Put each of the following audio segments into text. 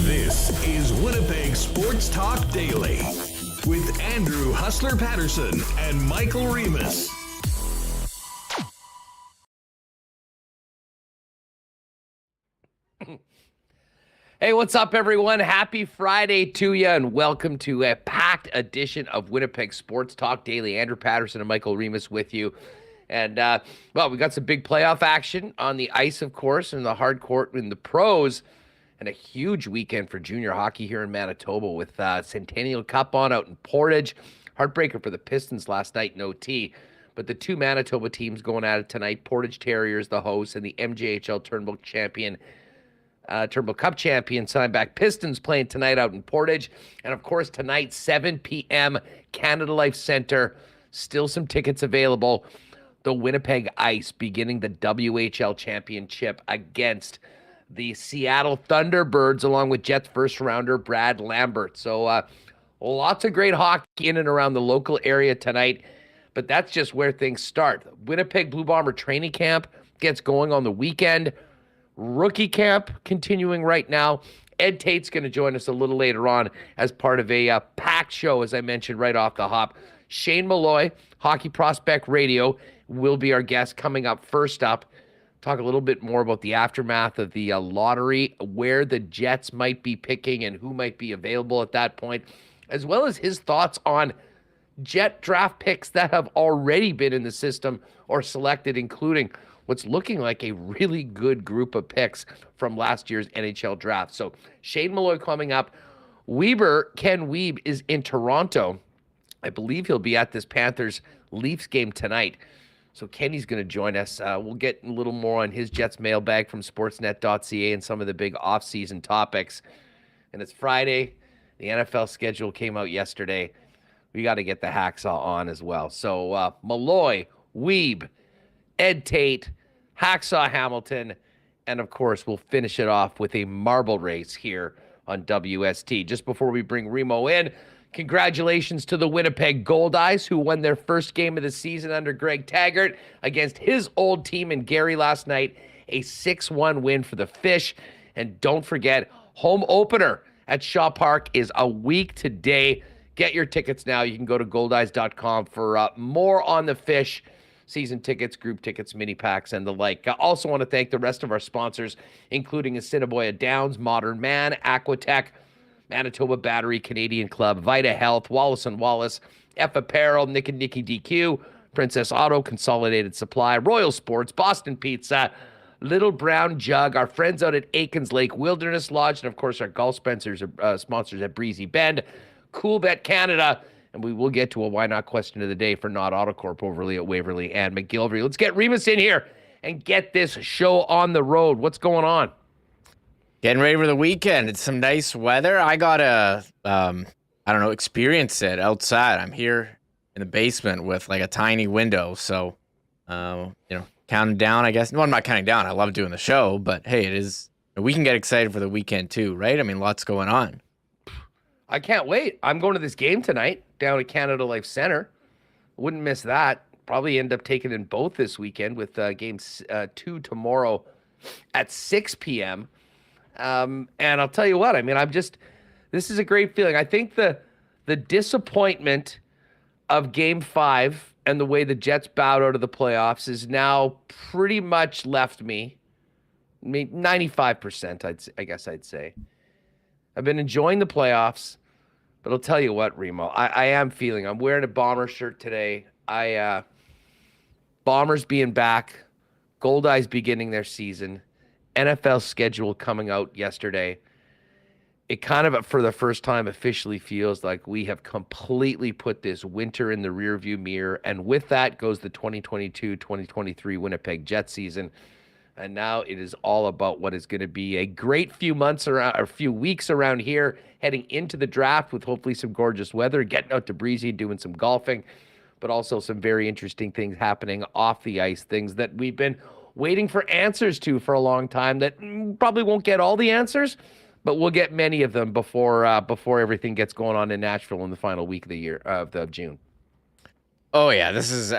This is Winnipeg Sports Talk Daily with Andrew Hustler Paterson and Michael Remis. Hey, what's up, everyone? Happy Friday to you, and welcome to a packed edition of Winnipeg Sports Talk Daily. Andrew Paterson and Michael Remis with you. And, well, we got some big playoff action on the ice, of course, and the hard court in the pros, and a huge weekend for junior hockey here in Manitoba with Centennial Cup on out in Portage. Heartbreaker for the Pistons last night in OT. But the two Manitoba teams going at it tonight, Portage Terriers, the hosts, and the MJHL Turnbull Cup champion, Steinbach Pistons playing tonight out in Portage. And, of course, tonight, 7 p.m., Canada Life Center. Still some tickets available. The Winnipeg Ice beginning the WHL championship against the Seattle Thunderbirds, along with Jets first-rounder Brad Lambert. So lots of great hockey in and around the local area tonight, but that's just where things start. Winnipeg Blue Bomber training camp gets going on the weekend. Rookie camp continuing right now. Ed Tait's going to join us a little later on as part of a packed show, as I mentioned right off the hop. Shane Malloy, Hockey Prospect Radio, will be our guest coming up first up. Talk a little bit more about the aftermath of the lottery, where the Jets might be picking and who might be available at that point, as well as his thoughts on Jet draft picks that have already been in the system or selected, including what's looking like a really good group of picks from last year's NHL draft. So Shane Malloy coming up. Ken Wiebe is in Toronto. I believe he'll be at this Panthers-Leafs game tonight. So Kenny's going to join us. We'll get a little more on his Jets mailbag from Sportsnet.ca and some of the big off-season topics. And it's Friday. The NFL schedule came out yesterday. We got to get the Hacksaw on as well. So Malloy, Wiebe, Ed Tait, Hacksaw Hamilton, and of course we'll finish it off with a marble race here on WST. Just before we bring Remo in, congratulations to the Winnipeg Goldeyes, who won their first game of the season under Greg Taggart against his old team in Gary last night. A 6-1 win for the Fish. And don't forget, home opener at Shaw Park is a week today. Get your tickets now. You can go to goldeyes.com for more on the Fish. Season tickets, group tickets, mini packs, and the like. I also want to thank the rest of our sponsors, including Assiniboia Downs, Modern Man, Aquatech, Manitoba Battery, Canadian Club, Vita Health, Wallace & Wallace, F Apparel, Nick and Nicky DQ, Princess Auto, Consolidated Supply, Royal Sports, Boston Pizza, Little Brown Jug, our friends out at Aikens Lake Wilderness Lodge, and of course our golf sponsors at Breezy Bend, Coolbet Canada, and we will get to a why not question of the day for Not Autocorp Overly at Waverly and McGillivray. Let's get Remis in here and get this show on the road. What's going on? Getting ready for the weekend. It's some nice weather. I got to, experience it outside. I'm here in the basement with like a tiny window. So, counting down, I guess. No, I'm not counting down. I love doing the show, but hey, we can get excited for the weekend too, right? I mean, lots going on. I can't wait. I'm going to this game tonight down at Canada Life Center. Wouldn't miss that. Probably end up taking in both this weekend with games 2 tomorrow at 6 p.m. And I'll tell you what, I mean, this is a great feeling. I think the disappointment of Game 5 and the way the Jets bowed out of the playoffs is now pretty much left me. I mean, 95%, I guess I'd say. I've been enjoying the playoffs, but I'll tell you what, Remo, I'm wearing a Bomber shirt today. Bombers being back, Goldeyes beginning their season, NFL schedule coming out yesterday. it kind of, for the first time, officially feels like we have completely put this winter in the rearview mirror. And with that goes the 2022-2023 Winnipeg Jets season. And now it is all about what is going to be a great few months around, or few weeks around here, heading into the draft with hopefully some gorgeous weather, getting out to Breezy, doing some golfing, but also some very interesting things happening off the ice, things that we've been waiting for answers to for a long time that probably won't get all the answers, but we'll get many of them before everything gets going on in Nashville in the final week of the year of June. Oh yeah, this is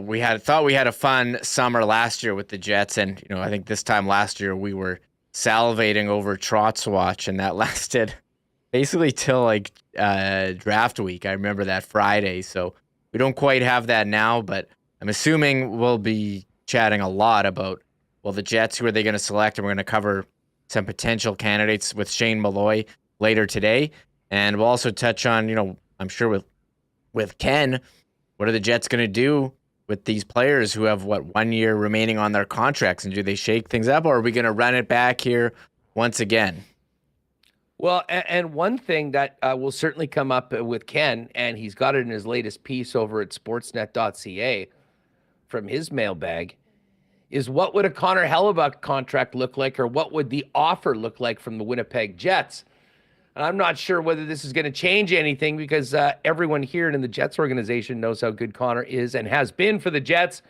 we thought we had a fun summer last year with the Jets, and I think this time last year we were salivating over Trotz Watch, and that lasted basically till like draft week. I remember that Friday, so we don't quite have that now, but I'm assuming we'll be chatting a lot about the Jets, who are they going to select, and we're going to cover some potential candidates with Shane Malloy later today, and we'll also touch on I'm sure with Ken. What are the Jets going to do with these players who have 1 year remaining on their contracts? And do they shake things up, or are we going to run it back here once again? Well, and one thing that will certainly come up with Ken, and he's got it in his latest piece over at Sportsnet.ca from his mailbag, is what would a Connor Hellebuyck contract look like, or what would the offer look like from the Winnipeg Jets? And I'm not sure whether this is going to change anything, because everyone here in the Jets organization knows how good Connor is and has been for the Jets.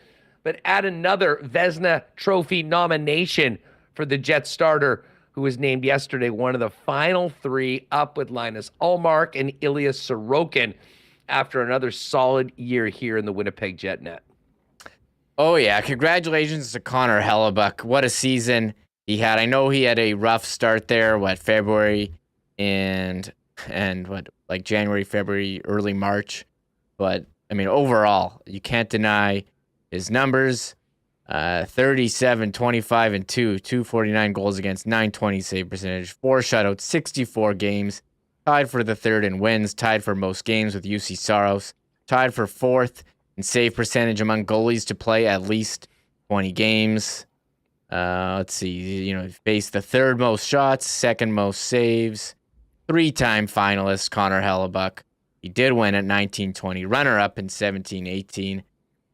But add another Vezina Trophy nomination for the Jets starter, who was named yesterday one of the final three, up with Linus Ullmark and Ilya Sorokin after another solid year here in the Winnipeg Jet net. Oh, yeah. Congratulations to Connor Hellebuyck. What a season he had. I know he had a rough start there, February and January, February, early March. But, overall, you can't deny his numbers. 37, 25, and 249 goals against, 920 save percentage, 4 shutouts, 64 games, tied for the third in wins, tied for most games with UC Saros, tied for fourth in save percentage among goalies to play at least 20 games. Let's see, faced the third most shots, second most saves, 3-time finalist Connor Hellebuyck. He did win at 1920, runner-up in 17-18.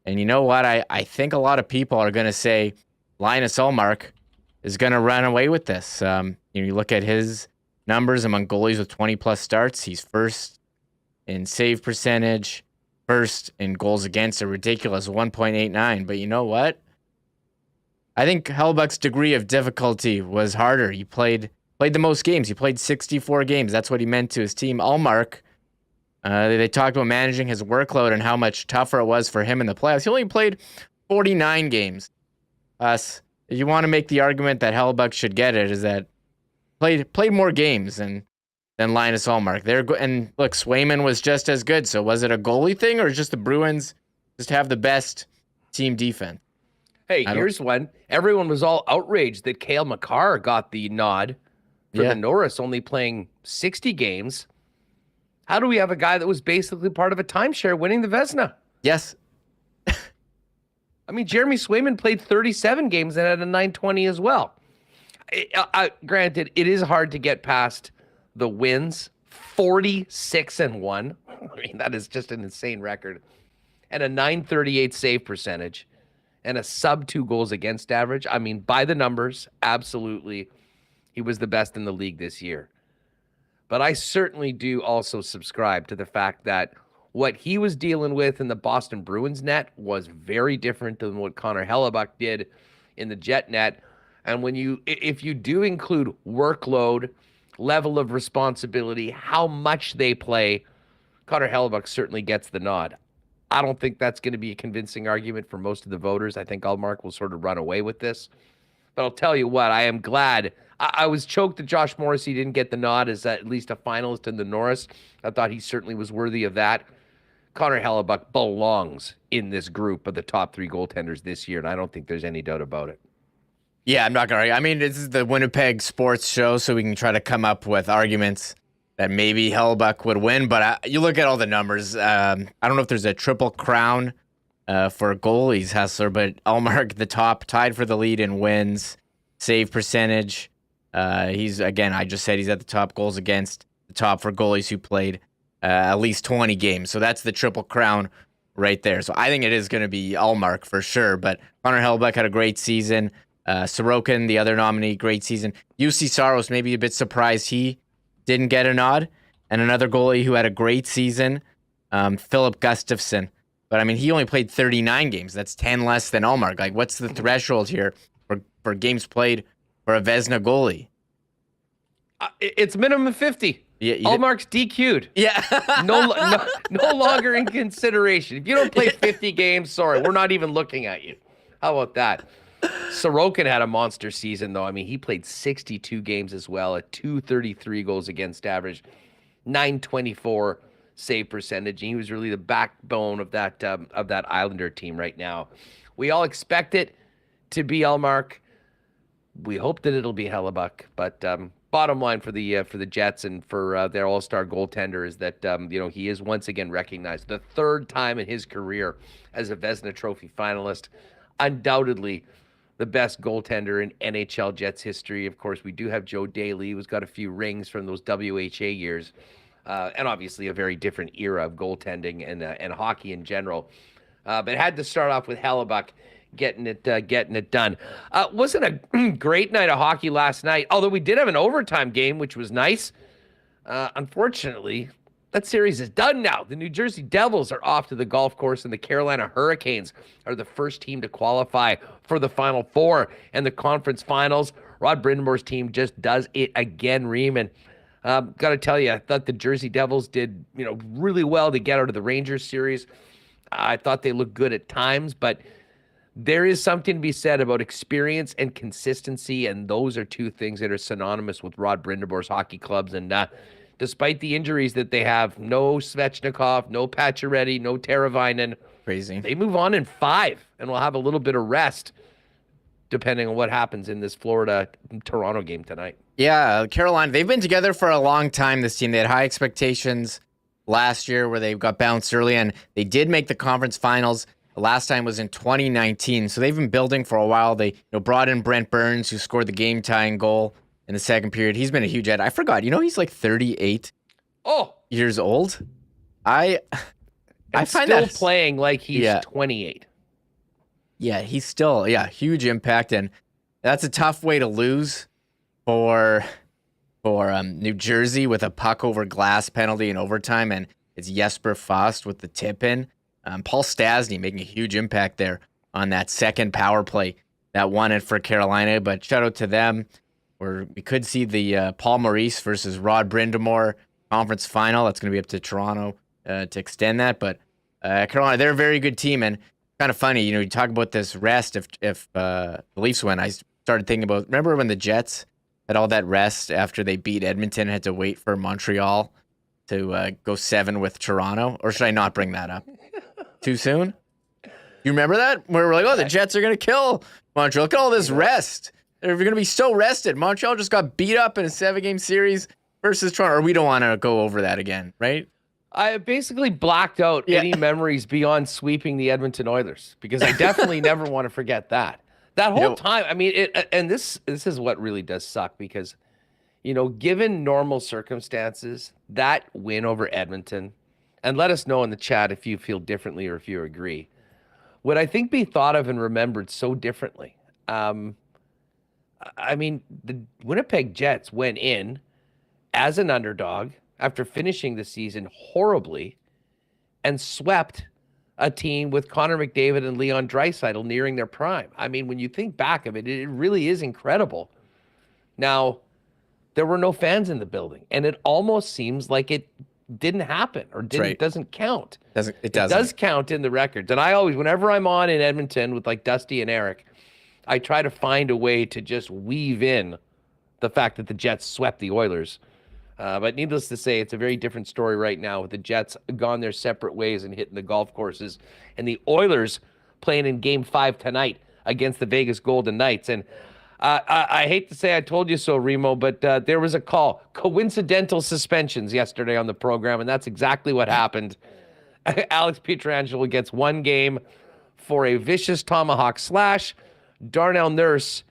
And you know what? I think a lot of people are going to say Linus Ullmark is going to run away with this. You look at his numbers among goalies with 20-plus starts. He's first in save percentage, first in goals against, a ridiculous 1.89. But you know what? I think Hellebuyck's degree of difficulty was harder. He played the most games. He played 64 games. That's what he meant to his team. Ullmark, they talked about managing his workload and how much tougher it was for him in the playoffs. He only played 49 games. If you want to make the argument that Hellebuyck should get it, is that played more games than Linus Ullmark. And look, Swayman was just as good. So was it a goalie thing, or just the Bruins just have the best team defense? Hey, here's one. Everyone was all outraged that Cale Makar got the nod for the Norris, only playing 60 games. How do we have a guy that was basically part of a timeshare winning the Vezina? Yes. Jeremy Swayman played 37 games and had a 920 as well. Granted, it is hard to get past the wins, 46-1. That is just an insane record. And a 938 save percentage and a sub 2 goals against average. By the numbers, absolutely, he was the best in the league this year. But I certainly do also subscribe to the fact that what he was dealing with in the Boston Bruins net was very different than what Connor Hellebuyck did in the Jet net. And if you do include workload, level of responsibility, how much they play, Connor Hellebuyck certainly gets the nod. I don't think that's going to be a convincing argument for most of the voters. I think Ullmark will sort of run away with this. But I'll tell you what, I am glad. I was choked that Josh Morrissey didn't get the nod as at least a finalist in the Norris. I thought he certainly was worthy of that. Connor Hellebuyck belongs in this group of the top 3 goaltenders this year, and I don't think there's any doubt about it. Yeah, I'm not going to. This is the Winnipeg sports show, so we can try to come up with arguments that maybe Hellebuyck would win. But you look at all the numbers. I don't know if there's a triple crown for goalies, Hessler, but Ullmark, the top, tied for the lead in wins, save percentage, He's, again, I just said he's at the top goals against, the top for goalies who played at least 20 games. So that's the triple crown right there. So I think it is going to be Ullmark for sure. But Connor Hellebuyck had a great season. Sorokin, the other nominee, great season. UC Saros, maybe a bit surprised he didn't get a nod. And another goalie who had a great season, Philip Gustafsson. But, I mean, he only played 39 games. That's 10 less than Ullmark. Like, what's the threshold here for games played for a Vezina goalie? It's minimum 50. Yeah, Ullmark's DQ'd. Yeah. no longer in consideration. If you don't play 50 games, sorry, we're not even looking at you. How about that? Sorokin had a monster season, though. I mean, he played 62 games as well, a 233 goals against average, 924 save percentage. And he was really the backbone of that Islander team right now. We all expect it to be Ullmark. We hope that it'll be Hellebuyck, but bottom line for the Jets and for their all-star goaltender is that he is once again recognized, the third time in his career as a Vezina Trophy finalist. Undoubtedly the best goaltender in NHL Jets history. Of course, we do have Joe Daly, who's got a few rings from those WHA years, and obviously a very different era of goaltending and hockey in general. But had to start off with Hellebuyck getting it done. Wasn't a great night of hockey last night, although we did have an overtime game, which was nice. Unfortunately, that series is done now. The New Jersey Devils are off to the golf course, and the Carolina Hurricanes are the first team to qualify for the Final Four and the conference finals. Rod Brindamore's team just does it again, Riemann. Got to tell you, I thought the Jersey Devils did really well to get out of the Rangers series. I thought they looked good at times, but there is something to be said about experience and consistency, and those are two things that are synonymous with Rod Brindamore's hockey clubs. And despite the injuries that they have, no Svechnikov, no Pacioretty, no Teravainen. Crazy. They move on in 5, and we'll have a little bit of rest depending on what happens in this Florida-Toronto game tonight. Yeah, Carolina, they've been together for a long time, this team. They had high expectations last year where they got bounced early, and they did make the conference finals. The last time was in 2019, so they've been building for a while. They brought in Brent Burns, who scored the game-tying goal in the second period. He's been a huge add. I forgot. He's like 38 years old. I find still that playing like he's 28. Yeah, he's still huge impact, and that's a tough way to lose for New Jersey with a puck over glass penalty in overtime, and it's Jesper Fast with the tip in. Paul Stastny making a huge impact there on that second power play that won it for Carolina. But shout out to them. We could see the Paul Maurice versus Rod Brindamore conference final. That's going to be up to Toronto to extend that. But Carolina, they're a very good team, and kind of funny. You talk about this rest. If the Leafs win, I started thinking about. Remember when the Jets had all that rest after they beat Edmonton, had to wait for Montreal to go 7 with Toronto? Or should I not bring that up? Too soon? You remember that? Where we're like, oh, the Jets are going to kill Montreal. Look at all this rest. They're going to be so rested. Montreal just got beat up in a 7-game series versus Toronto. Or we don't want to go over that again, right? I basically blacked out any memories beyond sweeping the Edmonton Oilers, because I definitely never want to forget that. That whole time, I mean, this is what really does suck, because, given normal circumstances, that win over Edmonton, and let us know in the chat if you feel differently or if you agree, would I think be thought of and remembered so differently. I mean, the Winnipeg Jets went in as an underdog after finishing the season horribly and swept a team with Connor McDavid and Leon Draisaitl nearing their prime. I mean, when you think back of it, it really is incredible. Now, there were no fans in the building, and it almost seems like it didn't happen or doesn't count. It doesn't. It does count in the records. And I always, whenever I'm on in Edmonton with like Dusty and Eric, I try to find a way to just weave in the fact that the Jets swept the Oilers. But needless to say, it's a very different story right now with the Jets gone their separate ways and hitting the golf courses, and the Oilers playing in Game 5 tonight against the Vegas Golden Knights. And I hate to say I told you so, Remo, but there was a call. Coincidental suspensions yesterday on the program, and that's exactly what happened. Alex Pietrangelo gets 1 game for a vicious tomahawk slash. Darnell Nurse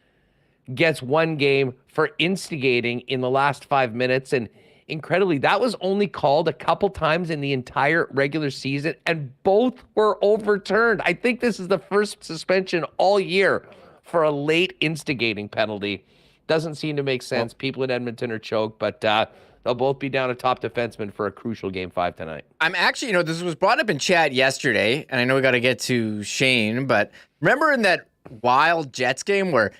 gets 1 game for instigating in the last 5 minutes. And incredibly, that was only called a couple times in the entire regular season, and both were overturned. I think this is the first suspension all year for a late instigating penalty. Doesn't seem to make sense. People in Edmonton are choked, but they'll both be down a top defenseman for a crucial Game 5 tonight. I'm actually, this was brought up in chat yesterday, and I know we got to get to Shane, but remember in that Wild Jets game where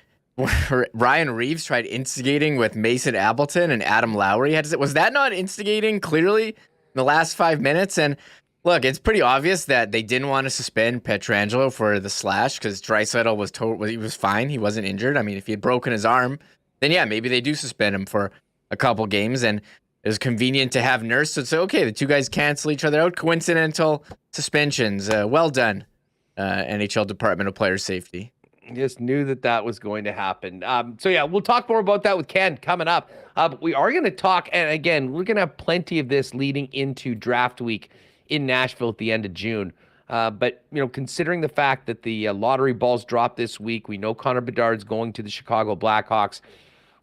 Ryan Reeves tried instigating with Mason Appleton and Adam Lowry? Was that not instigating clearly in the last 5 minutes? And look, it's pretty obvious that they didn't want to suspend Pietrangelo for the slash because Draisaitl was told he was fine. He wasn't injured. I mean, if he had broken his arm, then yeah, maybe they do suspend him for a couple games. And it was convenient to have Nurse to say, okay, the two guys cancel each other out. Coincidental suspensions. Well done, NHL Department of Player Safety. Just knew that was going to happen. So yeah, we'll talk more about that with Ken coming up. We are going to talk, and again, we're going to have plenty of this leading into draft week in Nashville at the end of June. But considering the fact that the lottery balls dropped this week, we know Connor Bedard's going to the Chicago Blackhawks.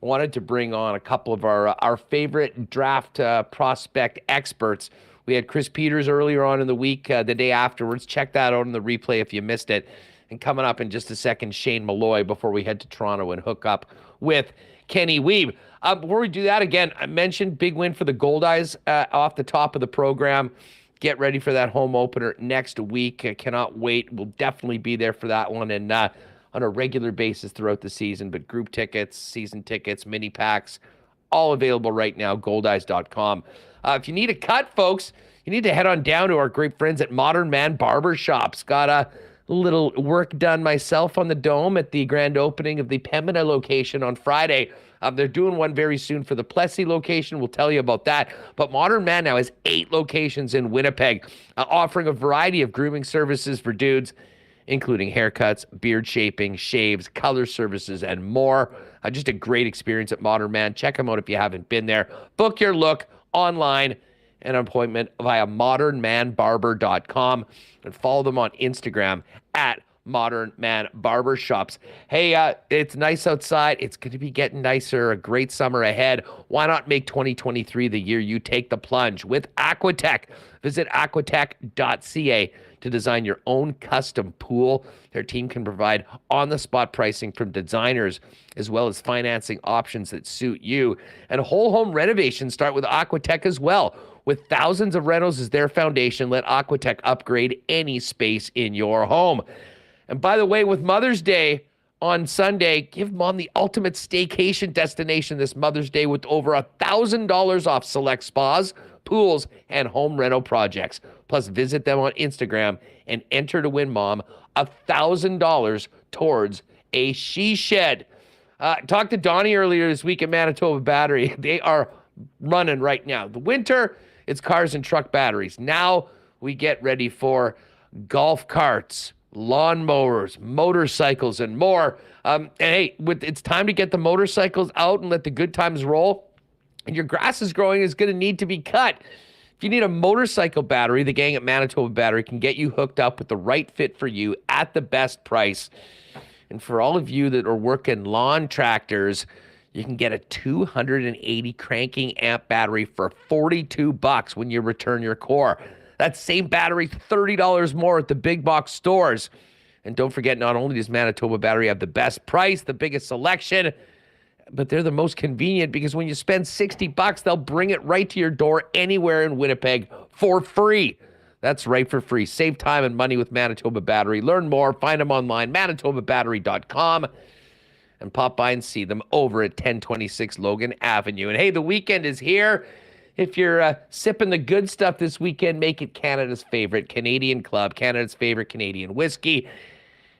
Wanted to bring on a couple of our favorite draft prospect experts. We had Chris Peters earlier on in the week, the day afterwards. Check that out in the replay if you missed it. And coming up in just a second, Shane Malloy, before we head to Toronto and hook up with Kenny Wiebe. Before we do that, again, I mentioned big win for the Goldeyes off the top of the program. Get ready for that home opener next week. I cannot wait. We'll definitely be there for that one and on a regular basis throughout the season. But group tickets, season tickets, mini packs, all available right now, goldeyes.com. If you need a cut, folks, you need to head on down to our great friends at Modern Man Barber Shops. Got a little work done myself on the Dome at the grand opening of the Pembina location on Friday. They're doing one very soon for the Plessis location. We'll tell you about that. But Modern Man now has 8 locations in Winnipeg, offering a variety of grooming services for dudes, including haircuts, beard shaping, shaves, color services, and more. Just a great experience at Modern Man. Check them out if you haven't been there. Book your look online and an appointment via modernmanbarber.com and follow them on Instagram at Modern Man Barbershops. Hey, it's nice outside. It's going to be getting nicer. A great summer ahead. Why not make 2023 the year you take the plunge with Aquatech? Visit aquatech.ca to design your own custom pool. Their team can provide on-the-spot pricing from designers as well as financing options that suit you. And whole home renovations start with Aquatech as well. With thousands of rentals as their foundation, let Aquatech upgrade any space in your home. And by the way, with Mother's Day on Sunday, give Mom the ultimate staycation destination this Mother's Day with over $1,000 off select spas, pools, and home rental projects. Plus, visit them on Instagram and enter to win Mom $1,000 towards a she shed. Talked to Donnie earlier this week at Manitoba Battery. They are running right now. The winter, it's cars and truck batteries. Now we get ready for golf carts, lawnmowers, motorcycles, and more. And hey, it's time to get the motorcycles out and let the good times roll. And your grass is growing is going to need to be cut. If you need a motorcycle battery, the gang at Manitoba Battery can get you hooked up with the right fit for you at the best price. And for all of you that are working lawn tractors, you can get a 280 cranking amp battery for $42 when you return your core. That same battery, $30 more at the big box stores. And don't forget, not only does Manitoba Battery have the best price, the biggest selection, but they're the most convenient because when you spend $60, they'll bring it right to your door anywhere in Winnipeg for free. That's right, for free. Save time and money with Manitoba Battery. Learn more. Find them online, manitobabattery.com. And pop by and see them over at 1026 Logan Avenue. And hey, the weekend is here. If you're sipping the good stuff this weekend, make it Canada's favorite Canadian club, Canada's favorite Canadian whiskey.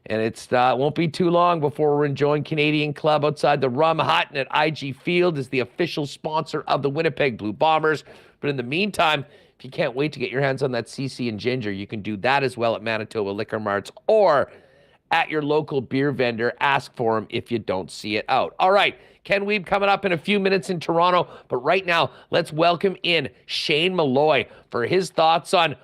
And it won't be too long before we're enjoying Canadian Club outside the Rum Hut and at IG Field is the official sponsor of the Winnipeg Blue Bombers. But in the meantime, if you can't wait to get your hands on that CC and ginger, you can do that as well at Manitoba Liquor Marts or at your local beer vendor. Ask for them if you don't see it out. All right, Ken Wiebe coming up in a few minutes in Toronto. But right now, let's welcome in Shane Malloy for his thoughts on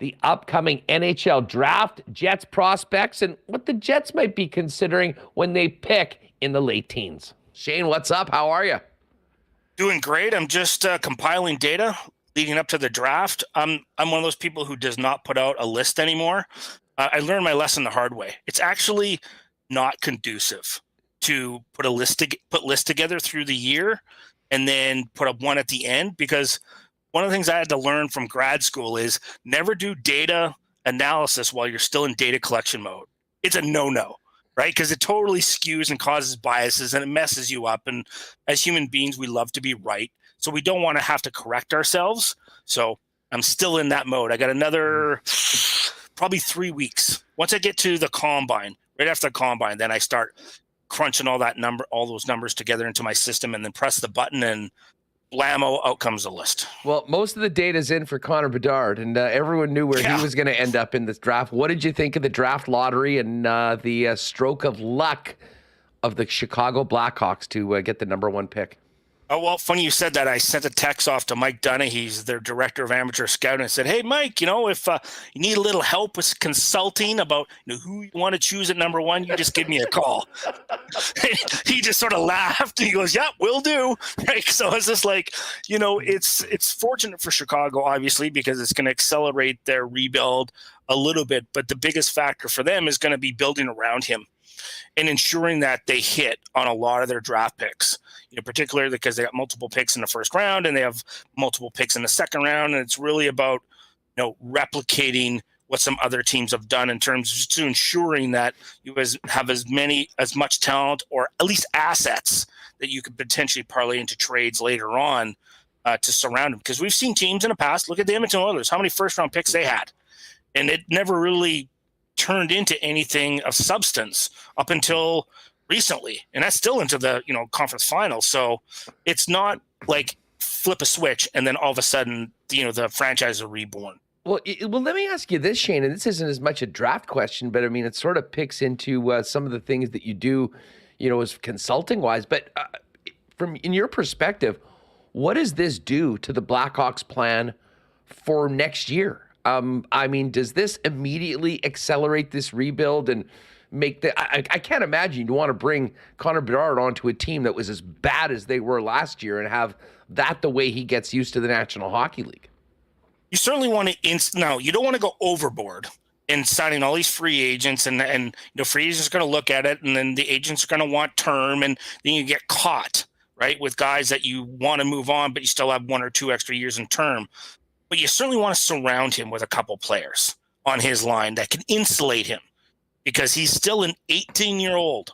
the upcoming NHL draft, Jets prospects, and what the Jets might be considering when they pick in the late teens. Shane, what's up? How are you? Doing great. I'm just compiling data leading up to the draft. I'm one of those people who does not put out a list anymore. I learned my lesson the hard way. It's actually not conducive to put lists together through the year and then put up one at the end, because one of the things I had to learn from grad school is never do data analysis while you're still in data collection mode. It's a no-no, right? Because it totally skews and causes biases and it messes you up. And as human beings, we love to be right. So we don't want to have to correct ourselves. So I'm still in that mode. I got another probably 3 weeks. Once I get to the combine, right after the combine, then I start crunching all those numbers together into my system, and then press the button and blammo, out comes the list. Well, most of the data's in for Connor Bedard, and everyone knew where he was going to end up in this draft. What did you think of the draft lottery and the stroke of luck of the Chicago Blackhawks to get the number 1 pick? Oh, well, funny you said that. I sent a text off to Mike Dunne. He's their director of amateur scouting. I said, hey, Mike, if you need a little help with consulting about who you want to choose at number 1, you just give me a call. He just sort of laughed. And he goes, yeah, will do. Right? So it's just like, it's fortunate for Chicago, obviously, because it's going to accelerate their rebuild a little bit. But the biggest factor for them is going to be building around him and ensuring that they hit on a lot of their draft picks, particularly because they got multiple picks in the first round and they have multiple picks in the second round. And it's really about, replicating what some other teams have done in terms of just ensuring that you have as much talent, or at least assets, that you could potentially parlay into trades later on to surround them. Because we've seen teams in the past, look at the Edmonton Oilers, how many first round picks they had. And it never really turned into anything of substance up until recently, and that's still into the conference finals. So it's not like flip a switch and then all of a sudden the franchise are reborn. Well, let me ask you this, Shane, and this isn't as much a draft question, but I mean it sort of picks into some of the things that you do, as consulting wise. But in your perspective, what does this do to the Blackhawks' plan for next year? I mean, does this immediately accelerate this rebuild and make I can't imagine you want to bring Connor Bedard onto a team that was as bad as they were last year and have that the way he gets used to the National Hockey League. You certainly want to now, you don't want to go overboard in signing all these free agents and free agents are going to look at it, and then the agents are going to want term, and then you get caught, right, with guys that you want to move on, but you still have 1 or 2 extra years in term. But you certainly want to surround him with a couple players on his line that can insulate him, because he's still an 18-year-old.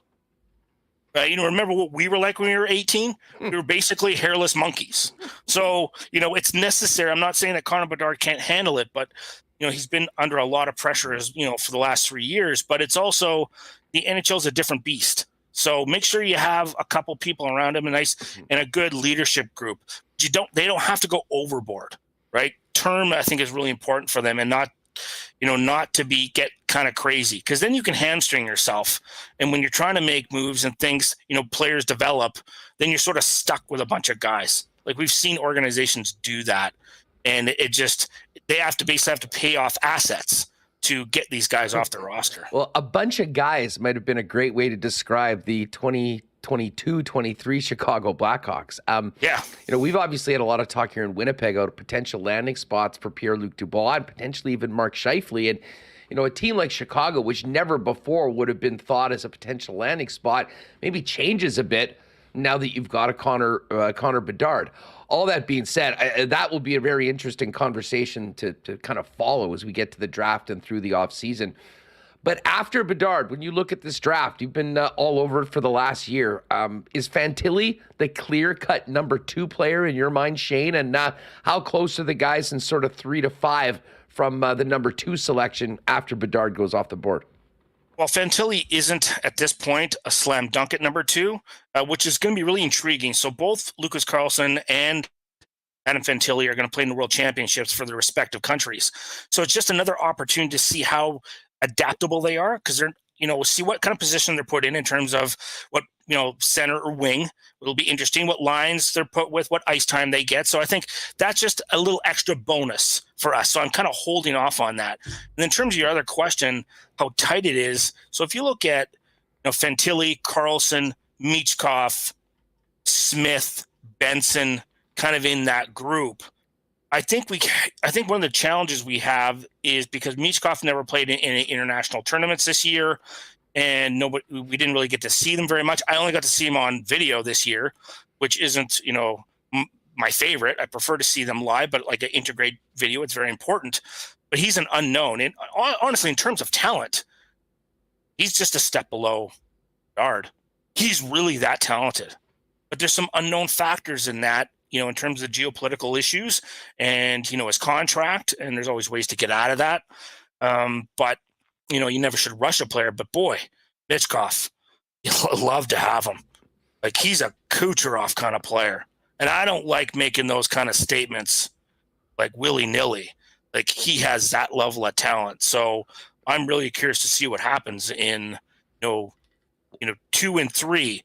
Remember what we were like when we were 18? We were basically hairless monkeys. So, it's necessary. I'm not saying that Connor Bedard can't handle it, but, he's been under a lot of pressure for the last 3 years. But it's also, the NHL is a different beast. So make sure you have a couple people around him, and a good leadership group. They don't have to go overboard. Right? Term, I think, is really important for them, and not to get kind of crazy, because then you can hamstring yourself. And when you're trying to make moves and things, players develop, then you're sort of stuck with a bunch of guys. Like we've seen organizations do that, and they have to pay off assets to get these guys off the roster. Well, a bunch of guys might have been a great way to describe the 2022-23 Chicago Blackhawks. Yeah. We've obviously had a lot of talk here in Winnipeg about potential landing spots for Pierre-Luc Dubois and potentially even Mark Scheifele. And, a team like Chicago, which never before would have been thought as a potential landing spot, maybe changes a bit now that you've got a Connor Bedard. All that being said, that will be a very interesting conversation to kind of follow as we get to the draft and through the offseason. But after Bedard, when you look at this draft, you've been all over it for the last year. Is Fantilli the clear-cut number 2 player in your mind, Shane? And how close are the guys in sort of 3 to 5 from the number 2 selection after Bedard goes off the board? Well, Fantilli isn't at this point a slam dunk at number 2, which is going to be really intriguing. So both Lucas Carlson and Adam Fantilli are going to play in the World Championships for their respective countries. So it's just another opportunity to see how adaptable they are, because they're we'll see what kind of position they're put in terms of what, center or wing. It'll be interesting what lines they're put with, what ice time they get. So I think that's just a little extra bonus for us. So I'm kind of holding off on that. And in terms of your other question, how tight it is. So if you look at, Fantilli, Carlson, Michkov, Smith, Benson, kind of in that group, I think one of the challenges we have is because Michkov never played in international tournaments this year, and we didn't really get to see them very much. I only got to see them on video this year, which isn't, my favorite. I prefer to see them live, but like an integrate video, it's very important. But he's an unknown. And honestly, in terms of talent, he's just a step below Bedard. He's really that talented. But there's some unknown factors in that, in terms of geopolitical issues and, his contract, and there's always ways to get out of that. But, you never should rush a player. But boy, Michkov, you love to have him. Like, he's a Kucherov kind of player. And I don't like making those kind of statements like willy-nilly. Like, he has that level of talent. So I'm really curious to see what happens in, 2 and 3.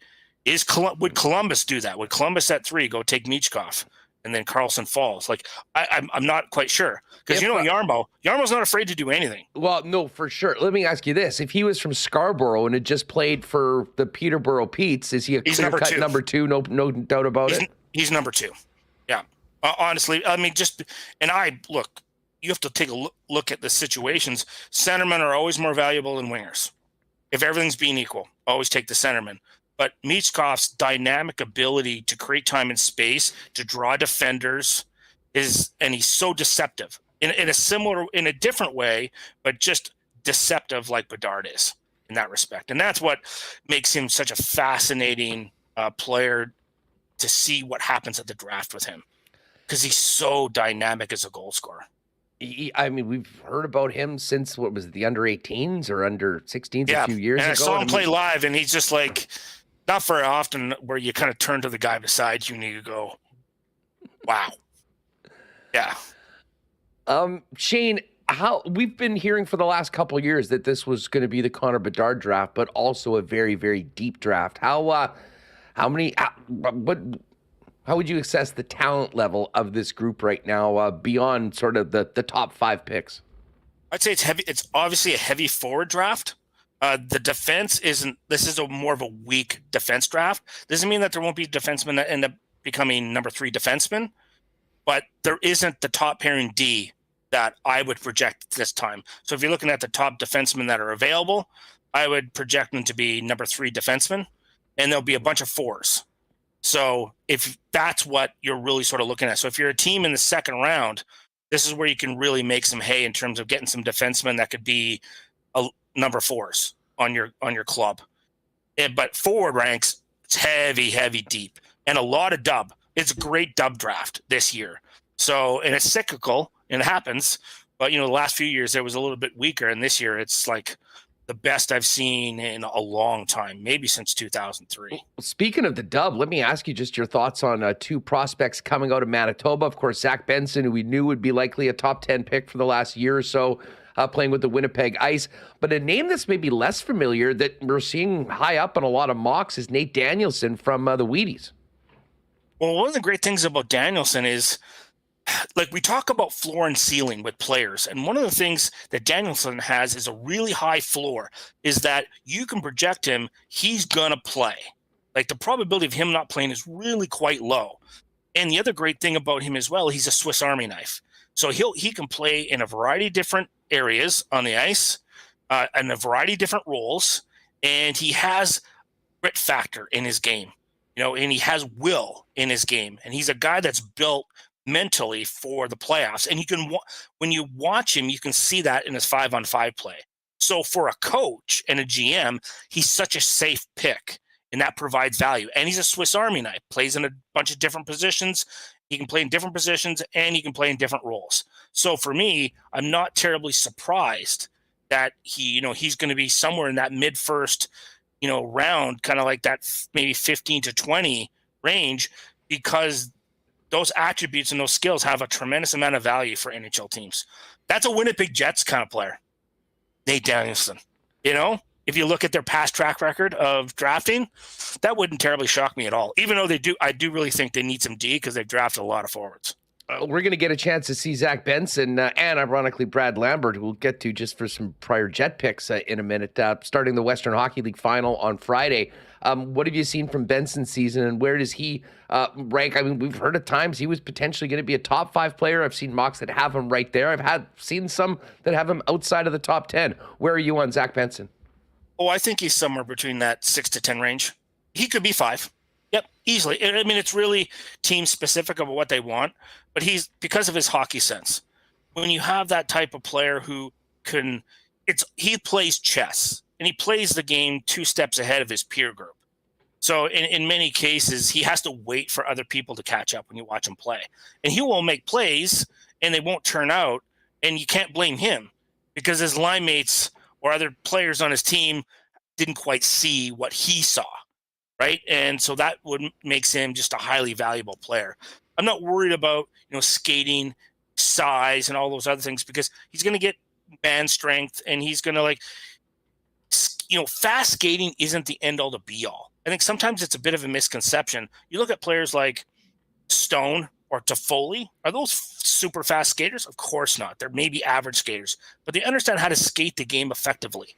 Would Columbus do that? Would Columbus at 3 go take Michkov and then Carlson falls? Like, I'm not quite sure because Yarmo's not afraid to do anything. Well, no, for sure. Let me ask you this: if he was from Scarborough and had just played for the Peterborough Petes, is he a clear-cut number two? No doubt about it. He's number 2. Yeah, honestly, I mean, you have to take a look at the situations. Centermen are always more valuable than wingers. If everything's being equal, always take the centerman. But Michkov's dynamic ability to create time and space, to draw defenders, and he's so deceptive in a different way, but just deceptive like Bedard is in that respect. And that's what makes him such a fascinating player to see what happens at the draft with him, because he's so dynamic as a goal scorer. We've heard about him since, what was it, the under 18s or under 16s a few years ago. I saw him play live, and he's just like, not very often where you kind of turn to the guy beside you and you go, wow. Yeah. Shane, we've been hearing for the last couple of years that this was going to be the Connor Bedard draft, but also a very, very deep draft. How would you assess the talent level of this group right now, beyond sort of the top 5 picks? I'd say it's heavy. It's obviously a heavy forward draft. The defense isn't. This is more of a weak defense draft. Doesn't mean that there won't be defensemen that end up becoming number 3 defensemen, but there isn't the top pairing D that I would project this time. So if you're looking at the top defensemen that are available, I would project them to be number 3 defensemen, and there'll be a bunch of 4s. So if that's what you're really sort of looking at. So if you're a team in the second round, this is where you can really make some hay in terms of getting some defensemen that could be number 4s on your club. But forward ranks, it's heavy deep, and a lot of dub. It's a great dub draft this year. So, and it's cyclical, and it happens. But, the last few years it was a little bit weaker, and this year it's like the best I've seen in a long time, maybe since 2003. Well, speaking of the dub, let me ask you just your thoughts on 2 prospects coming out of Manitoba. Of course, Zach Benson, who we knew would be likely a top 10 pick for the last year or so, playing with the Winnipeg Ice. But a name that's maybe less familiar that we're seeing high up on a lot of mocks is Nate Danielson from the Wheaties. Well, one of the great things about Danielson is, like, we talk about floor and ceiling with players, and one of the things that Danielson has is a really high floor, is that you can project him, he's gonna play. Like, the probability of him not playing is really quite low. And the other great thing about him as well, he's a Swiss Army knife. So he can play in a variety of different areas on the ice, in a variety of different roles, and he has grit factor in his game, and he has will in his game, and he's a guy that's built mentally for the playoffs. And you can, when you watch him, you can see that in his 5-on-5 play. So for a coach and a GM, he's such a safe pick, and that provides value. And he's a Swiss Army knife, plays in a bunch of different positions. He can play in different positions, and he can play in different roles. So for me, I'm not terribly surprised that he's going to be somewhere in that mid-first, round, kind of like that maybe 15 to 20 range, because those attributes and those skills have a tremendous amount of value for NHL teams. That's a Winnipeg Jets kind of player, Nate Danielson. if you look at their past track record of drafting, that wouldn't terribly shock me at all. Even though I do really think they need some D because they've drafted a lot of forwards. We're going to get a chance to see Zach Benson and, ironically, Brad Lambert, who we'll get to just for some prior Jet picks in a minute, starting the Western Hockey League final on Friday. What have you seen from Benson's season, and where does he rank? I mean, we've heard at times he was potentially going to be a top 5 player. I've seen mocks that have him right there. I've seen some that have him outside of the top 10. Where are you on Zach Benson? Oh, I think he's somewhere between that 6 to 10 range. He could be 5. Yep, easily. I mean, it's really team specific of what they want, but he's because of his hockey sense. When you have that type of player who he plays chess and he plays the game 2 steps ahead of his peer group. So in many cases, he has to wait for other people to catch up when you watch him play, and he will make plays and they won't turn out, and you can't blame him because his line mates or other players on his team didn't quite see what he saw. Right. And so that makes him just a highly valuable player. I'm not worried about, skating, size, and all those other things because he's going to get man strength and he's going to fast skating isn't the end all to be all. I think sometimes it's a bit of a misconception. You look at players like Stone or Toffoli. Are those super fast skaters? Of course not. They're maybe average skaters, but they understand how to skate the game effectively.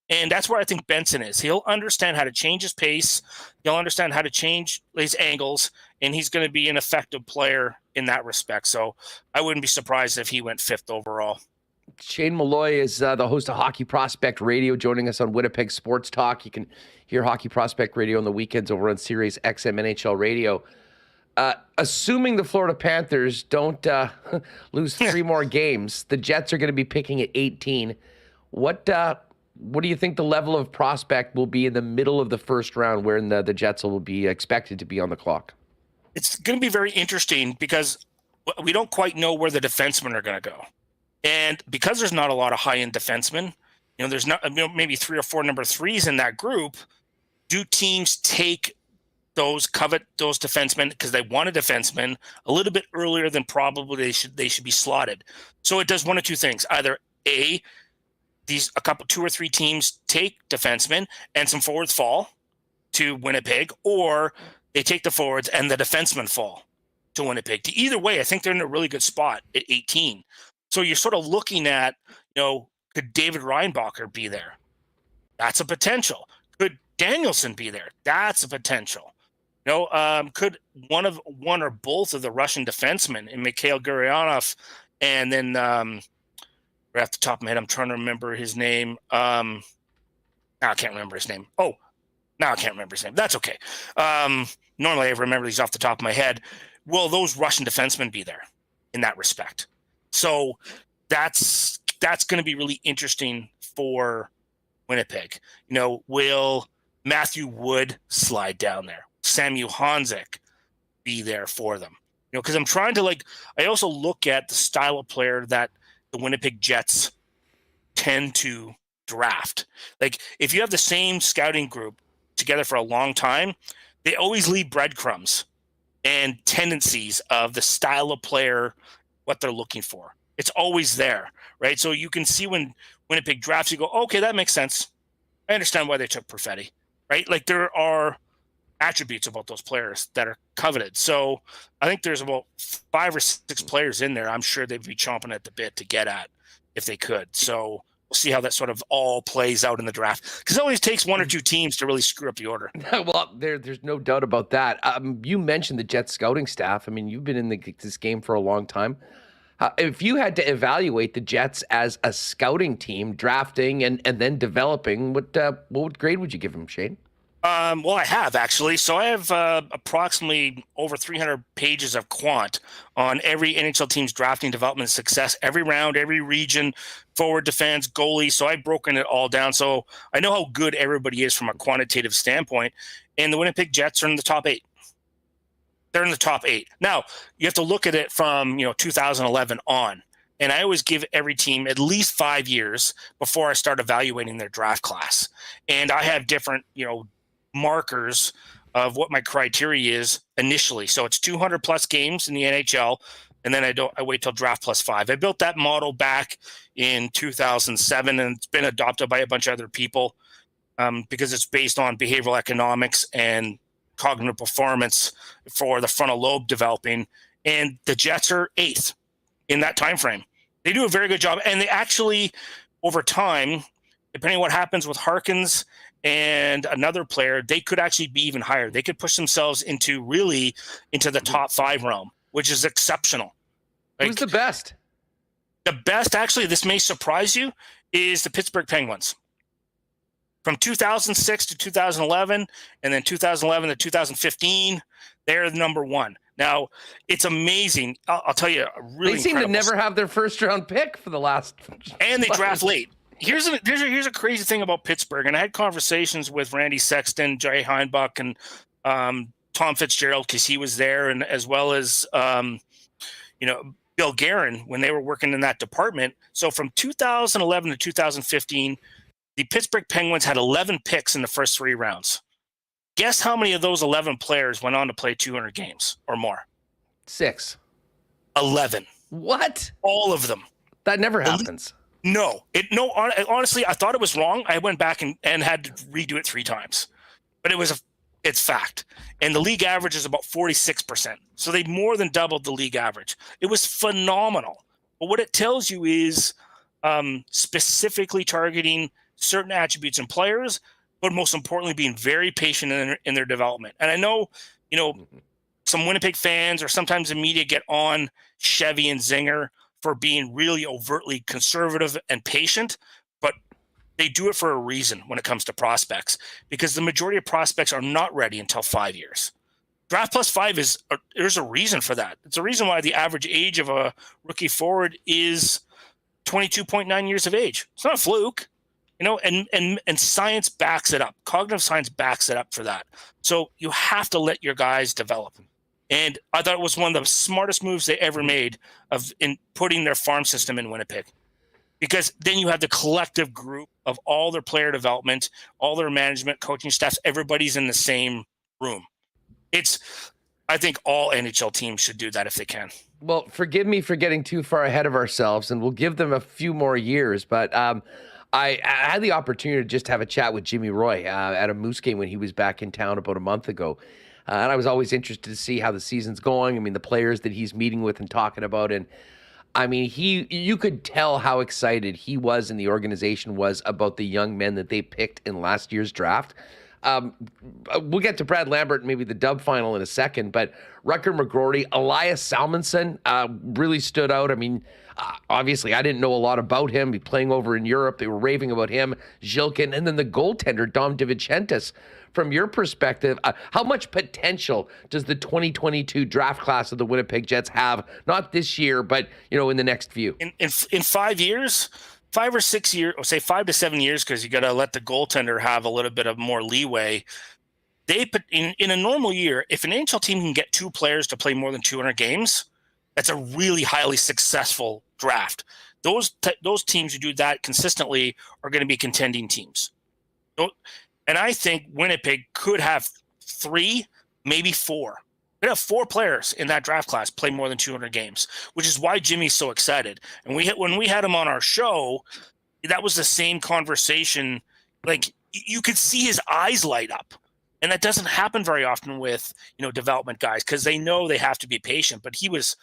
And that's where I think Benson is. He'll understand how to change his pace. He'll understand how to change his angles, and he's going to be an effective player in that respect. So I wouldn't be surprised if he went 5th overall. Shane Malloy is the host of Hockey Prospect Radio, joining us on Winnipeg Sports Talk. You can hear Hockey Prospect Radio on the weekends over on Sirius XM NHL Radio. Assuming the Florida Panthers don't lose 3 more games, the Jets are going to be picking at 18. What do you think the level of prospect will be in the middle of the first round where the Jets will be expected to be on the clock? It's going to be very interesting because we don't quite know where the defensemen are going to go. And because there's not a lot of high-end defensemen, there's not maybe 3 or 4 number 3s in that group. Do teams take those defensemen because they want a defenseman a little bit earlier than probably they should be slotted? So it does one of 2 things. Either A, 2 or 3 teams take defensemen and some forwards fall to Winnipeg, or they take the forwards and the defensemen fall to Winnipeg. Either way, I think they're in a really good spot at 18. So you're sort of looking at, could David Reinbacher be there? That's a potential. Could Danielson be there? That's a potential. Could one or both of the Russian defensemen in Mikhail Gurianov and then right off the top of my head, I'm trying to remember his name. Now I can't remember his name. Oh, now I can't remember his name. That's okay. Normally I remember these off the top of my head. Will those Russian defensemen be there in that respect? So that's going to be really interesting for Winnipeg. Will Matthew Wood slide down there? Samu Honzek be there for them? Because I'm trying to I also look at the style of player that the Winnipeg Jets tend to draft. If you have the same scouting group together for a long time, they always leave breadcrumbs and tendencies of the style of player, what they're looking for. It's always there, right? So you can see when Winnipeg drafts, you go, okay, that makes sense. I understand why they took Perfetti, right? There are attributes about those players that are coveted. So I think there's about 5 or 6 players in there I'm sure they'd be chomping at the bit to get at if they could. So we'll see how that sort of all plays out in the draft, because it always takes 1 or 2 teams to really screw up the order. Well, there's no doubt about that. You mentioned the Jets scouting staff. I mean, you've been in this game for a long time. If you had to evaluate the Jets as a scouting team, drafting and then developing, what grade would you give them, Shane? Well, I have actually. So I have approximately over 300 pages of quant on every NHL team's drafting development success, every round, every region, forward, defense, goalie. So I've broken it all down. So I know how good everybody is from a quantitative standpoint. And the Winnipeg Jets are in the top 8. They're in the top 8. Now, you have to look at it from 2011 on. And I always give every team at least 5 years before I start evaluating their draft class. And I have different, markers of what my criteria is initially. So it's 200 plus games in the NHL, and then I wait till draft plus 5. I built that model back in 2007, and it's been adopted by a bunch of other people. because it's based on behavioral economics and cognitive performance for the frontal lobe developing. And the Jets are 8th in that time frame. They do a very good job, and they actually, over time, depending on what happens with Harkins and another player, they could actually be even higher. They could push themselves into the top 5 realm, which is exceptional. Who's the best? The best, actually, this may surprise you, is the Pittsburgh Penguins. From 2006 to 2011, and then 2011 to 2015, they're the number 1. Now, it's amazing. I'll tell you, really, they seem to never have their first-round pick for the last. And they draft late. Here's a crazy thing about Pittsburgh, and I had conversations with Randy Sexton, Jay Heinbuch, and Tom Fitzgerald, because he was there, and as well as Bill Guerin when they were working in that department. So from 2011 to 2015, the Pittsburgh Penguins had 11 picks in the first 3 rounds. Guess how many of those 11 players went on to play 200 games or more? 6. 11. What? All of them. That never happens. No. Honestly, I thought it was wrong. I went back and had to redo it 3 times. But it's fact. And the league average is about 46%. So they more than doubled the league average. It was phenomenal. But what it tells you is specifically targeting certain attributes in players, but most importantly, being very patient in their development. And I know, some Winnipeg fans or sometimes the media get on Chevy and Zinger for being really overtly conservative and patient, but they do it for a reason when it comes to prospects, because the majority of prospects are not ready until 5 years. Draft plus 5 there's a reason for that. It's a reason why the average age of a rookie forward is 22.9 years of age. It's not a fluke. And science backs it up. Cognitive science backs it up for that. So you have to let your guys develop. And I thought it was one of the smartest moves they ever made in putting their farm system in Winnipeg. Because then you have the collective group of all their player development, all their management, coaching staffs, everybody's in the same room. I think all NHL teams should do that if they can. Well, forgive me for getting too far ahead of ourselves, and we'll give them a few more years, but I had the opportunity to just have a chat with Jimmy Roy at a Moose game when he was back in town about a month ago. And I was always interested to see how the season's going. I mean, the players that he's meeting with and talking about. And I mean, you could tell how excited he was and the organization was about the young men that they picked in last year's draft. We'll get to Brad Lambert and maybe the dub final in a second, but Rutger McGroarty, Elias Salmonson really stood out. I mean, obviously, I didn't know a lot about him. He's playing over in Europe. They were raving about him, Zhilkin, and then the goaltender, Dom DiVincentis. From your perspective, how much potential does the 2022 draft class of the Winnipeg Jets have? Not this year, but in the next few. In 5 years, 5 or 6 years, or say 5 to 7 years, because you got to let the goaltender have a little bit of more leeway. They put in a normal year, if an NHL team can get 2 players to play more than 200 games, that's a really highly successful draft. Those teams who do that consistently are going to be contending teams. And I think Winnipeg could have 3, maybe 4. They have 4 players in that draft class play more than 200 games, which is why Jimmy's so excited. And when we had him on our show, that was the same conversation. Like, you could see his eyes light up. And that doesn't happen very often with, development guys, because they know they have to be patient. But he was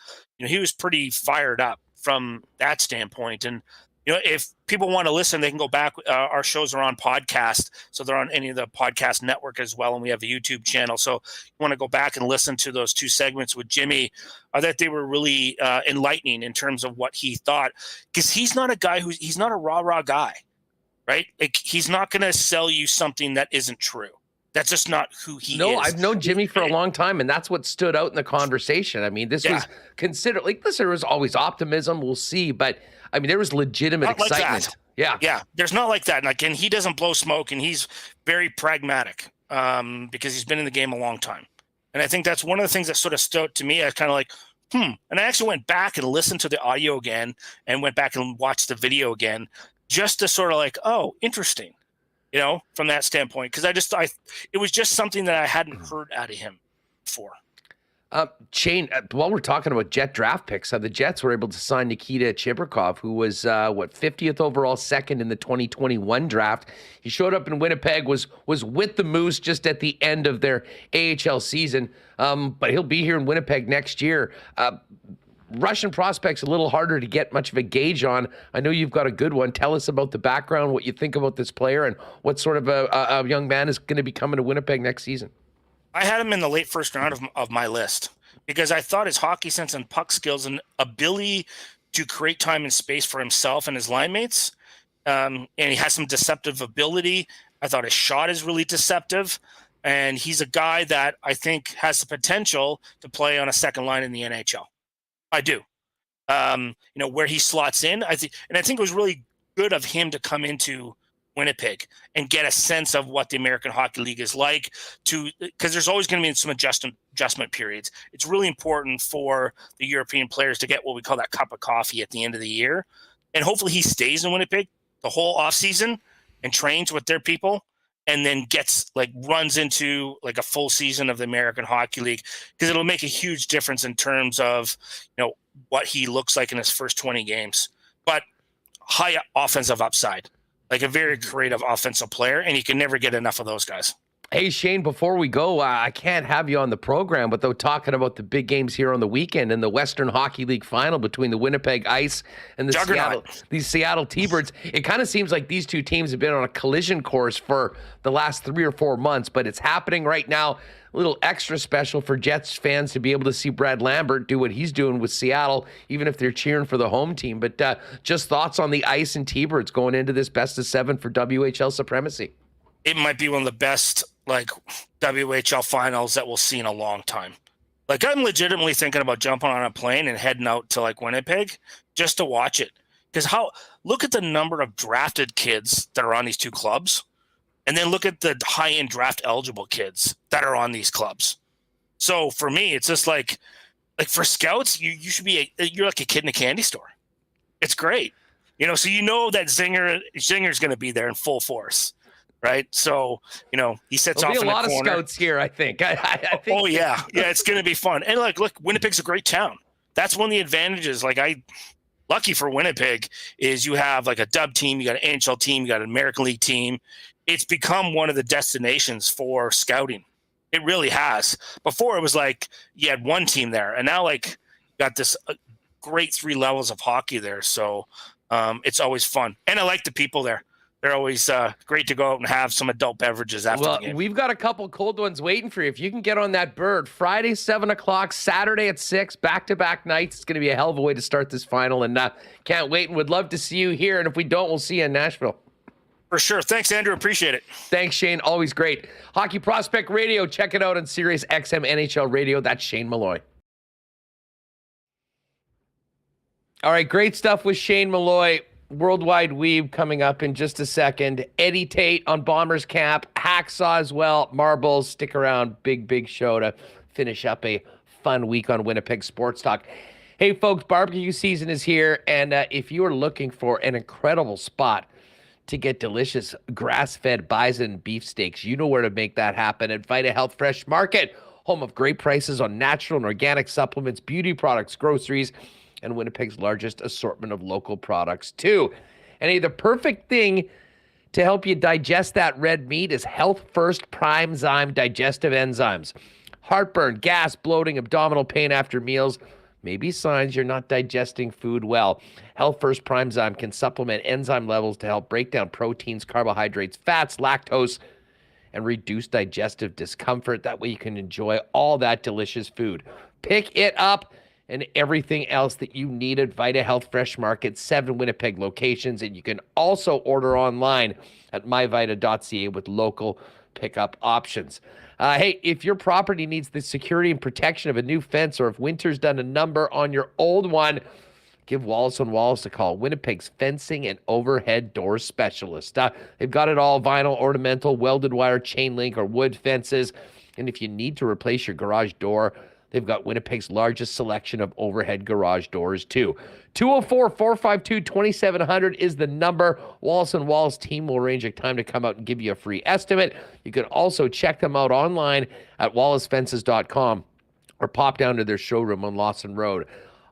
pretty fired up from that standpoint. And, if people want to listen, they can go back. Our shows are on podcast, so they're on any of the podcast network as well. And we have a YouTube channel. So you want to go back and listen to those 2 segments with Jimmy. I thought they were really enlightening in terms of what he thought, because he's not a guy he's not a rah-rah guy, right? Like, he's not going to sell you something that isn't true. That's just not who he is. No, I've known Jimmy for a long time, and that's what stood out in the conversation. I mean, this was considered, listen, there was always optimism. We'll see. But, I mean, there was legitimate excitement. Like yeah. There's not like that. And he doesn't blow smoke, and he's very pragmatic because he's been in the game a long time. And I think that's one of the things that sort of stood out to me. I was kind of like, And I actually went back and listened to the audio again and went back and watched the video again just to sort of like, oh, interesting. From that standpoint, because it was just something that I hadn't heard out of him before. Shane, while we're talking about Jet draft picks, the Jets were able to sign Nikita Chibrikov, who was 50th overall, second in the 2021 draft. He showed up in Winnipeg, was with the Moose just at the end of their AHL season, but he'll be here in Winnipeg next year. Russian prospects a little harder to get much of a gauge on. I know you've got a good one. Tell us about the background, what you think about this player, and what sort of a young man is going to be coming to Winnipeg next season. I had him in the late first round of my list because I thought his hockey sense and puck skills and ability to create time and space for himself and his line mates, and he has some deceptive ability. I thought his shot is really deceptive, and he's a guy that I think has the potential to play on a second line in the NHL. I do. Where he slots in, I think it was really good of him to come into Winnipeg and get a sense of what the American Hockey League is like, because there's always going to be some adjustment periods. It's really important for the European players to get what we call that cup of coffee at the end of the year. And hopefully he stays in Winnipeg the whole offseason and trains with their people, and then runs into a full season of the American Hockey League, because it'll make a huge difference in terms of, what he looks like in his first 20 games. But high offensive upside. Like a very creative offensive player, and you can never get enough of those guys. Hey, Shane, before we go, I can't have you on the program without talking about the big games here on the weekend in the Western Hockey League final between the Winnipeg Ice and the Seattle T-Birds. It kind of seems like these two teams have been on a collision course for the last 3 or 4 months, but it's happening right now. A little extra special for Jets fans to be able to see Brad Lambert do what he's doing with Seattle, even if they're cheering for the home team. But just thoughts on the Ice and T-Birds going into this best-of-7 for WHL supremacy. It might be one of the best WHL finals that we'll see in a long time. I'm legitimately thinking about jumping on a plane and heading out to Winnipeg just to watch it. Because look at the number of drafted kids that are on these two clubs, and then look at the high-end draft eligible kids that are on these clubs. So for me, it's just for scouts, you should be you're like a kid in a candy store. It's great, so that Zinger's going to be there in full force. Right. So, he sets off in the corner. There'll be a lot of scouts here, I think. I think. Oh, yeah. Yeah, it's going to be fun. And look, Winnipeg's a great town. That's one of the advantages. Lucky for Winnipeg is you have a dub team, you got an NHL team, you got an American League team. It's become one of the destinations for scouting. It really has. Before it was you had one team there, and now you got this great 3 levels of hockey there. So it's always fun. And I like the people there. They're always great to go out and have some adult beverages after the game. We've got a couple cold ones waiting for you. If you can get on that bird, Friday, 7 o'clock, Saturday at 6, back-to-back nights. It's going to be a hell of a way to start this final, and can't wait, and would love to see you here. And if we don't, we'll see you in Nashville. For sure. Thanks, Andrew. Appreciate it. Thanks, Shane. Always great. Hockey Prospect Radio. Check it out on Sirius XM NHL Radio. That's Shane Malloy. All right, great stuff with Shane Malloy. Worldwide Wiebe coming up in just a second. Eddie Tait on Bombers Camp. Hacksaw as well. Marbles. Stick around. Big show to finish up a fun week on Winnipeg Sports Talk. Hey, folks, barbecue season is here. And if you are looking for an incredible spot to get delicious grass-fed bison beefsteaks, you know where to make that happen at Vita Health Fresh Market, home of great prices on natural and organic supplements, beauty products, groceries, and Winnipeg's largest assortment of local products, too. And the perfect thing to help you digest that red meat is Health First Prime Zyme digestive enzymes. Heartburn, gas, bloating, abdominal pain after meals may be signs you're not digesting food well. Health First Prime Zyme can supplement enzyme levels to help break down proteins, carbohydrates, fats, lactose, and reduce digestive discomfort. That way you can enjoy all that delicious food. Pick it up and everything else that you need at Vita Health Fresh Market, 7 Winnipeg locations. And you can also order online at myvita.ca with local pickup options. Hey, if your property needs the security and protection of a new fence, or if winter's done a number on your old one, give Wallace & Wallace a call. Winnipeg's fencing and overhead door specialist. They've got it all: vinyl, ornamental, welded wire, chain link, or wood fences. And if you need to replace your garage door, they've got Winnipeg's largest selection of overhead garage doors, too. 204-452-2700 is the number. Wallace & Wallace team will arrange a time to come out and give you a free estimate. You can also check them out online at wallacefences.com or pop down to their showroom on Lawson Road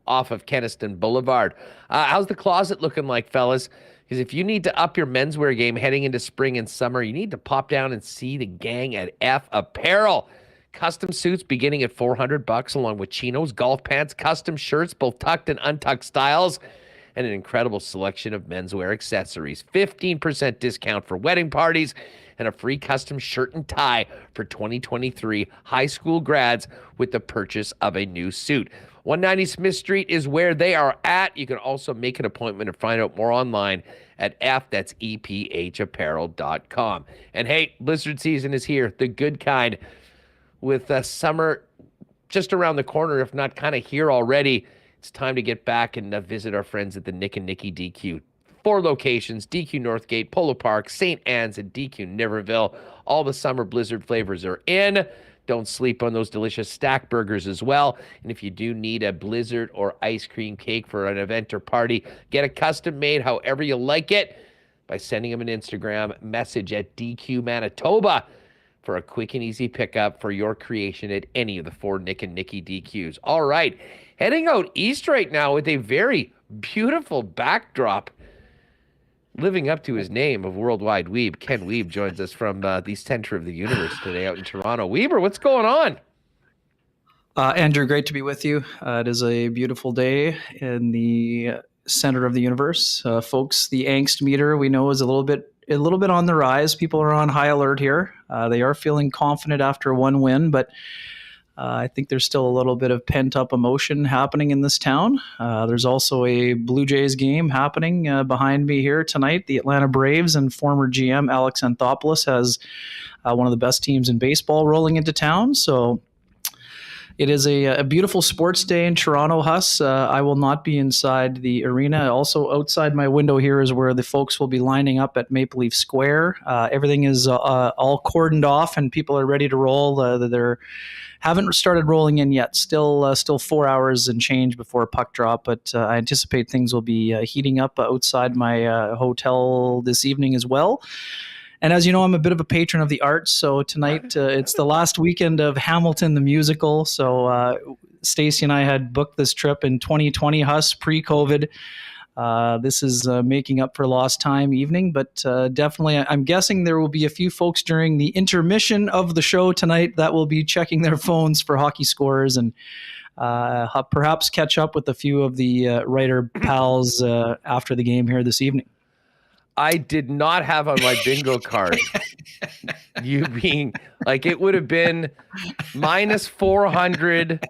off of Kenniston Boulevard. How's the closet looking like, fellas? Because if you need to up your menswear game heading into spring and summer, you need to pop down and see the gang at F Apparel. Custom suits beginning at $400, along with chinos, golf pants, custom shirts, both tucked and untucked styles, and an incredible selection of menswear accessories. 15% discount for wedding parties, and a free custom shirt and tie for 2023 high school grads with the purchase of a new suit. 190 Smith Street is where they are at. You can also make an appointment and find out more online at EPHapparel.com. And hey, blizzard season is here, the good kind, with summer just around the corner, if not kind of here already. It's time to get back and visit our friends at the Nick and Nicky DQ. 4 locations: DQ Northgate, Polo Park, St. Anne's, and DQ Niverville. All the summer blizzard flavors are in. Don't sleep on those delicious stack burgers as well. And if you do need a blizzard or ice cream cake for an event or party, get it custom made however you like it by sending them an Instagram message at DQ Manitoba for a quick and easy pickup for your creation at any of the 4 Nick and Nicky DQs. All right, heading out east right now with a very beautiful backdrop. Living up to his name of Worldwide Wiebe, Ken Wiebe joins us from the center of the universe today out in Toronto. Weber, what's going on? Andrew, great to be with you. It is a beautiful day in the center of the universe. Folks, the angst meter we know is a little bit on the rise. People are on high alert here. They are feeling confident after one win, but I think there's still a little bit of pent-up emotion happening in this town. There's also a Blue Jays game happening behind me here tonight. The Atlanta Braves and former GM Alex Anthopoulos has one of the best teams in baseball rolling into town. So it is a beautiful sports day in Toronto, Huss. I will not be inside the arena. Also outside my window here is where the folks will be lining up at Maple Leaf Square. Everything is all cordoned off and people are ready to roll. They're haven't started rolling in yet. Still 4 hours and change before puck drop, but I anticipate things will be heating up outside my hotel this evening as well. And as you know, I'm a bit of a patron of the arts, so tonight it's the last weekend of Hamilton the musical. So Stacey and I had booked this trip in 2020, Huss, pre-COVID. This is making up for lost time evening, but definitely I'm guessing there will be a few folks during the intermission of the show tonight that will be checking their phones for hockey scores and perhaps catch up with a few of the writer pals after the game here this evening. I did not have on my bingo card you being like, it would have been minus 400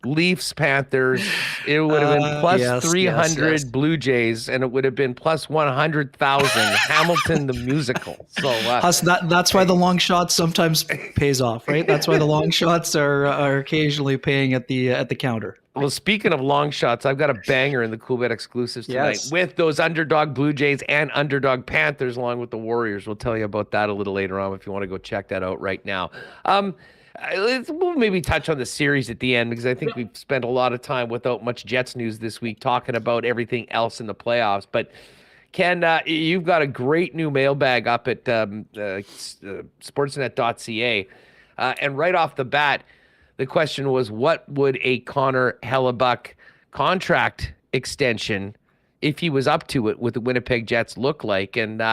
Leafs, Panthers. It would have been plus 300 yes. Blue Jays, and it would have been plus 100,000 Hamilton the musical. So that's why the long shots sometimes pays off, right? That's why the long shots are occasionally paying at the counter. Well, speaking of long shots, I've got a banger in the Coolbet exclusives tonight with those underdog Blue Jays and underdog Panthers along with the Warriors. We'll tell you about that a little later on if you want to go check that out right now. We'll maybe touch on the series at the end because I think we've spent a lot of time without much Jets news this week talking about everything else in the playoffs. But Ken, you've got a great new mailbag up at Sportsnet.ca. And right off the bat, the question was, what would a Connor Hellebuyck contract extension, if he was up to it, with the Winnipeg Jets look like? And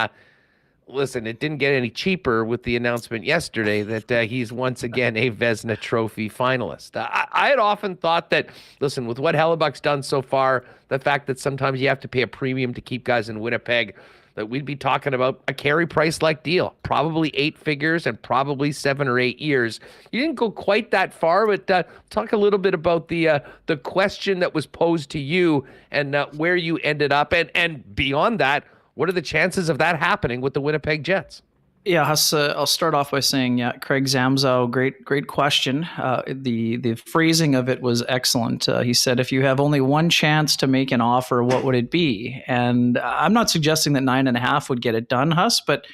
listen, it didn't get any cheaper with the announcement yesterday that he's once again a Vezina Trophy finalist. I had often thought that, listen, with what Hellebuyck's done so far, the fact that sometimes you have to pay a premium to keep guys in Winnipeg, that we'd be talking about a Carey Price-like deal, probably 8 figures and probably 7 or 8 years. You didn't go quite that far, but talk a little bit about the question that was posed to you and where you ended up, and beyond that, what are the chances of that happening with the Winnipeg Jets? Yeah, Huss, I'll start off by saying, Craig Zamzow, great question. The phrasing of it was excellent. He said, if you have only one chance to make an offer, what would it be? And I'm not suggesting that 9.5 would get it done, Huss, but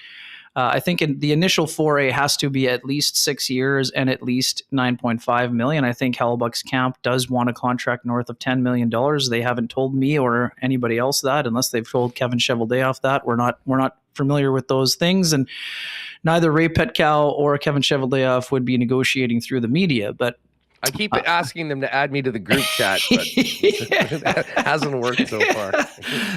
I think the initial foray has to be at least 6 years and at least $9.5 million. I think Hellebuyck's camp does want a contract north of $10 million. They haven't told me or anybody else that, unless they've told Kevin Cheveldayoff that. We're not familiar with those things, and neither Ray Petkow or Kevin Cheveldayoff would be negotiating through the media. But I keep asking them to add me to the group chat, but it hasn't worked so far.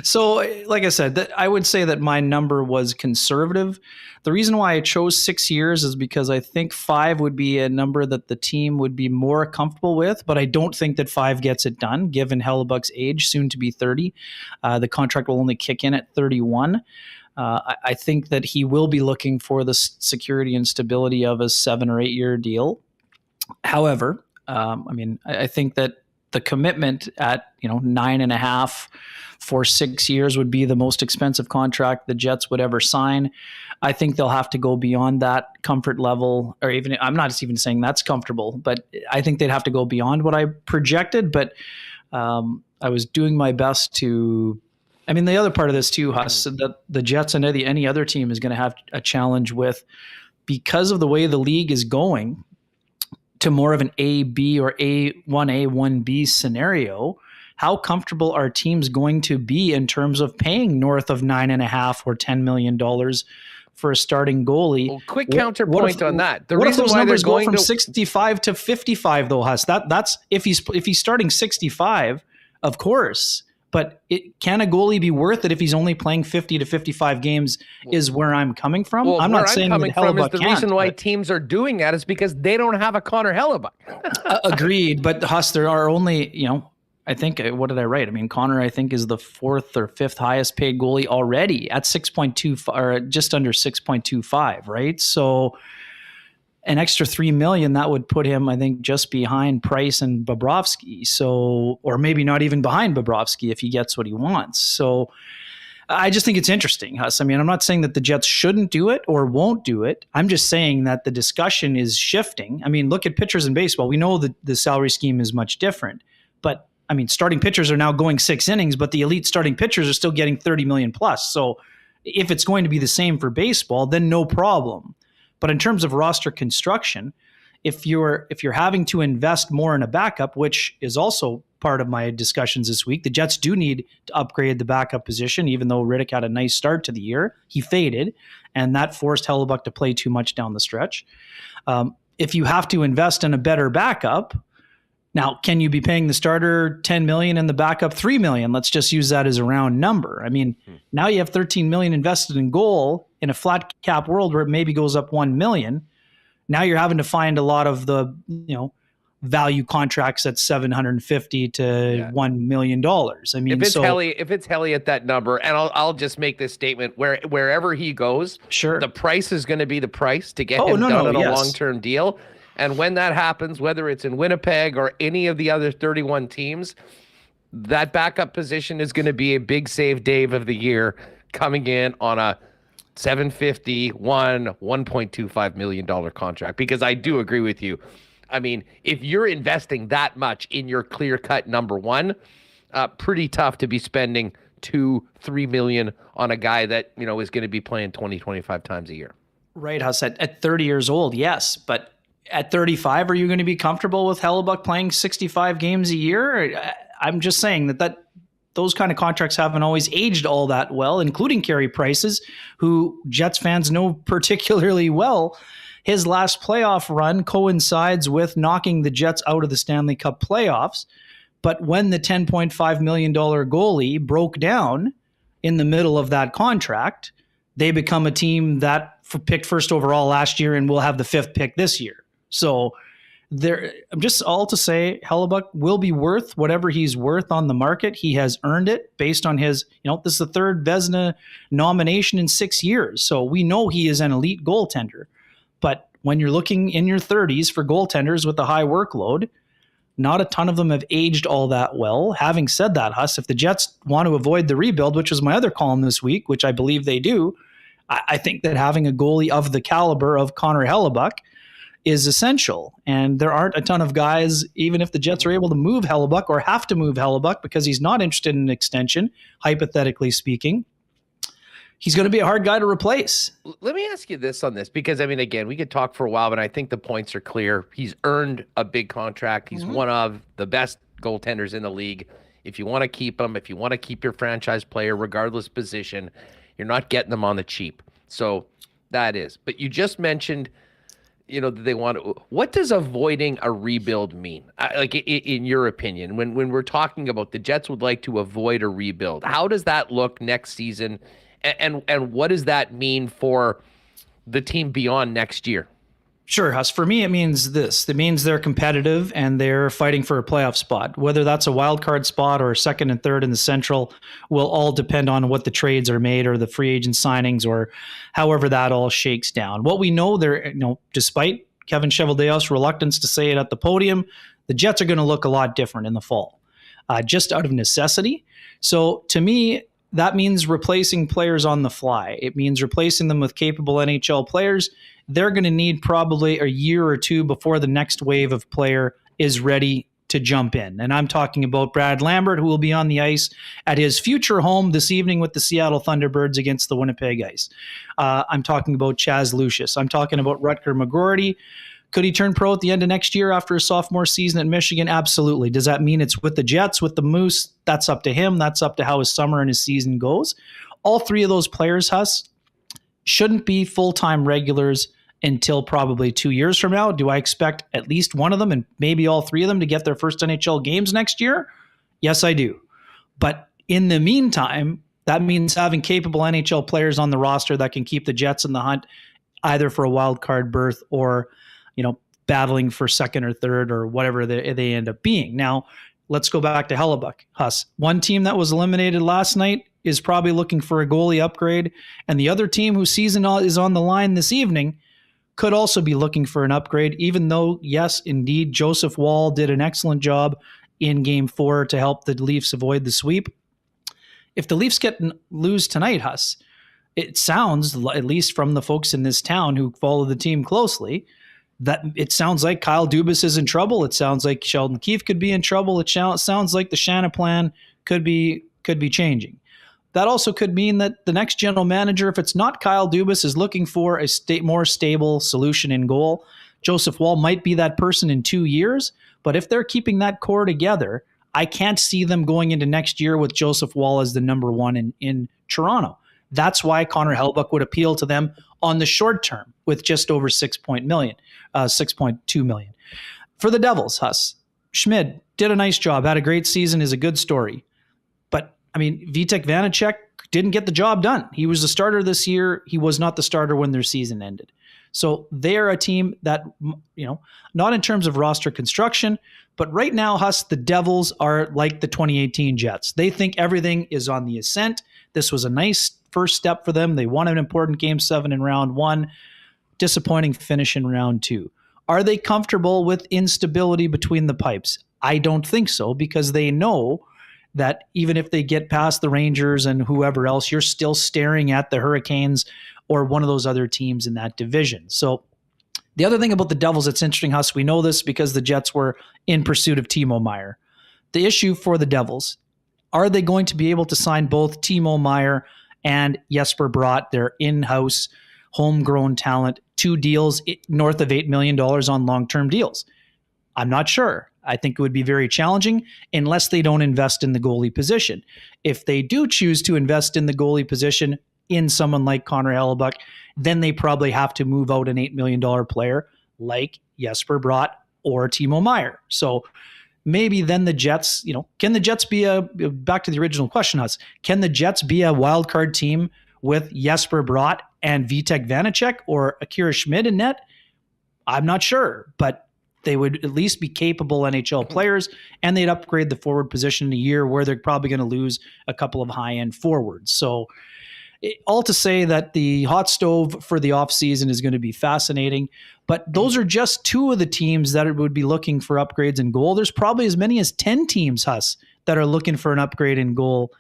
So, like I said, I would say that my number was conservative. The reason why I chose 6 years is because I think 5 would be a number that the team would be more comfortable with, but I don't think that 5 gets it done, given Hellebuyck's age, soon to be 30. The contract will only kick in at 31. I think that he will be looking for the security and stability of a 7 or 8 year deal. However, I think that the commitment at 9.5 for 6 years would be the most expensive contract the Jets would ever sign. I think they'll have to go beyond that comfort level, or even, I'm not even saying that's comfortable, but I think they'd have to go beyond what I projected. But I was doing my best to. I mean, the other part of this too, Huss, that the Jets and any other team is going to have a challenge with, because of the way the league is going to more of an A, B, or A1A, 1B scenario. How comfortable are teams going to be in terms of paying north of $9.5 or $10 million for a starting goalie? Well, quick counterpoint on that. The reason why numbers go from 65 to 55, though, Huss? That's if he's starting 65, of course. But can a goalie be worth it if he's only playing 50 to 55 games? Is where I'm coming from. Well, I'm not saying coming that Hellebuyck from is the reason why teams are doing that is because they don't have a Connor Hellebuyck. Agreed, but Huss, there are only I think, what did I write? I mean, Connor, I think, is the 4th or 5th highest paid goalie already at 6.25 or just under 6.25, right? So an extra $3 million, that would put him, I think, just behind Price and Bobrovsky. So, or maybe not even behind Bobrovsky if he gets what he wants. So I just think it's interesting, Huss. I mean, I'm not saying that the Jets shouldn't do it or won't do it. I'm just saying that the discussion is shifting. I mean, look at pitchers in baseball. We know that the salary scheme is much different, but I mean, starting pitchers are now going 6 innings, but the elite starting pitchers are still getting 30 million plus. So if it's going to be the same for baseball, then no problem. But in terms of roster construction, if you're having to invest more in a backup, which is also part of my discussions this week, the Jets do need to upgrade the backup position, even though Riddick had a nice start to the year. He faded, and that forced Hellebuyck to play too much down the stretch. If you have to invest in a better backup, now, can you be paying the starter $10 million and the backup $3 million? Let's just use that as a round number. I mean, now you have $13 million invested in goal in a flat cap world where it maybe goes up $1 million. Now you're having to find a lot of the value contracts at $750 to $1 million. I mean, if it's Helly at that number, and I'll just make this statement: wherever he goes, sure, the price is going to be the price to get him done on a long-term deal. And when that happens, whether it's in Winnipeg or any of the other 31 teams, that backup position is going to be a big save Dave of the year coming in on a $1.25 million contract. Because I do agree with you. I mean, if you're investing that much in your clear-cut number one, pretty tough to be spending $2-3 million on a guy that, is going to be playing 20-25 times a year. Right, Huss. At 30 years old, yes, but at 35, are you going to be comfortable with Hellebuyck playing 65 games a year? I'm just saying that those kind of contracts haven't always aged all that well, including Carey Price's, who Jets fans know particularly well. His last playoff run coincides with knocking the Jets out of the Stanley Cup playoffs. But when the $10.5 million goalie broke down in the middle of that contract, they become a team that picked first overall last year and will have the 5th pick this year. So I'm just all to say Hellebuyck will be worth whatever he's worth on the market. He has earned it based on his, this is the 3rd Vezina nomination in 6 years. So we know he is an elite goaltender. But when you're looking in your 30s for goaltenders with a high workload, not a ton of them have aged all that well. Having said that, Huss, if the Jets want to avoid the rebuild, which was my other column this week, which I believe they do, I think that having a goalie of the caliber of Connor Hellebuyck is essential. And there aren't a ton of guys, even if the Jets are able to move Hellebuyck or have to move Hellebuyck because he's not interested in an extension, hypothetically speaking, he's going to be a hard guy to replace. Let me ask you this on this, because, I mean, again, we could talk for a while, but I think the points are clear. He's earned a big contract. He's one of the best goaltenders in the league. If you want to keep him, if you want to keep your franchise player, regardless position, you're not getting them on the cheap. So that is. But you just mentioned, that they want to. What does avoiding a rebuild mean? Like in your opinion, when we're talking about the Jets would like to avoid a rebuild, how does that look next season, and what does that mean for the team beyond next year? Sure, Huss. For me, it means this. It means they're competitive and they're fighting for a playoff spot. Whether that's a wild card spot or second and third in the Central will all depend on what the trades are made or the free agent signings or however that all shakes down. What we know, despite Kevin Cheveldayoff's reluctance to say it at the podium, the Jets are going to look a lot different in the fall, just out of necessity. So to me, that means replacing players on the fly. It means replacing them with capable NHL players. They're going to need probably a year or two before the next wave of player is ready to jump in. And I'm talking about Brad Lambert, who will be on the ice at his future home this evening with the Seattle Thunderbirds against the Winnipeg Ice. I'm talking about Chaz Lucius. I'm talking about Rutger McGroarty. Could he turn pro at the end of next year after a sophomore season at Michigan? Absolutely. Does that mean it's with the Jets, with the Moose? That's up to him. That's up to how his summer and his season goes. All three of those players, Huss, shouldn't be full-time regulars until probably 2 years from now. Do I expect at least one of them and maybe all three of them to get their first NHL games next year? Yes, I do. But in the meantime, that means having capable NHL players on the roster that can keep the Jets in the hunt either for a wild card berth or battling for second or third or whatever they end up being. Now, let's go back to Hellebuyck. Huss, one team that was eliminated last night is probably looking for a goalie upgrade, and the other team whose season is on the line this evening could also be looking for an upgrade, even though, yes, indeed, Joseph Woll did an excellent job in Game 4 to help the Leafs avoid the sweep. If the Leafs lose tonight, Huss, it sounds, at least from the folks in this town who follow the team closely, that it sounds like Kyle Dubas is in trouble. It sounds like Sheldon Keefe could be in trouble. It sounds like the Shanna plan could be changing. That also could mean that the next general manager, if it's not Kyle Dubas, is looking for a more stable solution in goal. Joseph Woll might be that person in 2 years, but if they're keeping that core together, I can't see them going into next year with Joseph Woll as the number one in Toronto. That's why Connor Hellebuyck would appeal to them on the short term with just over $6.2 million. For the Devils, Huss, Schmid did a nice job, had a great season, is a good story. But, Vitek Vanacek didn't get the job done. He was the starter this year. He was not the starter when their season ended. So they're a team that, not in terms of roster construction, but right now, Huss, the Devils are like the 2018 Jets. They think everything is on the ascent. This was a nice first step for them. They won an important Game 7 in round 1. Disappointing finish in round 2. Are they comfortable with instability between the pipes? I don't think so, because they know that even if they get past the Rangers and whoever else, you're still staring at the Hurricanes or one of those other teams in that division. So the other thing about the Devils that's interesting, Huss, we know this because the Jets were in pursuit of Timo Meier. The issue for the Devils, are they going to be able to sign both Timo Meier and Jesper Bratt, their in-house homegrown talent, 2 deals north of $8 million on long-term deals? I'm not sure. I think it would be very challenging unless they don't invest in the goalie position. If they do choose to invest in the goalie position in someone like Connor Hellebuyck, then they probably have to move out an $8 million player like Jesper Bratt or Timo Meier. So maybe then the Jets, can the Jets be back to the original question, Huss, can the Jets be a wild card team with Jesper Bratt and Vitek Vanacek or Akira Schmid in net? I'm not sure, but they would at least be capable NHL players, and they'd upgrade the forward position in a year where they're probably going to lose a couple of high-end forwards. So all to say that the hot stove for the offseason is going to be fascinating, but those are just 2 of the teams that would be looking for upgrades in goal. There's probably as many as 10 teams, Huss, that are looking for an upgrade in goal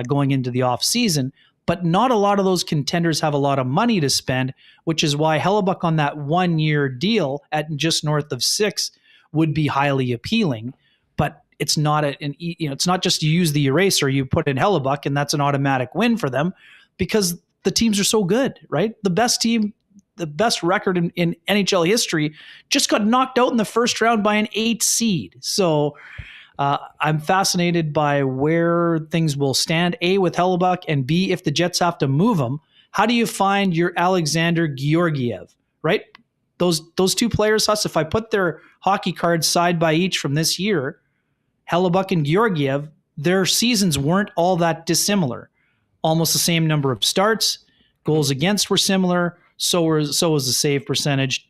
going into the offseason, but not a lot of those contenders have a lot of money to spend, which is why Hellebuyck on that 1-year deal at just north of 6 would be highly appealing. But it's not it's not just you use the eraser, you put in Hellebuyck, and that's an automatic win for them because the teams are so good, right? The best team, the best record in NHL history, just got knocked out in the first round by an 8 seed. So I'm fascinated by where things will stand, A, with Hellebuyck, and B, if the Jets have to move him, how do you find your Alexander Georgiev, right? those two players, Huss, if I put their hockey cards side by each from this year, Hellebuyck and Georgiev, their seasons weren't all that dissimilar. Almost the same number of starts, goals against were similar, so was the save percentage.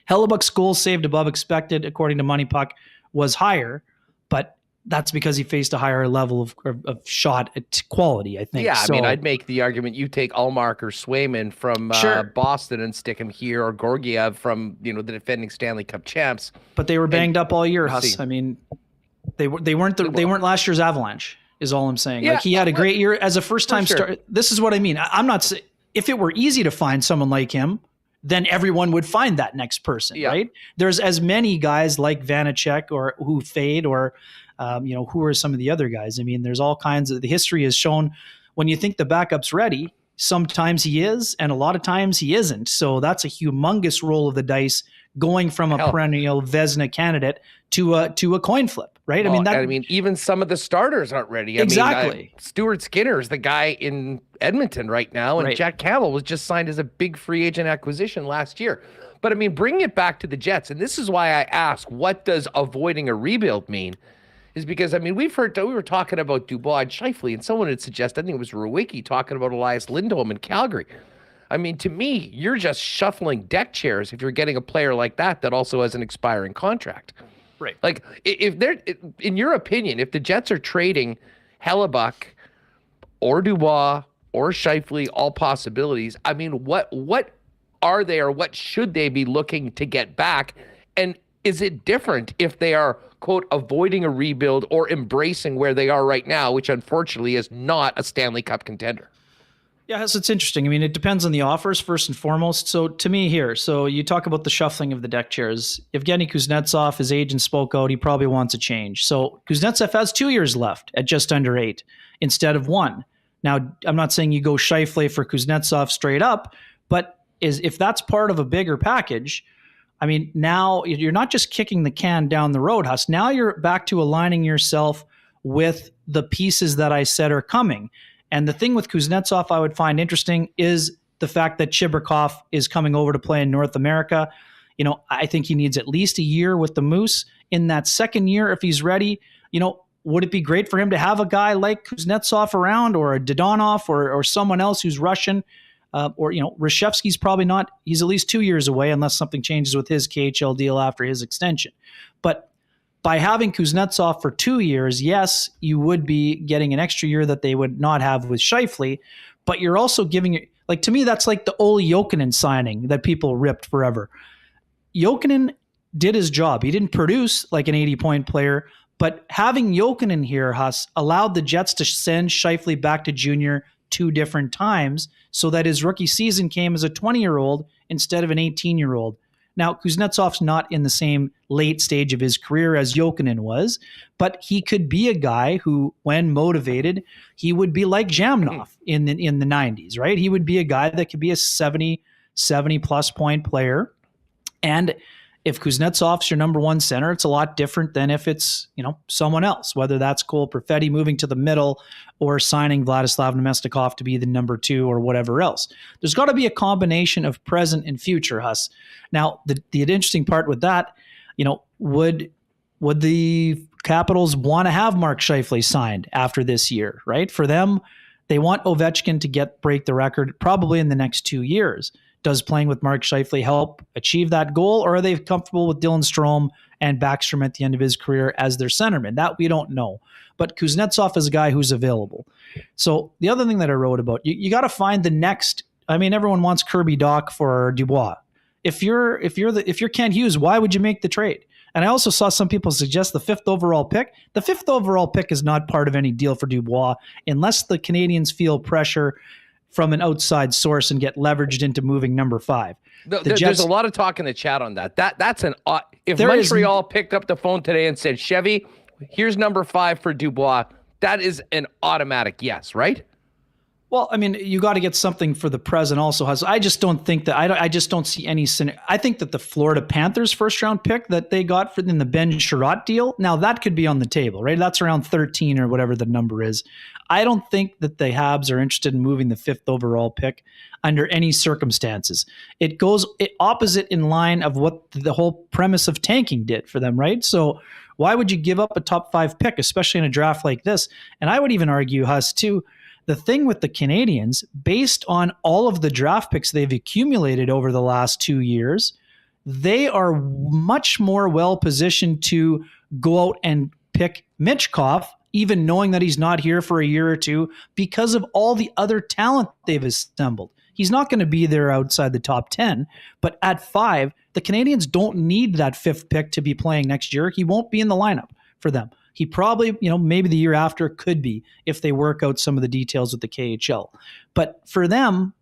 Hellebuck's goals saved above expected, according to Money Puck, was higher, but that's because he faced a higher level of shot quality, I think. Yeah, I mean, I'd make the argument you take Ullmark or Swayman from Boston and stick him here, or Georgiev from the defending Stanley Cup champs. But they were banged up all year, Huss. I mean, they weren't last year's Avalanche, is all I'm saying. Yeah, like, he had a great year as a first-time star. This is what I mean. I'm not saying if it were easy to find someone like him, then everyone would find that next person, right? There's as many guys like Vanacek or who fade, or who are some of the other guys. I mean, there's all kinds of, the history has shown when you think the backup's ready, sometimes he is, and a lot of times he isn't. So that's a humongous roll of the dice going from a perennial Vezina candidate to a coin flip, right? Well, I mean, even some of the starters aren't ready. Exactly. Stuart Skinner is the guy in Edmonton right now, and Jack Campbell was just signed as a big free agent acquisition last year. But I mean, bringing it back to the Jets, and this is why I ask, what does avoiding a rebuild mean? Is because, I mean, we were talking about Dubois and Scheifele, and someone had suggested, I think it was Rewicki, talking about Elias Lindholm in Calgary. I mean, to me, you're just shuffling deck chairs if you're getting a player like that also has an expiring contract. Right. Like, if they're, in your opinion, if the Jets are trading Hellebuyck or Dubois or Scheifele, all possibilities, I mean, what are they, or what should they be looking to get back? And is it different if they are, quote, avoiding a rebuild or embracing where they are right now, which unfortunately is not a Stanley Cup contender? Yeah, so it's interesting. I mean, it depends on the offers first and foremost. So to me here, so you talk about the shuffling of the deck chairs. Evgeny Kuznetsov, his agent spoke out, he probably wants a change. So Kuznetsov has 2 years left at just under 8 instead of 1. Now, I'm not saying you go Scheifele for Kuznetsov straight up, but if that's part of a bigger package, I mean, now you're not just kicking the can down the road, Huss. Now you're back to aligning yourself with the pieces that I said are coming. And the thing with Kuznetsov I would find interesting is the fact that Chibrikov is coming over to play in North America. I think he needs at least a year with the Moose. In that second year, if he's ready, would it be great for him to have a guy like Kuznetsov around, or a Dodonov, or someone else who's Russian? Reshevsky's probably not. He's at least 2 years away unless something changes with his KHL deal after his extension. But by having Kuznetsov for 2 years, yes, you would be getting an extra year that they would not have with Scheifele, but you're also giving it, like, to me, that's like the Olli Jokinen signing that people ripped forever. Jokinen did his job. He didn't produce like an 80-point player, but having Jokinen here, Huss, allowed the Jets to send Scheifele back to junior 2 different times so that his rookie season came as a 20-year-old instead of an 18-year-old. Now, Kuznetsov's not in the same late stage of his career as Jokinen was, but he could be a guy who, when motivated, he would be like Zhamnov in the 90s, right? He would be a guy that could be a 70-plus point player. And if Kuznetsov's your number one center, it's a lot different than if it's, someone else, whether that's Cole Perfetti moving to the middle or signing Vladislav Nemestikov to be the number 2 or whatever else. There's got to be a combination of present and future, Huss. Now, the interesting part with that, would the Capitals want to have Mark Scheifele signed after this year, right? For them, they want Ovechkin to break the record probably in the next 2 years. Does playing with Mark Scheifele help achieve that goal, or are they comfortable with Dylan Strome and Backstrom at the end of his career as their centerman? That we don't know. But Kuznetsov is a guy who's available. So the other thing that I wrote about, you got to find the next. I mean, everyone wants Kirby Dach for Dubois. If you're Kent Hughes, why would you make the trade? And I also saw some people suggest the 5th overall pick. The 5th overall pick is not part of any deal for Dubois unless the Canadians feel pressure from an outside source and get leveraged into moving number 5. There's a lot of talk in the chat on that. That's an if Montreal picked up the phone today and said, Chevy, here's number 5 for Dubois, that is an automatic yes, right? Well, I mean, you got to get something for the present also. I just don't think that I just don't see any. I think that the Florida Panthers first round pick that they got in the Ben Sherratt deal, now that could be on the table, right? That's around 13 or whatever the number is. I don't think that the Habs are interested in moving the 5th overall pick under any circumstances. It goes opposite in line of what the whole premise of tanking did for them, right? So why would you give up a top 5 pick, especially in a draft like this? And I would even argue, Huss, too, the thing with the Canadians, based on all of the draft picks they've accumulated over the last 2 years, they are much more well-positioned to go out and pick Michkov, even knowing that he's not here for a year or two, because of all the other talent they've assembled. He's not going to be there outside the top 10, but at 5, the Canadians don't need that 5th pick to be playing next year. He won't be in the lineup for them. He probably, maybe the year after could be if they work out some of the details with the KHL. But for them,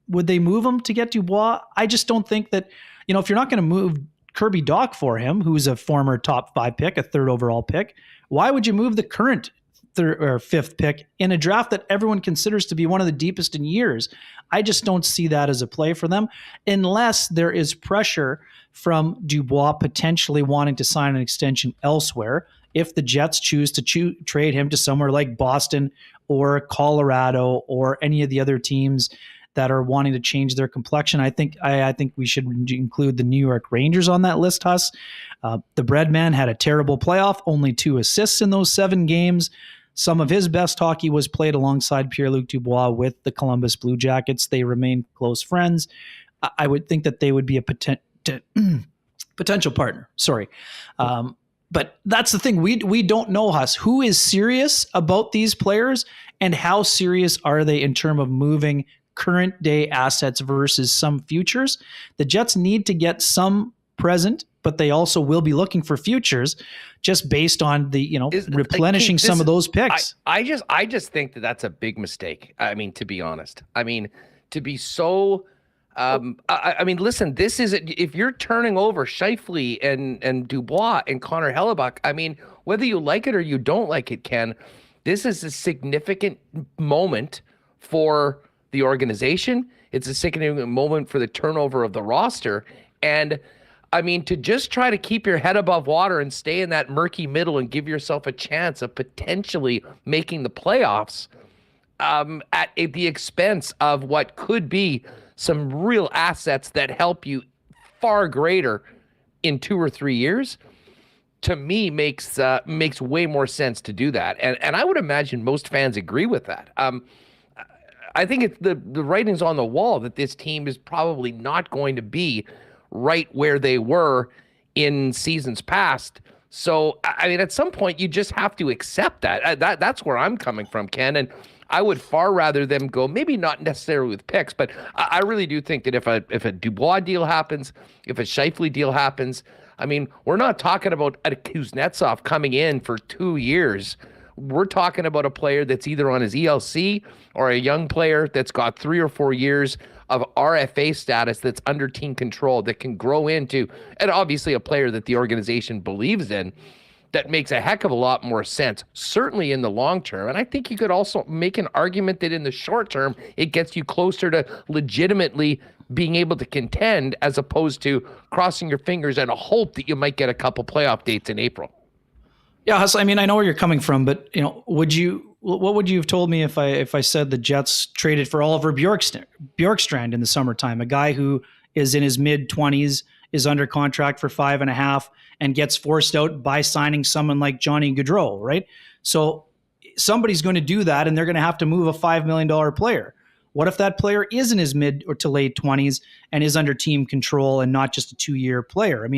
would they move him to get Dubois? I just don't think that, if you're not going to move Kirby Dach for him, who's a former top 5 pick, a 3rd overall pick, why would you move the current 3rd or 5th pick in a draft that everyone considers to be one of the deepest in years? I just don't see that as a play for them unless there is pressure from Dubois potentially wanting to sign an extension elsewhere. If the Jets choose to trade him to somewhere like Boston or Colorado or any of the other teams that are wanting to change their complexion, I think we should include the New York Rangers on that list, Huss. The Breadman had a terrible playoff, only 2 assists in those 7 games. Some of his best hockey was played alongside Pierre-Luc Dubois with the Columbus Blue Jackets. They remain close friends. I would think that they would be a potential partner. Sorry. But that's the thing. We don't know, Huss, who is serious about these players and how serious are they in terms of moving current day assets versus some futures. The Jets need to get some present, but they also will be looking for futures just based on the, replenishing some of those picks. I just think that that's a big mistake. I mean, to be honest, to be so, listen, this is, if you're turning over Scheifele and Dubois and Connor Hellebuyck, whether you like it or you don't like it, Ken, this is a significant moment for the organization. It's a significant moment for the turnover of the roster. And to just try to keep your head above water and stay in that murky middle and give yourself a chance of potentially making the playoffs at the expense of what could be some real assets that help you far greater in 2 or 3 years, to me makes way more sense to do that. And I would imagine most fans agree with that. I think it's the writing's on the wall that this team is probably not going to be right where they were in seasons past. So, at some point you just have to accept that. That's where I'm coming from, Ken. And I would far rather them go, maybe not necessarily with picks, but I really do think that if a Dubois deal happens, if a Scheifele deal happens, we're not talking about a Kuznetsov coming in for 2 years. We're talking about a player that's either on his ELC or a young player that's got 3 or 4 years of RFA status that's under team control that can grow into, and obviously a player that the organization believes in, that makes a heck of a lot more sense, certainly in the long term. And I think you could also make an argument that in the short term, it gets you closer to legitimately being able to contend as opposed to crossing your fingers and a hope that you might get a couple playoff dates in April. Yeah, Huss, I know where you're coming from, but what would you have told me if I said the Jets traded for Oliver Bjorkstrand in the summertime, a guy who is in his mid-20s, is under contract for 5.5 and gets forced out by signing someone like Johnny Gaudreau, right? So somebody's going to do that, and they're going to have to move a $5 million player. What if that player is in his mid or to late 20s and is under team control and not just a 2-year player?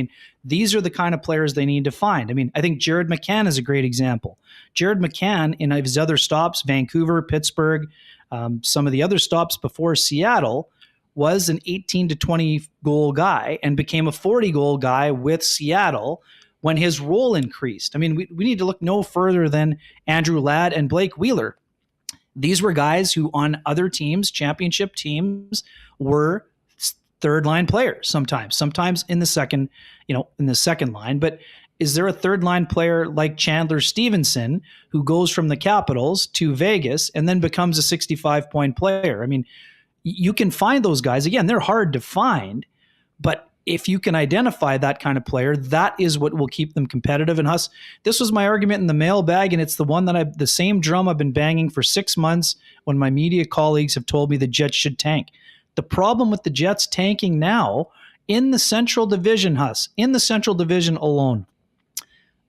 These are the kind of players they need to find. I think Jared McCann is a great example. Jared McCann, in his other stops, Vancouver, Pittsburgh, some of the other stops before Seattle, was an 18 to 20 goal guy and became a 40 goal guy with Seattle when his role increased. We need to look no further than Andrew Ladd and Blake Wheeler. These were guys who on other teams, championship teams, were third line players sometimes in the second line. But is there a third line player like Chandler Stevenson who goes from the Capitals to Vegas and then becomes a 65-point player? I mean, you can find those guys. Again, they're hard to find, but if you can identify that kind of player, that is what will keep them competitive. And Huss, this was my argument in the mailbag, and it's the one that the same drum I've been banging for 6 months when my media colleagues have told me the Jets should tank. The problem with the Jets tanking now in the Central Division, Huss, in the Central Division alone,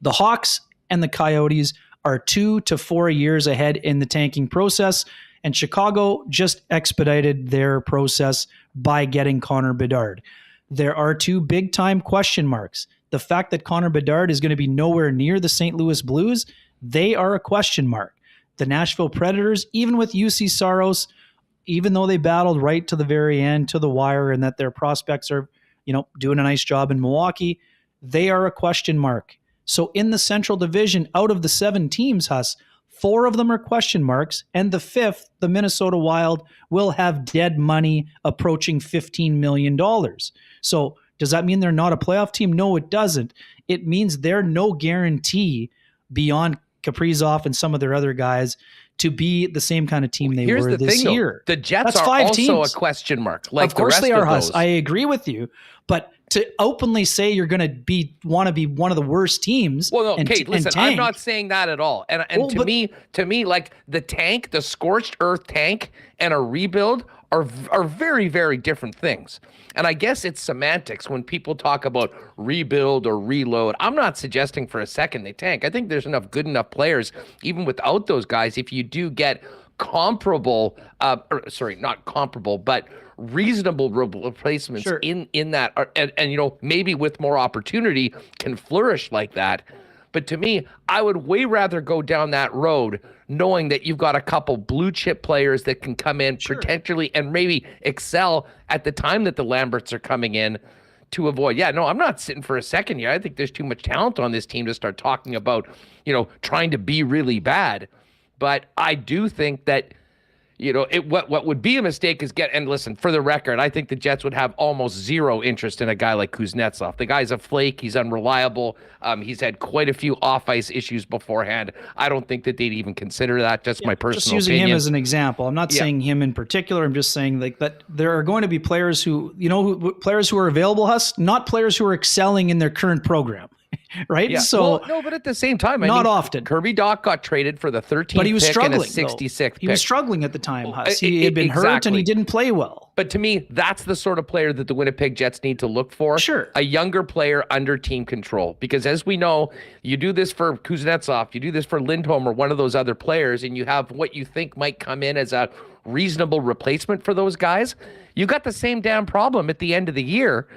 the Hawks and the Coyotes are 2 to 4 years ahead in the tanking process, and Chicago just expedited their process by getting Connor Bedard. There are 2 big-time question marks. The fact that Connor Bedard is going to be nowhere near the St. Louis Blues, they are a question mark. The Nashville Predators, even with UC Saros, even though they battled right to the very end, to the wire, and that their prospects are, doing a nice job in Milwaukee, they are a question mark. So in the Central Division, out of the 7 teams, Huss, 4 of them are question marks, and the 5th, the Minnesota Wild, will have dead money approaching $15 million. So does that mean they're not a playoff team? No, it doesn't. It means they're no guarantee beyond Kaprizov and some of their other guys to be the same kind of team they were this year. The Jets That's are 5 also teams. A question mark. Like of course the rest they are, of Huss. those. I agree with you, but to openly say you're going to want to be one of the worst teams. Well, no, Tait, listen, I'm tank, not saying that at all. And to me, like the tank, the scorched earth tank, and a rebuild are very, very different things. And I guess it's semantics when people talk about rebuild or reload. I'm not suggesting for a second they tank. I think there's good enough players, even without those guys, if you do get comparable, not comparable, but reasonable replacements sure. in that, and maybe with more opportunity can flourish like that. But to me, I would way rather go down that road knowing that you've got a couple blue chip players that can come in potentially and maybe excel at the time that the Lamberts are coming in to avoid. Yeah, no, I'm not sitting for a second here. I think there's too much talent on this team to start talking about, trying to be really bad. But I do think that, what would be a mistake is and listen, for the record, I think the Jets would have almost zero interest in a guy like Kuznetsov. The guy's a flake. He's unreliable. He's had quite a few off-ice issues beforehand. I don't think that they'd even consider that. Just my personal opinion. Just using him as an example. I'm not saying him in particular. I'm just saying like that there are going to be players who, players who are available, Huss, not players who are excelling in their current program. Right? Yeah. So no, but at the same time, often. Kirby Dach got traded for the 13th but he was pick struggling, and a 66th pick. He was struggling at the time, Huss. He had been hurt Exactly. and he didn't play well. But to me, that's the sort of player that the Winnipeg Jets need to look for. Sure. A younger player under team control. Because as we know, you do this for Kuznetsov, you do this for Lindholm or one of those other players, and you have what you think might come in as a reasonable replacement for those guys. You got the same damn problem at the end of the year.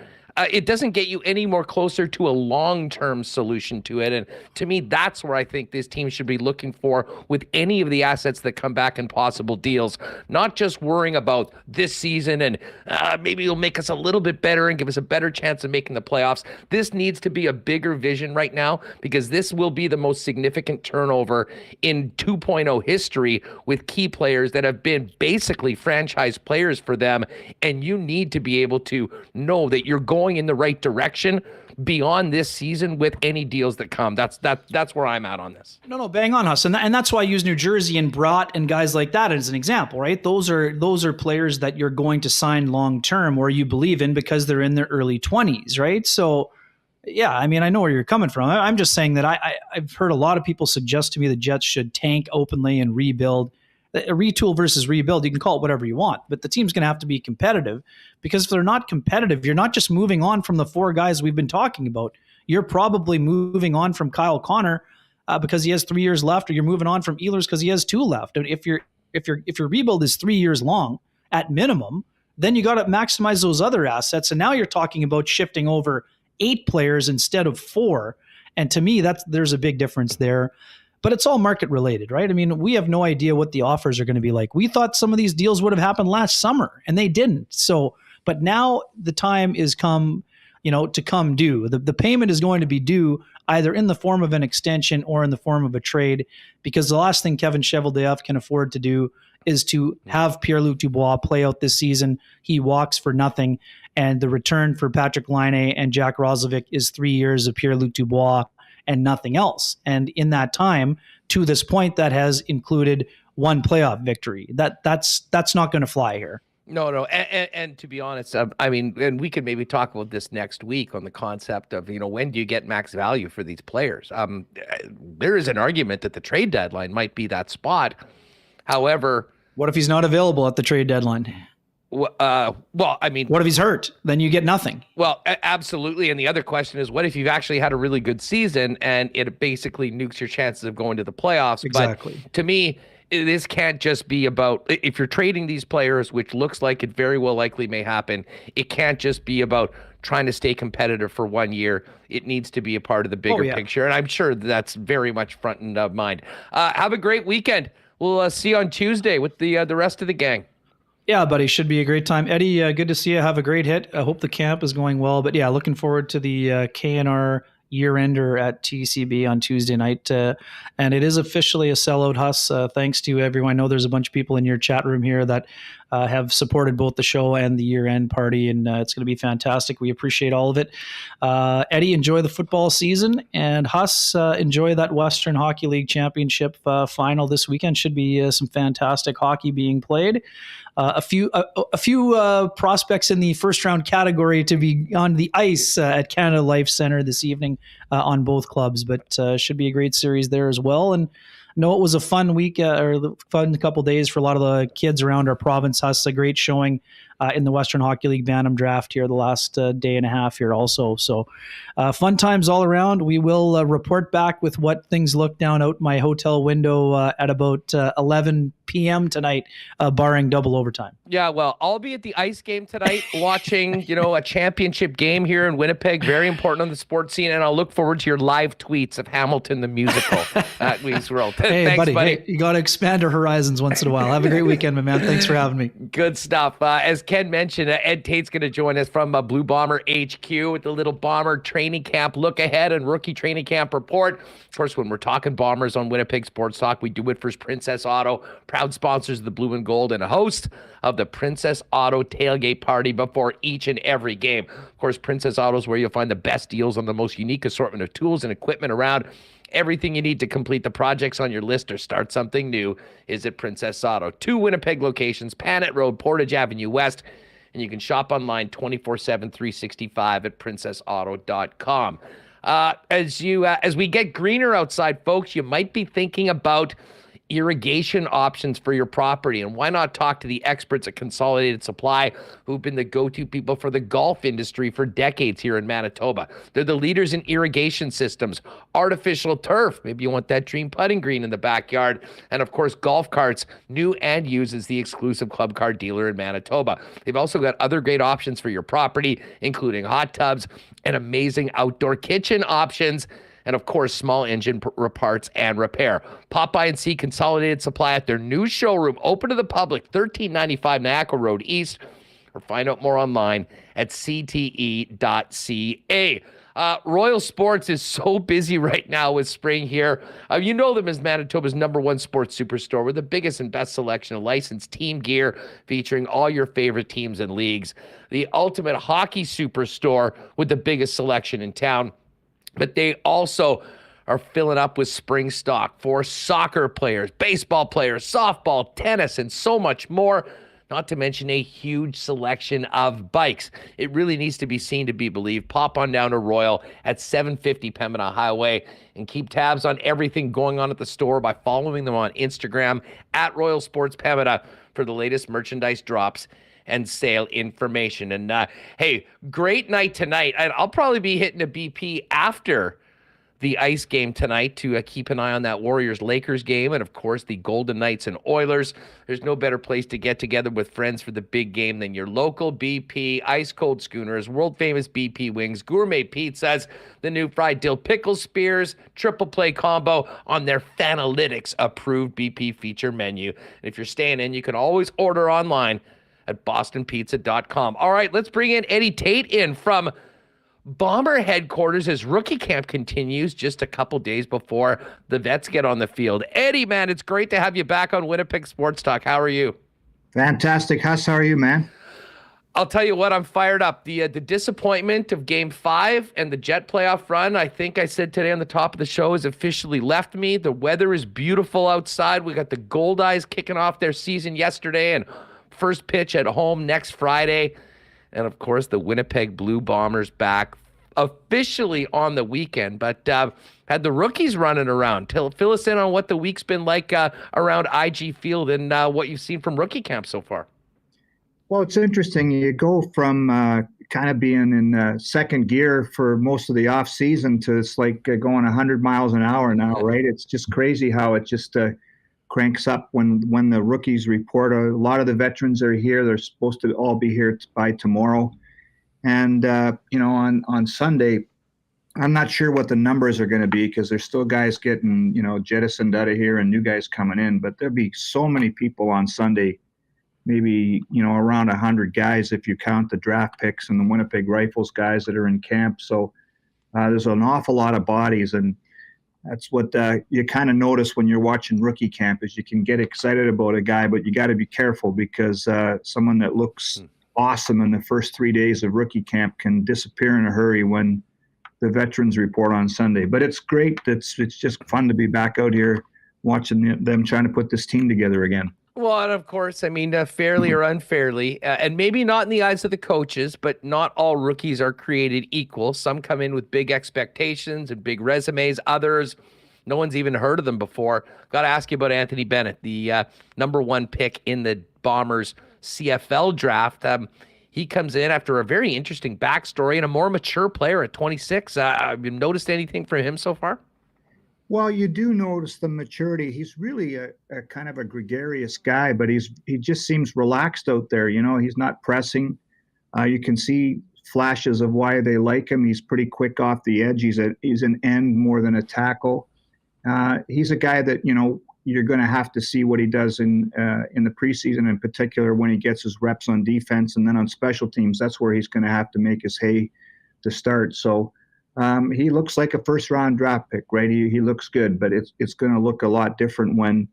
It doesn't get you any more closer to a long-term solution to it. And to me, that's where I think this team should be looking for with any of the assets that come back in possible deals, not just worrying about this season and maybe it'll make us a little bit better and give us a better chance of making the playoffs. This needs to be a bigger vision right now because this will be the most significant turnover in 2.0 history with key players that have been basically franchise players for them. And you need to be able to know that you're going in the right direction beyond this season with any deals that come. That's where I'm at on this. No, bang on, Huss. And that's why I use New Jersey and Brott and guys like that as an example, right? Those are players that you're going to sign long-term or you believe in because they're in their early 20s, right? So, yeah, I mean, I know where you're coming from. I'm just saying that I've heard a lot of people suggest to me the Jets should tank openly and rebuild. A retool versus rebuild, you can call it whatever you want, but the team's going to have to be competitive because if they're not competitive, you're not just moving on from the 4 guys we've been talking about. You're probably moving on from Kyle Connor because he has 3 years left, or you're moving on from Ehlers because he has 2 left. And if your rebuild is 3 years long at minimum, then you got to maximize those other assets. And now you're talking about shifting over 8 players instead of 4. And to me, there's a big difference there. But it's all market related, right? I mean, we have no idea what the offers are going to be like. We thought some of these deals would have happened last summer, and they didn't. So, but now the time is come, to come due. The payment is going to be due either in the form of an extension or in the form of a trade, because the last thing Kevin Cheveldayoff can afford to do is to have Pierre-Luc Dubois play out this season. He walks for nothing, and the return for Patrick Laine and Jack Roslovic is 3 years of Pierre-Luc Dubois and nothing else. And in that time, to this point, that has included one playoff victory. That's not going to fly here. No. And to be honest, I mean, and we could maybe talk about this next week on the concept of, when do you get max value for these players? There is an argument that the trade deadline might be that spot. However, what if he's not available at the trade deadline? Well, I mean, what if he's hurt? Then you get nothing. Well, absolutely. And the other question is, what if you've actually had a really good season and it basically nukes your chances of going to the playoffs? Exactly. But to me, this can't just be about, if you're trading these players, which looks like it very well likely may happen, it can't just be about trying to stay competitive for 1 year. It needs to be a part of the bigger picture. And I'm sure that's very much front and of mind. Have a great weekend. We'll see you on Tuesday with the rest of the gang. Yeah, buddy, should be a great time. Eddie, good to see you. Have a great hit. I hope the camp is going well. But yeah, looking forward to the KNR year-ender at TCB on Tuesday night. And it is officially a sellout, Huss. Thanks to everyone. I know there's a bunch of people in your chat room here that have supported both the show and the year-end party, and it's going to be fantastic. We appreciate all of it. Eddie, enjoy the football season, and Huss, enjoy that Western Hockey League Championship final this weekend. Should be some fantastic hockey being played. A few prospects in the first round category to be on the ice at Canada Life Center this evening on both clubs, but should be a great series there as well. And I know it was a fun week or fun couple days for a lot of the kids around our province. Has a great showing in the Western Hockey League Bantam draft here the last day and a half here also. So fun times all around. We will report back with what things look down out my hotel window at about 11 p.m. tonight, barring double overtime. Yeah, well, I'll be at the ice game tonight watching, a championship game here in Winnipeg. Very important on the sports scene, and I'll look forward to your live tweets of Hamilton the musical at Weeks World. Hey, Thanks, buddy. Hey, you got to expand our horizons once in a while. Have a great weekend, my man. Thanks for having me. Good stuff. As Ken mentioned, Ed Tait's going to join us from Blue Bomber HQ with the Little Bomber training camp look ahead and rookie training camp report. Of course, when we're talking Bombers on Winnipeg Sports Talk, we do it for Princess Auto, proud sponsors of the Blue and Gold and a host of the Princess Auto tailgate party before each and every game. Of course, Princess Auto is where you'll find the best deals on the most unique assortment of tools and equipment around. Everything you need to complete the projects on your list or start something new is at Princess Auto. 2 Winnipeg locations, Panet Road, Portage Avenue West, and you can shop online 24/7, 365 at princessauto.com. As we get greener outside, folks, you might be thinking about irrigation options for your property. And why not talk to the experts at Consolidated Supply, who've been the go-to people for the golf industry for decades here in Manitoba. They're the leaders in irrigation systems, artificial turf. Maybe you want that dream putting green in the backyard. And of course, golf carts, new and used, as the exclusive club car dealer in Manitoba. They've also got other great options for your property, including hot tubs and amazing outdoor kitchen options. And of course, small engine parts and repair. Pop by and see Consolidated Supply at their new showroom, open to the public, 1395 Niagara Road East, or find out more online at cte.ca. Royal Sports is so busy right now with spring here. You know them as Manitoba's #1 sports superstore with the biggest and best selection of licensed team gear featuring all your favorite teams and leagues. The ultimate hockey superstore with the biggest selection in town. But they also are filling up with spring stock for soccer players, baseball players, softball, tennis, and so much more. Not to mention a huge selection of bikes. It really needs to be seen to be believed. Pop on down to Royal at 750 Pembina Highway and keep tabs on everything going on at the store by following them on Instagram at Royal Sports Pembina for the latest merchandise drops and sale information. And hey, great night tonight. And I'll probably be hitting a BP after the ice game tonight to keep an eye on that Warriors-Lakers game, and of course the Golden Knights and Oilers. There's no better place to get together with friends for the big game than your local BP, ice-cold schooners, world-famous BP wings, gourmet pizzas, the new fried dill pickle spears, triple play combo on their Fanalytics-approved BP feature menu. And if you're staying in, you can always order online at bostonpizza.com. All right, let's bring in Eddie Tait in from Bomber headquarters as rookie camp continues just a couple days before the vets get on the field. Eddie, man, it's great to have you back on Winnipeg Sports Talk. How are you? Fantastic. Huss, how are you, man? I'll tell you what, I'm fired up. The disappointment of Game 5 and the Jet playoff run, I think I said today on the top of the show, has officially left me. The weather is beautiful outside. We got the Gold Eyes kicking off their season yesterday and first pitch at home next Friday. And, of course, the Winnipeg Blue Bombers back officially on the weekend. But had the rookies running around. Fill us in on what the week's been like around IG Field and what you've seen from rookie camp so far. Well, it's interesting. You go from kind of being in second gear for most of the off season to it's like going 100 miles an hour now, right? It's just crazy how it just cranks up when the rookies report. A lot of the veterans are here. They're supposed to all be here by tomorrow. And, on Sunday, I'm not sure what the numbers are going to be because there's still guys getting, jettisoned out of here and new guys coming in. But there'll be so many people on Sunday, maybe, around 100 guys if you count the draft picks and the Winnipeg Rifles guys that are in camp. So there's an awful lot of bodies. And that's what you kind of notice when you're watching rookie camp is you can get excited about a guy, but you got to be careful because someone that looks awesome in the first 3 days of rookie camp can disappear in a hurry when the veterans report on Sunday. But it's great. It's just fun to be back out here watching them trying to put this team together again. Well, and of course, I mean, fairly or unfairly, and maybe not in the eyes of the coaches, but not all rookies are created equal. Some come in with big expectations and big resumes. Others, no one's even heard of them before. Got to ask you about Anthony Bennett, the number 1 pick in the Bombers CFL draft. He comes in after a very interesting backstory and a more mature player at 26. Have you noticed anything from him so far? Well, you do notice the maturity. He's really a kind of a gregarious guy, but he just seems relaxed out there. He's not pressing. You can see flashes of why they like him. He's pretty quick off the edge. He's an end more than a tackle. He's a guy that, you're going to have to see what he does in the preseason, in particular when he gets his reps on defense and then on special teams. That's where he's going to have to make his hay to start. So he looks like a first-round draft pick, right? He looks good, but it's going to look a lot different when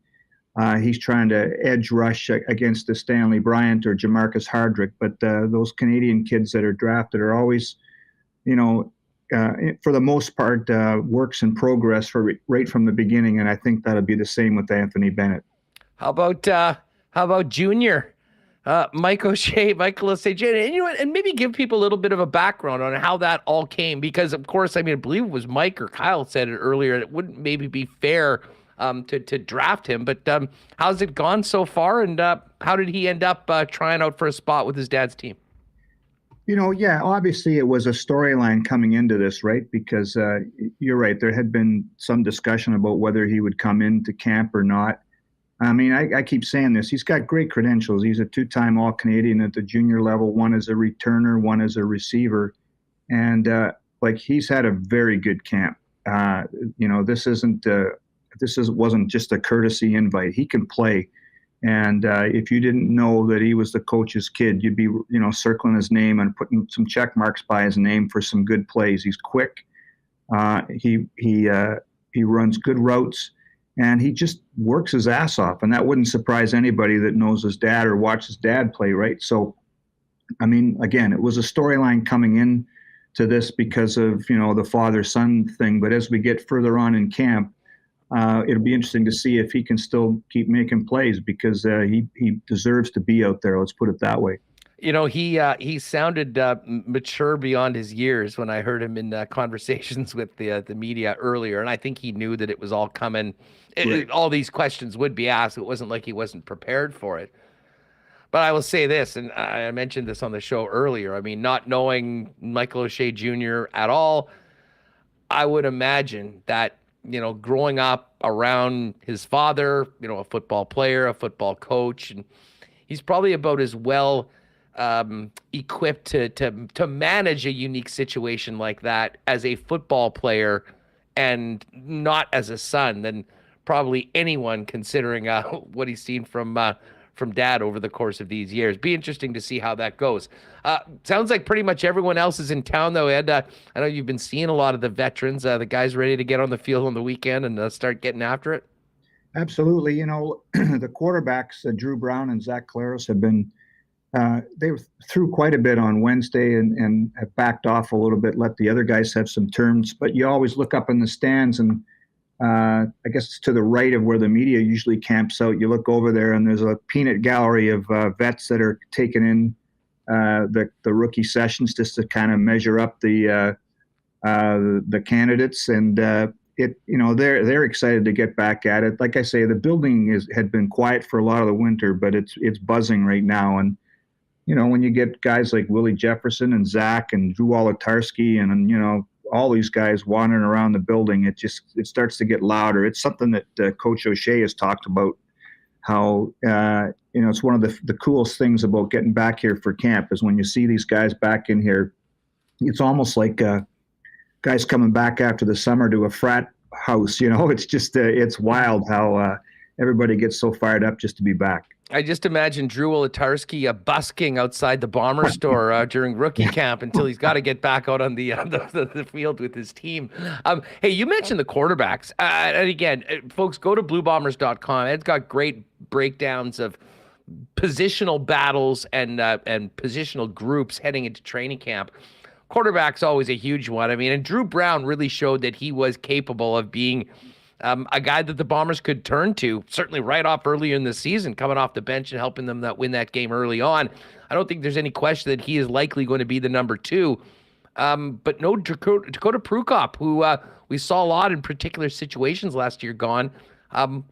he's trying to edge rush against the Stanley Bryant or Jamarcus Hardrick. But those Canadian kids that are drafted are always, for the most part, works in progress right from the beginning, and I think that'll be the same with Anthony Bennett. How about Junior, Michael O'Shea, and maybe give people a little bit of a background on how that all came, because of course, I believe it was Mike or Kyle said it earlier. It wouldn't maybe be fair to draft him, but how's it gone so far, and how did he end up trying out for a spot with his dad's team? Obviously it was a storyline coming into this, right? Because you're right, there had been some discussion about whether he would come into camp or not. I keep saying this. He's got great credentials. He's a 2-time All-Canadian at the junior level, one as a returner, one as a receiver. And he's had a very good camp. This wasn't just a courtesy invite. He can play. And if you didn't know that he was the coach's kid, you'd be, circling his name and putting some check marks by his name for some good plays. He's quick. He runs good routes, and he just works his ass off. And that wouldn't surprise anybody that knows his dad or watched his dad play, right? So, again, it was a storyline coming in to this because of, the father-son thing. But as we get further on in camp, it'll be interesting to see if he can still keep making plays because he deserves to be out there. Let's put it that way. He sounded mature beyond his years when I heard him in conversations with the media earlier, and I think he knew that it was all coming. Right. All these questions would be asked. It wasn't like he wasn't prepared for it. But I will say this, and I mentioned this on the show earlier. Not knowing Michael O'Shea Jr. at all, I would imagine that, growing up around his father, a football player, a football coach, and he's probably about as well equipped to manage a unique situation like that as a football player and not as a son than probably anyone, considering what he's seen from dad over the course of these years. Be interesting to see how that goes. Sounds like pretty much everyone else is in town, though, Ed. I know you've been seeing a lot of the veterans, the guys ready to get on the field on the weekend and start getting after it. Absolutely. The quarterbacks, Drew Brown and Zach Claros, have been they threw quite a bit on Wednesday and have backed off a little bit, let the other guys have some turns. But you always look up in the stands, and I guess it's to the right of where the media usually camps out. You look over there, and there's a peanut gallery of vets that are taking in the rookie sessions just to kind of measure up the candidates. And they're excited to get back at it. Like I say, the building had been quiet for a lot of the winter, but it's buzzing right now. And when you get guys like Willie Jefferson and Zach and Drew Wolitarsky and all these guys wandering around the building, it starts to get louder. It's something that Coach O'Shea has talked about, how it's one of the coolest things about getting back here for camp is when you see these guys back in here. It's almost like guys coming back after the summer to a frat house. It's just it's wild how everybody gets so fired up just to be back. I just imagine Drew Wolitarsky busking outside the Bomber store during rookie camp until he's got to get back out on the field with his team. Hey, you mentioned the quarterbacks. And again, folks, go to bluebombers.com. It's got great breakdowns of positional battles and positional groups heading into training camp. Quarterback's always a huge one. I mean, and Drew Brown really showed that he was capable of being a guy that the Bombers could turn to, certainly right off earlier in the season, coming off the bench and helping them win that game early on. I don't think there's any question that he is likely going to be the number 2. But no Dakota Prukop, who we saw a lot in particular situations last year, gone.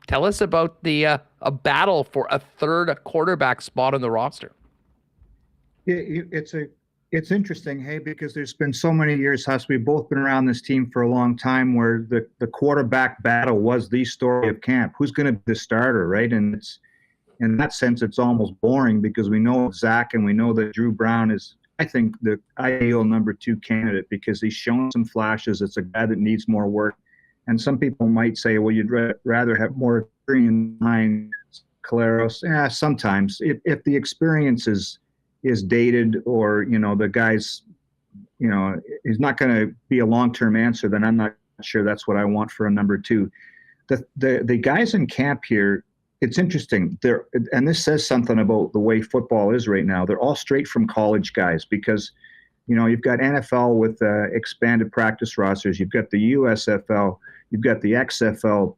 Tell us about a battle for a third quarterback spot on the roster. It's interesting, hey, because there's been so many years, Huss, we've both been around this team for a long time, where the quarterback battle was the story of camp. Who's going to be the starter, right? And it's, in that sense, it's almost boring because we know Zach and we know that Drew Brown is, I think, the ideal number 2 candidate because he's shown some flashes. It's a guy that needs more work. And some people might say, well, you'd rather have more experience behind Caleros. Yeah, sometimes. If the experience is dated, or the guy's he's not going to be a long-term answer, then I'm not sure that's what I want for a number 2. The guys in camp here, it's interesting, and this says something about the way football is right now. They're all straight from college guys because you've got NFL with expanded practice rosters, you've got the USFL, you've got the XFL.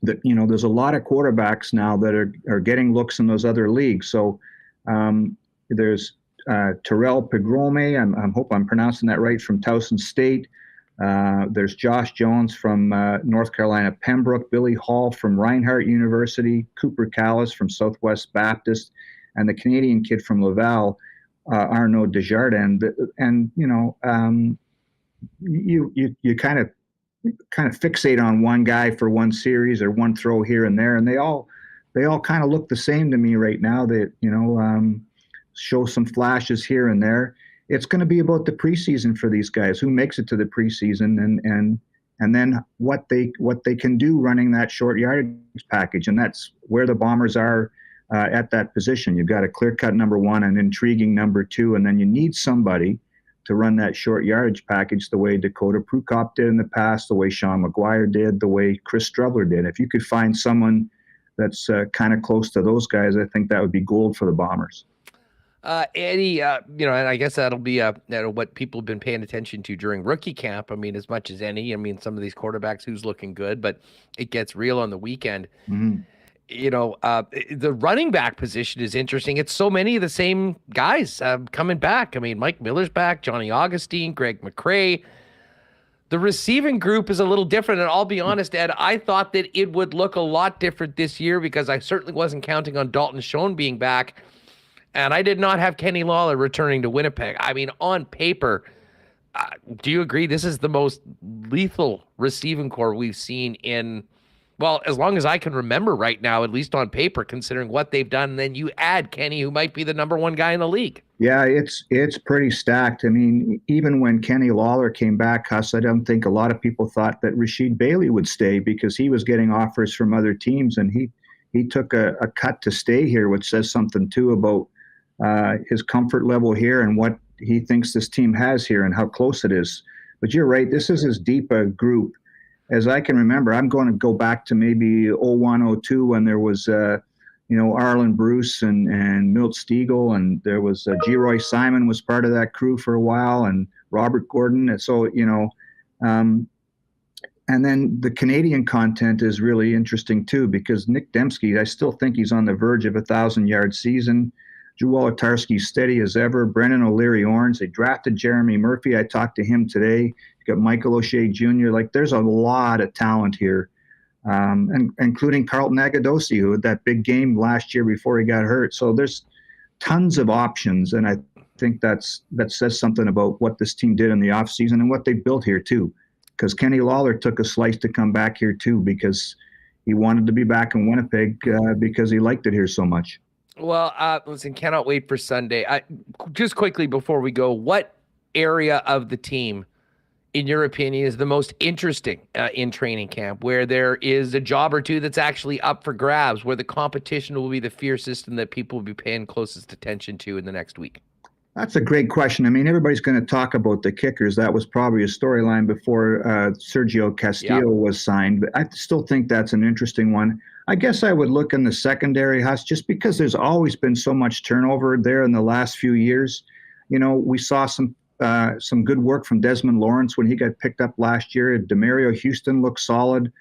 There's a lot of quarterbacks now that are getting looks in those other leagues. So there's Terrell Pegrome, I hope I'm pronouncing that right, from Towson State. There's Josh Jones from North Carolina Pembroke, Billy Hall from Reinhardt University, Cooper Callis from Southwest Baptist, and the Canadian kid from Laval, Arnaud Desjardins. And you kind of fixate on one guy for one series or one throw here and there, and they all kind of look the same to me right now. That show some flashes here and there. It's going to be about the preseason for these guys, who makes it to the preseason, and then what they can do running that short yardage package, and that's where the Bombers are at that position. You've got a clear-cut number 1, an intriguing number 2, and then you need somebody to run that short yardage package the way Dakota Prukop did in the past, the way Sean McGuire did, the way Chris Strubler did. If you could find someone that's kind of close to those guys, I think that would be gold for the Bombers. Eddie, and I guess that'll be what people have been paying attention to during rookie camp. I mean, as much as any. I mean, some of these quarterbacks, who's looking good, but it gets real on the weekend. Mm-hmm. The running back position is interesting. It's so many of the same guys coming back. I mean, Mike Miller's back, Johnny Augustine, Greg McCrae. The receiving group is a little different, and I'll be honest, Ed, I thought that it would look a lot different this year because I certainly wasn't counting on Dalton Schoen being back. And I did not have Kenny Lawler returning to Winnipeg. I mean, on paper, do you agree this is the most lethal receiving corps we've seen in, well, as long as I can remember right now, at least on paper, considering what they've done? And then you add Kenny, who might be the number 1 guy in the league. Yeah, it's pretty stacked. I mean, even when Kenny Lawler came back, Huss, I don't think a lot of people thought that Rasheed Bailey would stay because he was getting offers from other teams, and he took a cut to stay here, which says something, too, about his comfort level here and what he thinks this team has here and how close it is. But you're right, this is as deep a group as I can remember. I'm going to go back to maybe 01, 02 when there was, Arlen Bruce and Milt Stiegel, and there was G. Simon was part of that crew for a while, and Robert Gordon. And so, and then the Canadian content is really interesting too, because Nick Dembski, I still think he's on the verge of 1,000-yard season. Drew Wolotarski steady as ever. Brennan O'Leary-Orns. They drafted Jeremy Murphy. I talked to him today. You got Michael O'Shea Jr. Like, there's a lot of talent here, and including Carlton Agadosi, who had that big game last year before he got hurt. So there's tons of options, and I think that says something about what this team did in the offseason and what they built here too. Because Kenny Lawler took a slice to come back here too, because he wanted to be back in Winnipeg because he liked it here so much. Well, listen, cannot wait for Sunday. Just quickly before we go, what area of the team, in your opinion, is the most interesting in training camp, where there is a job or two that's actually up for grabs, where the competition will be the fiercest and that people will be paying closest attention to in the next week? That's a great question. I mean, everybody's going to talk about the kickers. That was probably a storyline before Sergio Castillo was signed, but I still think that's an interesting one. I guess I would look in the secondary, Huss, just because there's always been so much turnover there in the last few years. We saw some good work from Desmond Lawrence when he got picked up last year. Demario Houston looked solid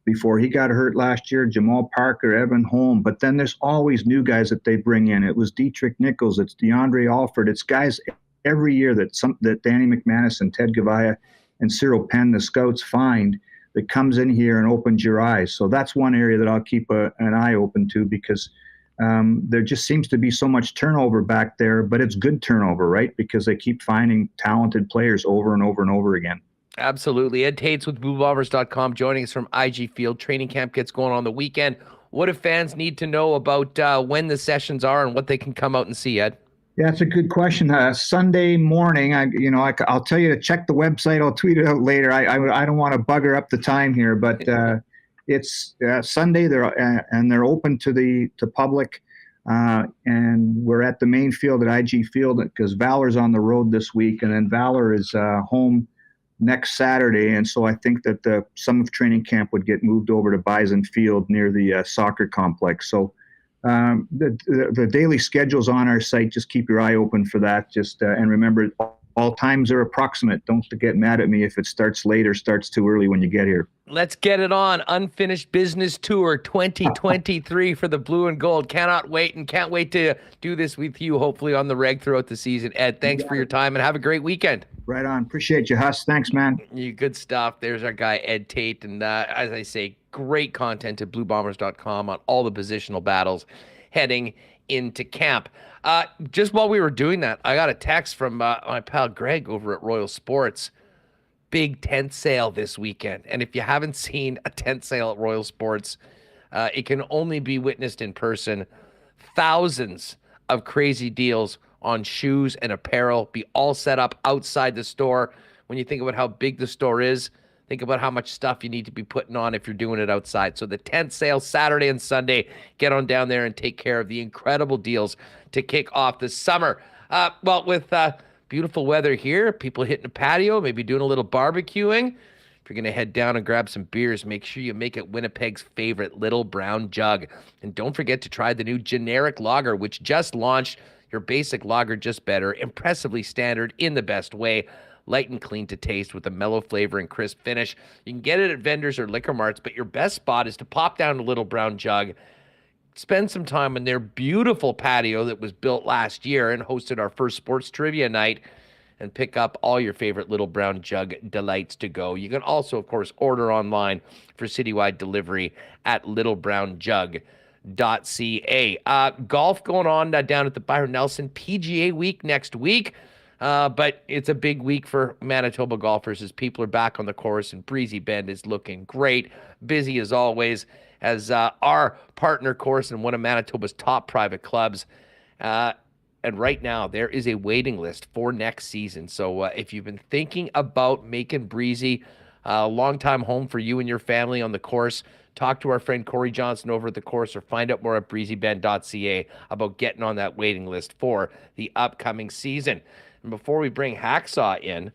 before he got hurt last year. Jamal Parker, Evan Holm. But then there's always new guys that they bring in. It was Dietrich Nichols. It's DeAndre Alford. It's guys every year that Danny McManus and Ted Gavaya and Cyril Penn, the scouts, find that comes in here and opens your eyes. So that's one area that I'll keep an eye open to, because there just seems to be so much turnover back there, but it's good turnover, right? Because they keep finding talented players over and over and over again. Absolutely. Ed Tait's with BlueBombers.com joining us from IG Field. Training camp gets going on the weekend. What do fans need to know about when the sessions are and what they can come out and see, Ed? Yeah, it's a good question. Sunday morning, I'll tell you to check the website. I'll tweet it out later. I don't want to bugger up the time here, but it's Sunday. They're open to public, and we're at the main field at IG Field because Valor's on the road this week, and then Valor is home next Saturday. And so I think that some of training camp would get moved over to Bison Field near the soccer complex. So the daily schedule's on our site. Just keep your eye open for that. And remember, all times are approximate. Don't get mad at me if it starts late or starts too early when you get here. Let's get it on. Unfinished Business Tour 2023 for the Blue and Gold. Cannot wait, and can't wait to do this with you, hopefully on the reg throughout the season. Ed, thanks for your time, and have a great weekend. Right on. Appreciate you, Huss. Thanks, man. You good stuff. There's our guy, Ed Tait. And as I say, great content at BlueBombers.com on all the positional battles heading into camp. Just while we were doing that, I got a text from my pal Greg over at Royal Sports. Big tent sale this weekend. And if you haven't seen a tent sale at Royal Sports, it can only be witnessed in person. Thousands of crazy deals on shoes and apparel be all set up outside the store. When you think about how big the store is, think about how much stuff you need to be putting on if you're doing it outside. So the tent sale Saturday and Sunday, get on down there and take care of the incredible deals to kick off the summer. With beautiful weather here, people hitting a patio, maybe doing a little barbecuing. If you're going to head down and grab some beers, make sure you make it Winnipeg's favorite Little Brown Jug. And don't forget to try the new generic lager, which just launched. Your basic lager, just better, impressively standard in the best way. Light and clean to taste with a mellow flavor and crisp finish. You can get it at vendors or liquor marts, but your best spot is to pop down to Little Brown Jug, spend some time in their beautiful patio that was built last year and hosted our first sports trivia night, and pick up all your favorite Little Brown Jug delights to go. You can also, of course, order online for citywide delivery at littlebrownjug.ca. Golf going on down at the Byron Nelson. PGA week next week. But it's a big week for Manitoba golfers as people are back on the course, and Breezy Bend is looking great. Busy as always as our partner course and one of Manitoba's top private clubs. And right now there is a waiting list for next season. So if you've been thinking about making Breezy a long-time home for you and your family on the course, talk to our friend Corey Johnson over at the course, or find out more at breezybend.ca about getting on that waiting list for the upcoming season. And before we bring Hacksaw in,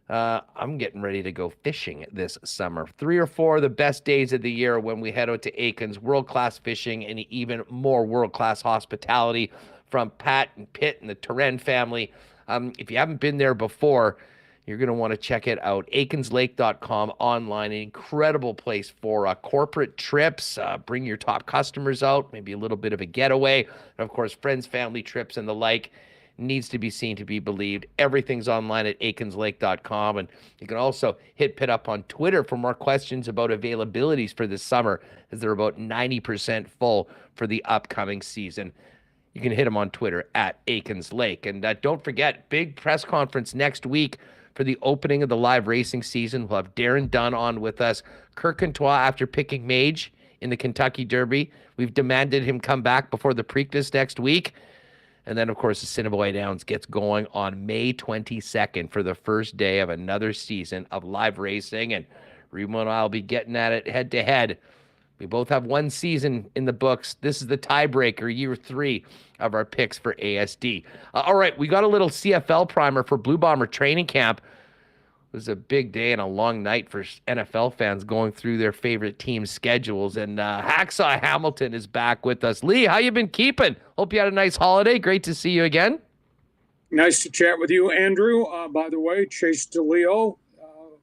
I'm getting ready to go fishing this summer. 3 or 4 of the best days of the year when we head out to Aikens, world-class fishing and even more world-class hospitality from Pat and Pitt and the Terren family. If you haven't been there before, you're going to want to check it out. AikensLake.com online, an incredible place for corporate trips. Bring your top customers out, maybe a little bit of a getaway. And of course, friends, family trips and the like. Needs to be seen to be believed. Everything's online at AikensLake.com. And you can also hit Pitt up on Twitter for more questions about availabilities for this summer, as they're about 90% full for the upcoming season. You can hit him on Twitter at Aikens Lake. And don't forget, big press conference next week for the opening of the live racing season. We'll have Darren Dunn on with us. Kirk Contois, after picking Mage in the Kentucky Derby, we've demanded him come back before the Preakness next week. And then, of course, the Assiniboia Downs gets going on May 22nd for the first day of another season of live racing. And Remo and I will be getting at it head-to-head. We both have one season in the books. This is the tiebreaker, year 3 of our picks for ASD. All right, we got a little CFL primer for Blue Bomber training camp. It was a big day and a long night for NFL fans going through their favorite team schedules. And Hacksaw Hamilton is back with us. Lee, how you been keeping? Hope you had a nice holiday. Great to see you again. Nice to chat with you, Andrew. By the way, Chase DeLeo,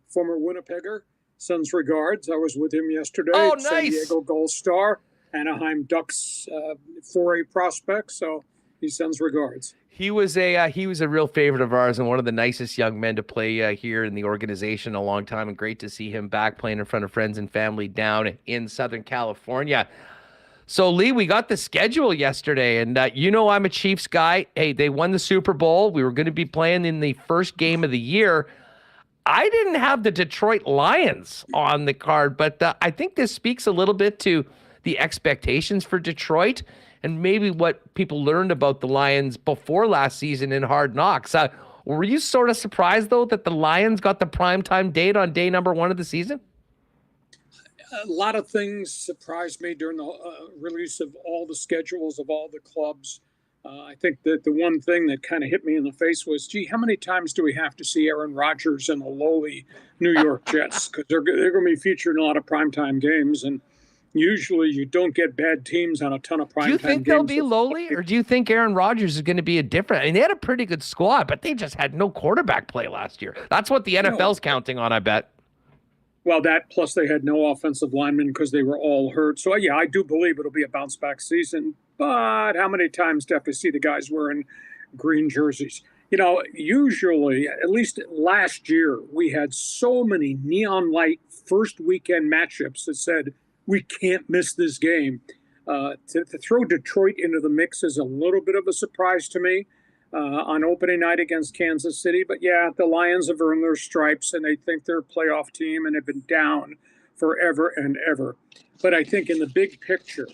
former Winnipegger, sends regards. I was with him yesterday at San Diego Gold Star, Anaheim Ducks 4A prospect, so he sends regards. He was a real favorite of ours and one of the nicest young men to play here in the organization a long time, and great to see him back playing in front of friends and family down in Southern California. So, Lee, we got the schedule yesterday, and I'm a Chiefs guy. Hey, they won the Super Bowl. We were going to be playing in the first game of the year. I didn't have the Detroit Lions on the card, but I think this speaks a little bit to the expectations for Detroit and maybe what people learned about the Lions before last season in Hard Knocks. Were you sort of surprised, though, that the Lions got the primetime date on day number 1 of the season? A lot of things surprised me during the release of all the schedules of all the clubs. I think that the one thing that kind of hit me in the face was, gee, how many times do we have to see Aaron Rodgers and the lowly New York Jets? Because they're going to be featured in a lot of primetime games, and usually you don't get bad teams on a ton of primetime games. Do you think they'll be lowly, or do you think Aaron Rodgers is going to be a different? I mean, they had a pretty good squad, but they just had no quarterback play last year. That's what the NFL's counting on, I bet. Well, that plus they had no offensive linemen because they were all hurt. So, yeah, I do believe it'll be a bounce-back season. But how many times do you have to see the guys wearing green jerseys? Usually, at least last year, we had so many neon light first weekend matchups that said, we can't miss this game. To throw Detroit into the mix is a little bit of a surprise to me on opening night against Kansas City. But, yeah, the Lions have earned their stripes, and they think they're a playoff team and have been down forever and ever. But I think in the big picture,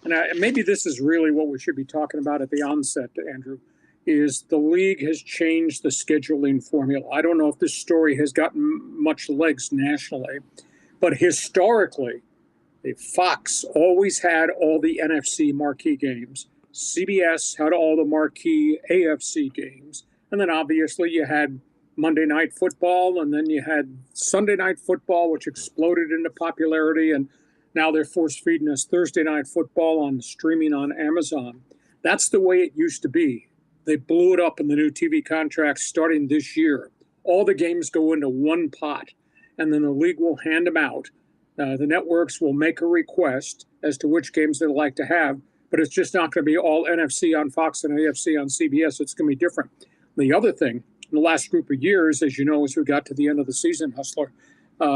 and maybe this is really what we should be talking about at the onset, Andrew, is the league has changed the scheduling formula. I don't know if this story has gotten much legs nationally, but historically, Fox always had all the NFC marquee games. CBS had all the marquee AFC games. And then obviously you had Monday Night Football, and then you had Sunday Night Football, which exploded into popularity. And now they're force feeding us Thursday Night Football on streaming on Amazon. That's the way it used to be. They blew it up in the new TV contracts starting this year. All the games go into one pot, and then the league will hand them out. The networks will make a request as to which games they'd like to have, but it's just not going to be all NFC on Fox and AFC on CBS. It's going to be different. The other thing, in the last group of years, as you know, as we got to the end of the season, Hustler,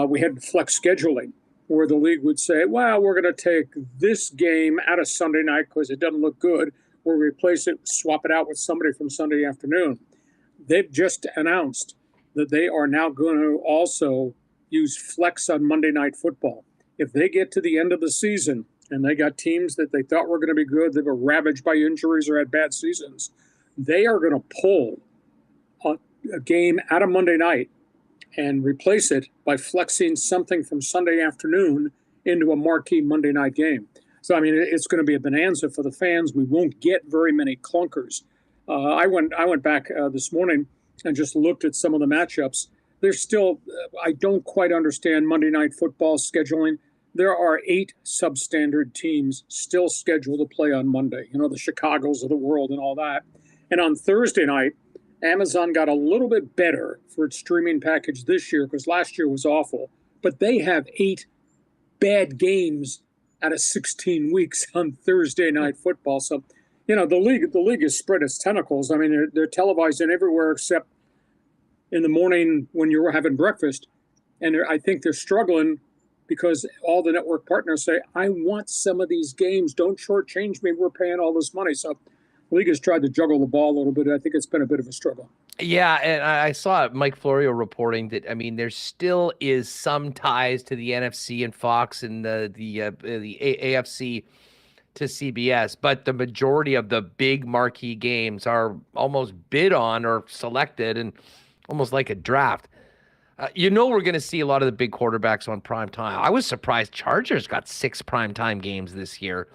we had flex scheduling, where the league would say, well, we're going to take this game out of Sunday night because it doesn't look good. We'll replace it, swap it out with somebody from Sunday afternoon. They've just announced that they are now going to also use flex on Monday Night Football. If they get to the end of the season and they got teams that they thought were going to be good, that were ravaged by injuries or had bad seasons, they are going to pull a game out of Monday night and replace it by flexing something from Sunday afternoon into a marquee Monday night game. So, I mean, it's going to be a bonanza for the fans. We won't get very many clunkers. I went back this morning and just looked at some of the matchups. there's still, I don't quite understand Monday Night Football scheduling. There are 8 substandard teams still scheduled to play on Monday, the Chicagos of the world and all that. And on Thursday night, Amazon got a little bit better for its streaming package this year because last year was awful. But they have 8 bad games out of 16 weeks on Thursday Night Football. So, the league has spread its tentacles. I mean, they're televised in everywhere except in the morning when you're having breakfast. And I think they're struggling because all the network partners say, I want some of these games. Don't shortchange me. We're paying all this money. So the league has tried to juggle the ball a little bit. I think it's been a bit of a struggle. Yeah, and I saw Mike Florio reporting that, there still is some ties to the NFC and Fox and the AFC to CBS, but the majority of the big marquee games are almost bid on or selected and almost like a draft. We're going to see a lot of the big quarterbacks on prime time. I was surprised Chargers got 6 primetime games this year.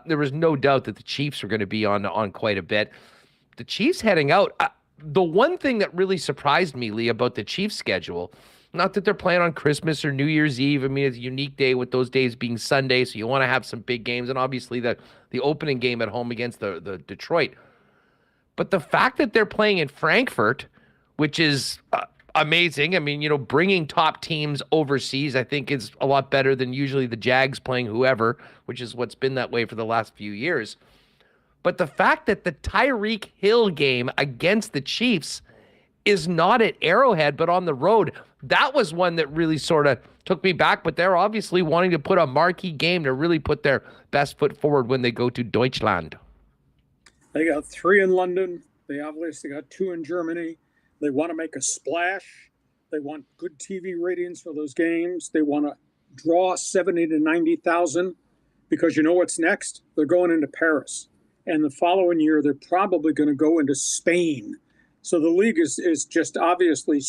There was no doubt that the Chiefs were going to be on quite a bit. The Chiefs heading out. The one thing that really surprised me, Lee, about the Chiefs schedule, not that they're playing on Christmas or New Year's Eve. It's a unique day with those days being Sunday, so you want to have some big games, and obviously the opening game at home against the Detroit. But the fact that they're playing in Frankfurt, which is amazing. Bringing top teams overseas, I think, is a lot better than usually the Jags playing whoever, which is what's been that way for the last few years. But the fact that the Tyreek Hill game against the Chiefs is not at Arrowhead, but on the road, that was one that really sort of took me back. But they're obviously wanting to put a marquee game to really put their best foot forward when they go to Deutschland. They got 3 in London. They obviously got 2 in Germany. They want to make a splash. They want good TV ratings for those games. They want to draw 70 to 90,000 because you know what's next? They're going into Paris. And the following year, they're probably going to go into Spain. So the league is just obviously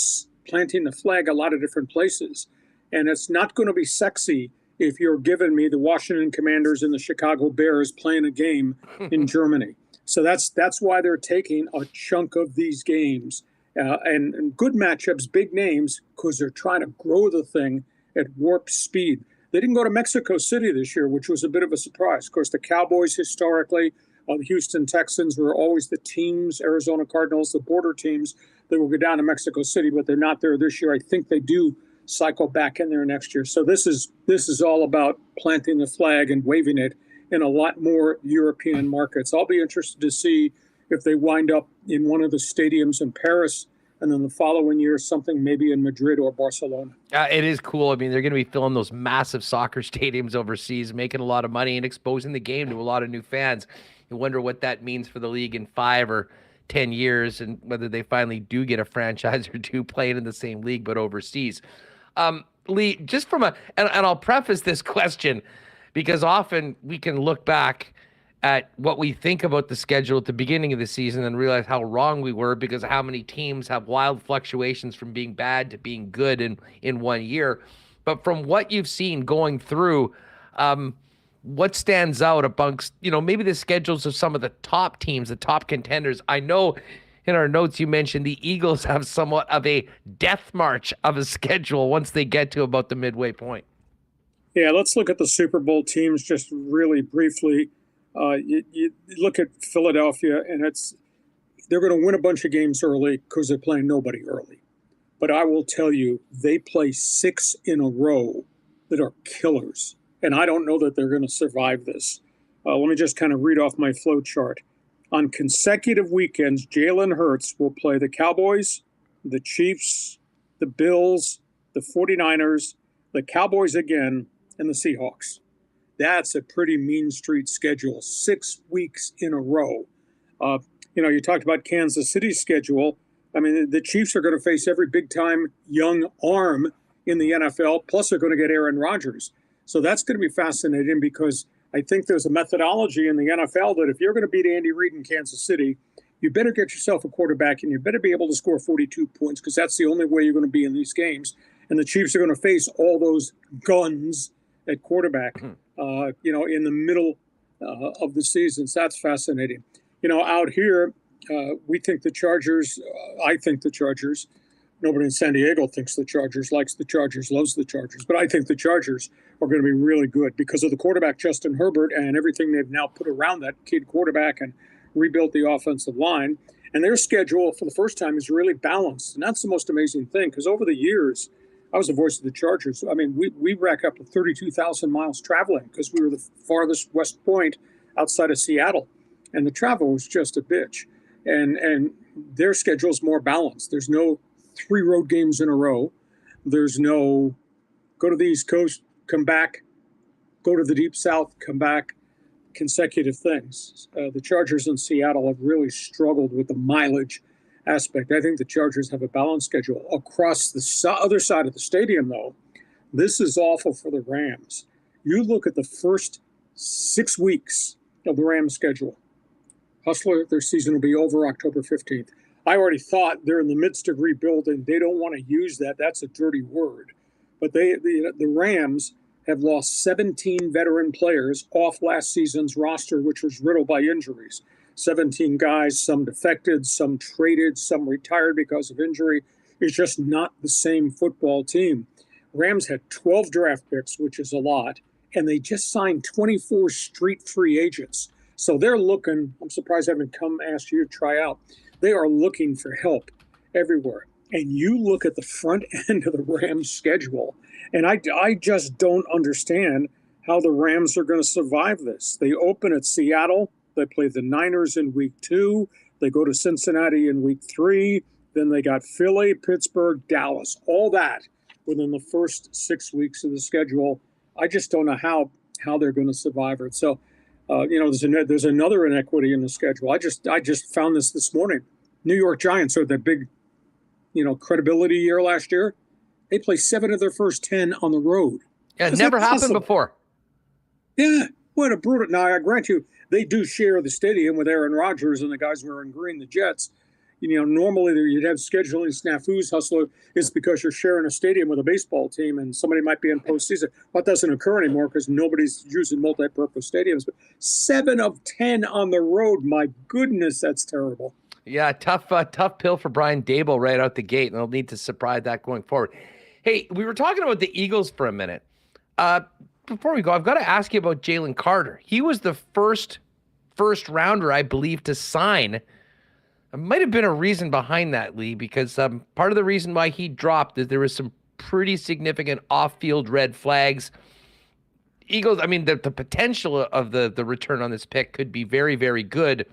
planting the flag a lot of different places. And it's not going to be sexy if you're giving me the Washington Commanders and the Chicago Bears playing a game in Germany. So that's why they're taking a chunk of these games. And good matchups, big names, because they're trying to grow the thing at warp speed. They didn't go to Mexico City this year, which was a bit of a surprise. Of course, the Cowboys historically, the Houston Texans were always the teams, Arizona Cardinals, the border teams that will go down to Mexico City, but they're not there this year. I think they do cycle back in there next year. So this is all about planting the flag and waving it in a lot more European markets. I'll be interested to see if they wind up in one of the stadiums in Paris, and then the following year, something maybe in Madrid or Barcelona. It is cool. They're going to be filling those massive soccer stadiums overseas, making a lot of money and exposing the game to a lot of new fans. You wonder what that means for the league in 5 or 10 years and whether they finally do get a franchise or 2 playing in the same league, but overseas. Lee, just and I'll preface this question because often we can look back at what we think about the schedule at the beginning of the season and realize how wrong we were because of how many teams have wild fluctuations from being bad to being good in 1 year. But from what you've seen going through, what stands out amongst, maybe the schedules of some of the top teams, the top contenders? I know in our notes you mentioned the Eagles have somewhat of a death march of a schedule once they get to about the midway point. Yeah, let's look at the Super Bowl teams just really briefly. You look at Philadelphia, and they're going to win a bunch of games early because they're playing nobody early. But I will tell you, they play 6 in a row that are killers. And I don't know that they're going to survive this. Let me just kind of read off my flow chart. On consecutive weekends, Jalen Hurts will play the Cowboys, the Chiefs, the Bills, the 49ers, the Cowboys again, and the Seahawks. That's a pretty mean street schedule, 6 weeks in a row. You talked about Kansas City's schedule. The Chiefs are going to face every big-time young arm in the NFL, plus they're going to get Aaron Rodgers. So that's going to be fascinating because I think there's a methodology in the NFL that if you're going to beat Andy Reid in Kansas City, you better get yourself a quarterback and you better be able to score 42 points because that's the only way you're going to be in these games. And the Chiefs are going to face all those guns at quarterback, in the middle of the season. So that's fascinating. Out here, I think the Chargers Nobody in San Diego thinks the Chargers, likes the Chargers, loves the Chargers. But I think the Chargers are going to be really good because of the quarterback, Justin Herbert, and everything they've now put around that kid quarterback and rebuilt the offensive line. And their schedule, for the first time, is really balanced. And that's the most amazing thing, because over the years, I was the voice of the Chargers. I mean, we rack up to 32,000 miles traveling because we were the farthest west point outside of Seattle. And the travel was just a bitch. And their schedule is more balanced. There's no 3 road games in a row. There's no go to the East Coast, come back, go to the Deep South, come back, consecutive things. The Chargers in Seattle have really struggled with the mileage aspect. I think the Chargers have a balanced schedule. Across the other side of the stadium, though, this is awful for the Rams. You look at the first 6 weeks of the Rams schedule. Hustler, their season will be over October 15th. I already thought they're in the midst of rebuilding. They don't want to use that. That's a dirty word. But the Rams have lost 17 veteran players off last season's roster, which was riddled by injuries. 17 guys, some defected, some traded, some retired because of injury. It's just not the same football team. Rams had 12 draft picks, which is a lot, and they just signed 24 street free agents. So they're looking, I'm surprised I haven't come asked you to try out. They are looking for help everywhere. And you look at the front end of the Rams schedule, and I just don't understand how the Rams are going to survive this. They open at Seattle. They play the Niners in week 2. They go to Cincinnati in week 3. Then they got Philly, Pittsburgh, Dallas, all that within the first 6 weeks of the schedule. I just don't know how they're going to survive it. So, there's another inequity in the schedule. I just found this morning. New York Giants had that big, credibility year last year. They play 7 of their first 10 on the road. Yeah, it never happened before. Yeah, what a brutal. Now, I grant you, they do share the stadium with Aaron Rodgers and the guys wearing green, the Jets. Normally you'd have scheduling snafus, Hustler, is because you're sharing a stadium with a baseball team and somebody might be in postseason. That doesn't occur anymore because nobody's using multi-purpose stadiums. But 7 of 10 on the road, my goodness, that's terrible. Yeah, tough pill for Brian Daboll right out the gate, and they'll need to surprise that going forward. Hey, we were talking about the Eagles for a minute. Before we go, I've got to ask you about Jalen Carter. He was the first rounder, I believe, to sign. There might have been a reason behind that, Lee, because part of the reason why he dropped is there was some pretty significant off-field red flags. Eagles, I mean, the potential of the return on this pick could be very, very good,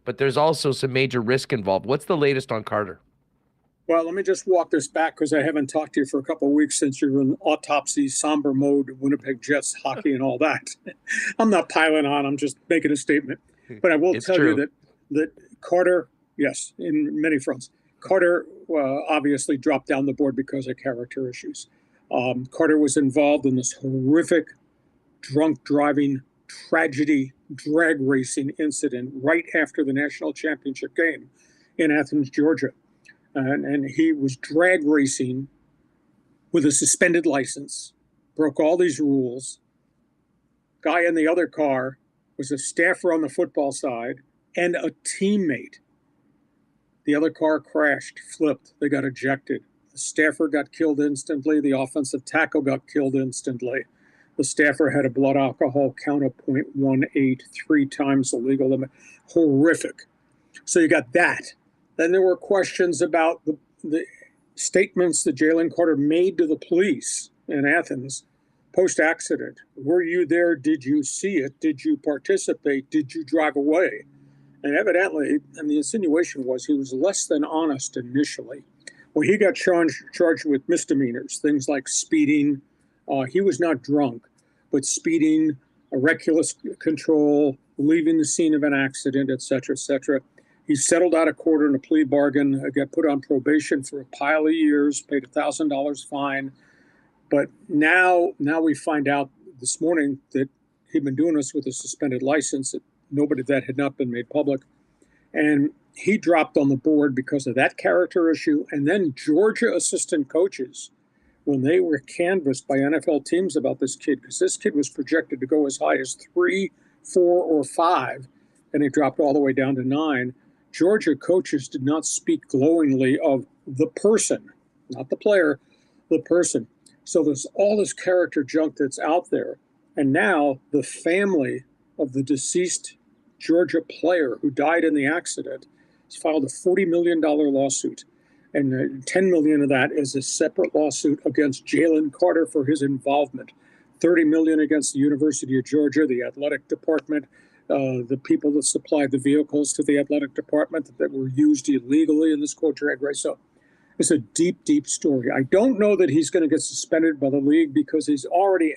but there's also some major risk involved. What's the latest on Carter? Well, let me just walk this back because I haven't talked to you for a couple of weeks since you're in autopsy, somber mode, Winnipeg Jets hockey and all that. I'm not piling on. I'm just making a statement. But I will tell you that Carter, yes, in many fronts, Carter obviously dropped down the board because of character issues. Carter was involved in this horrific drunk driving tragedy drag racing incident right after the national championship game in Athens, Georgia. And he was drag racing with a suspended license, broke all these rules. Guy in the other car was a staffer on the football side and a teammate. The other car crashed, flipped. They got ejected. The staffer got killed instantly. The offensive tackle got killed instantly. The staffer had a blood alcohol count of 0.18, 3 times the legal limit. Horrific. So you got that. Then there were questions about the statements that Jalen Carter made to the police in Athens post-accident. Were you there? Did you see it? Did you participate? Did you drive away? And evidently, and the insinuation was he was less than honest initially. Well, he got charged with misdemeanors, things like speeding. He was not drunk, but speeding, reckless control, leaving the scene of an accident, et cetera, et cetera. He settled out of court in a plea bargain, got put on probation for a pile of years, paid $1,000 fine. But now we find out this morning that he'd been doing this with a suspended license. That had not been made public. And he dropped on the board because of that character issue. And then Georgia assistant coaches, when they were canvassed by NFL teams about this kid, because this kid was projected to go as high as 3, 4, or 5, and he dropped all the way down to 9. Georgia coaches did not speak glowingly of the person, not the player, the person. So there's all this character junk that's out there. And now the family of the deceased Georgia player who died in the accident has filed a $40 million lawsuit. And $10 million of that is a separate lawsuit against Jalen Carter for his involvement. $30 million against the University of Georgia, the athletic department, the people that supplied the vehicles to the athletic department that were used illegally in this quote drag race. So it's a deep, deep story. I don't know that he's going to get suspended by the league because he's already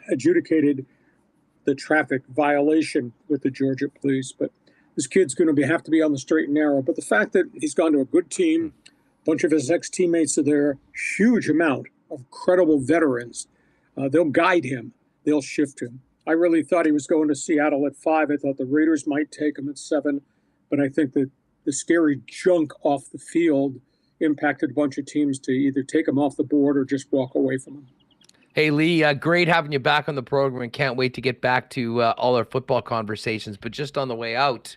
adjudicated the traffic violation with the Georgia police. But this kid's going to have to be on the straight and narrow. But the fact that he's gone to a good team, a bunch of his ex-teammates are there, huge amount of credible veterans. They'll guide him. They'll shift him. I really thought he was going to Seattle at 5. I thought the Raiders might take him at 7. But I think that the scary junk off the field impacted a bunch of teams to either take him off the board or just walk away from him. Hey, Lee, great having you back on the program and can't wait to get back to all our football conversations. But just on the way out,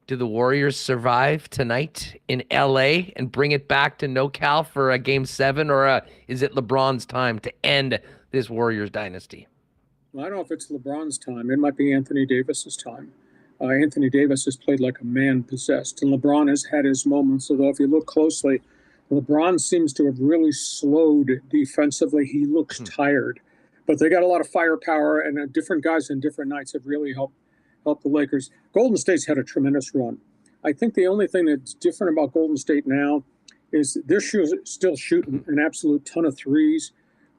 do the Warriors survive tonight in LA and bring it back to NorCal for a Game 7, or is it LeBron's time to end this Warriors dynasty? Well, I don't know if it's LeBron's time. It might be Anthony Davis's time. Anthony Davis has played like a man possessed, and LeBron has had his moments. Although if you look closely, LeBron seems to have really slowed defensively. He looks tired, but they got a lot of firepower, and different guys in different nights have really helped the Lakers. Golden State's had a tremendous run. I think the only thing that's different about Golden State now is they're still shooting an absolute ton of threes,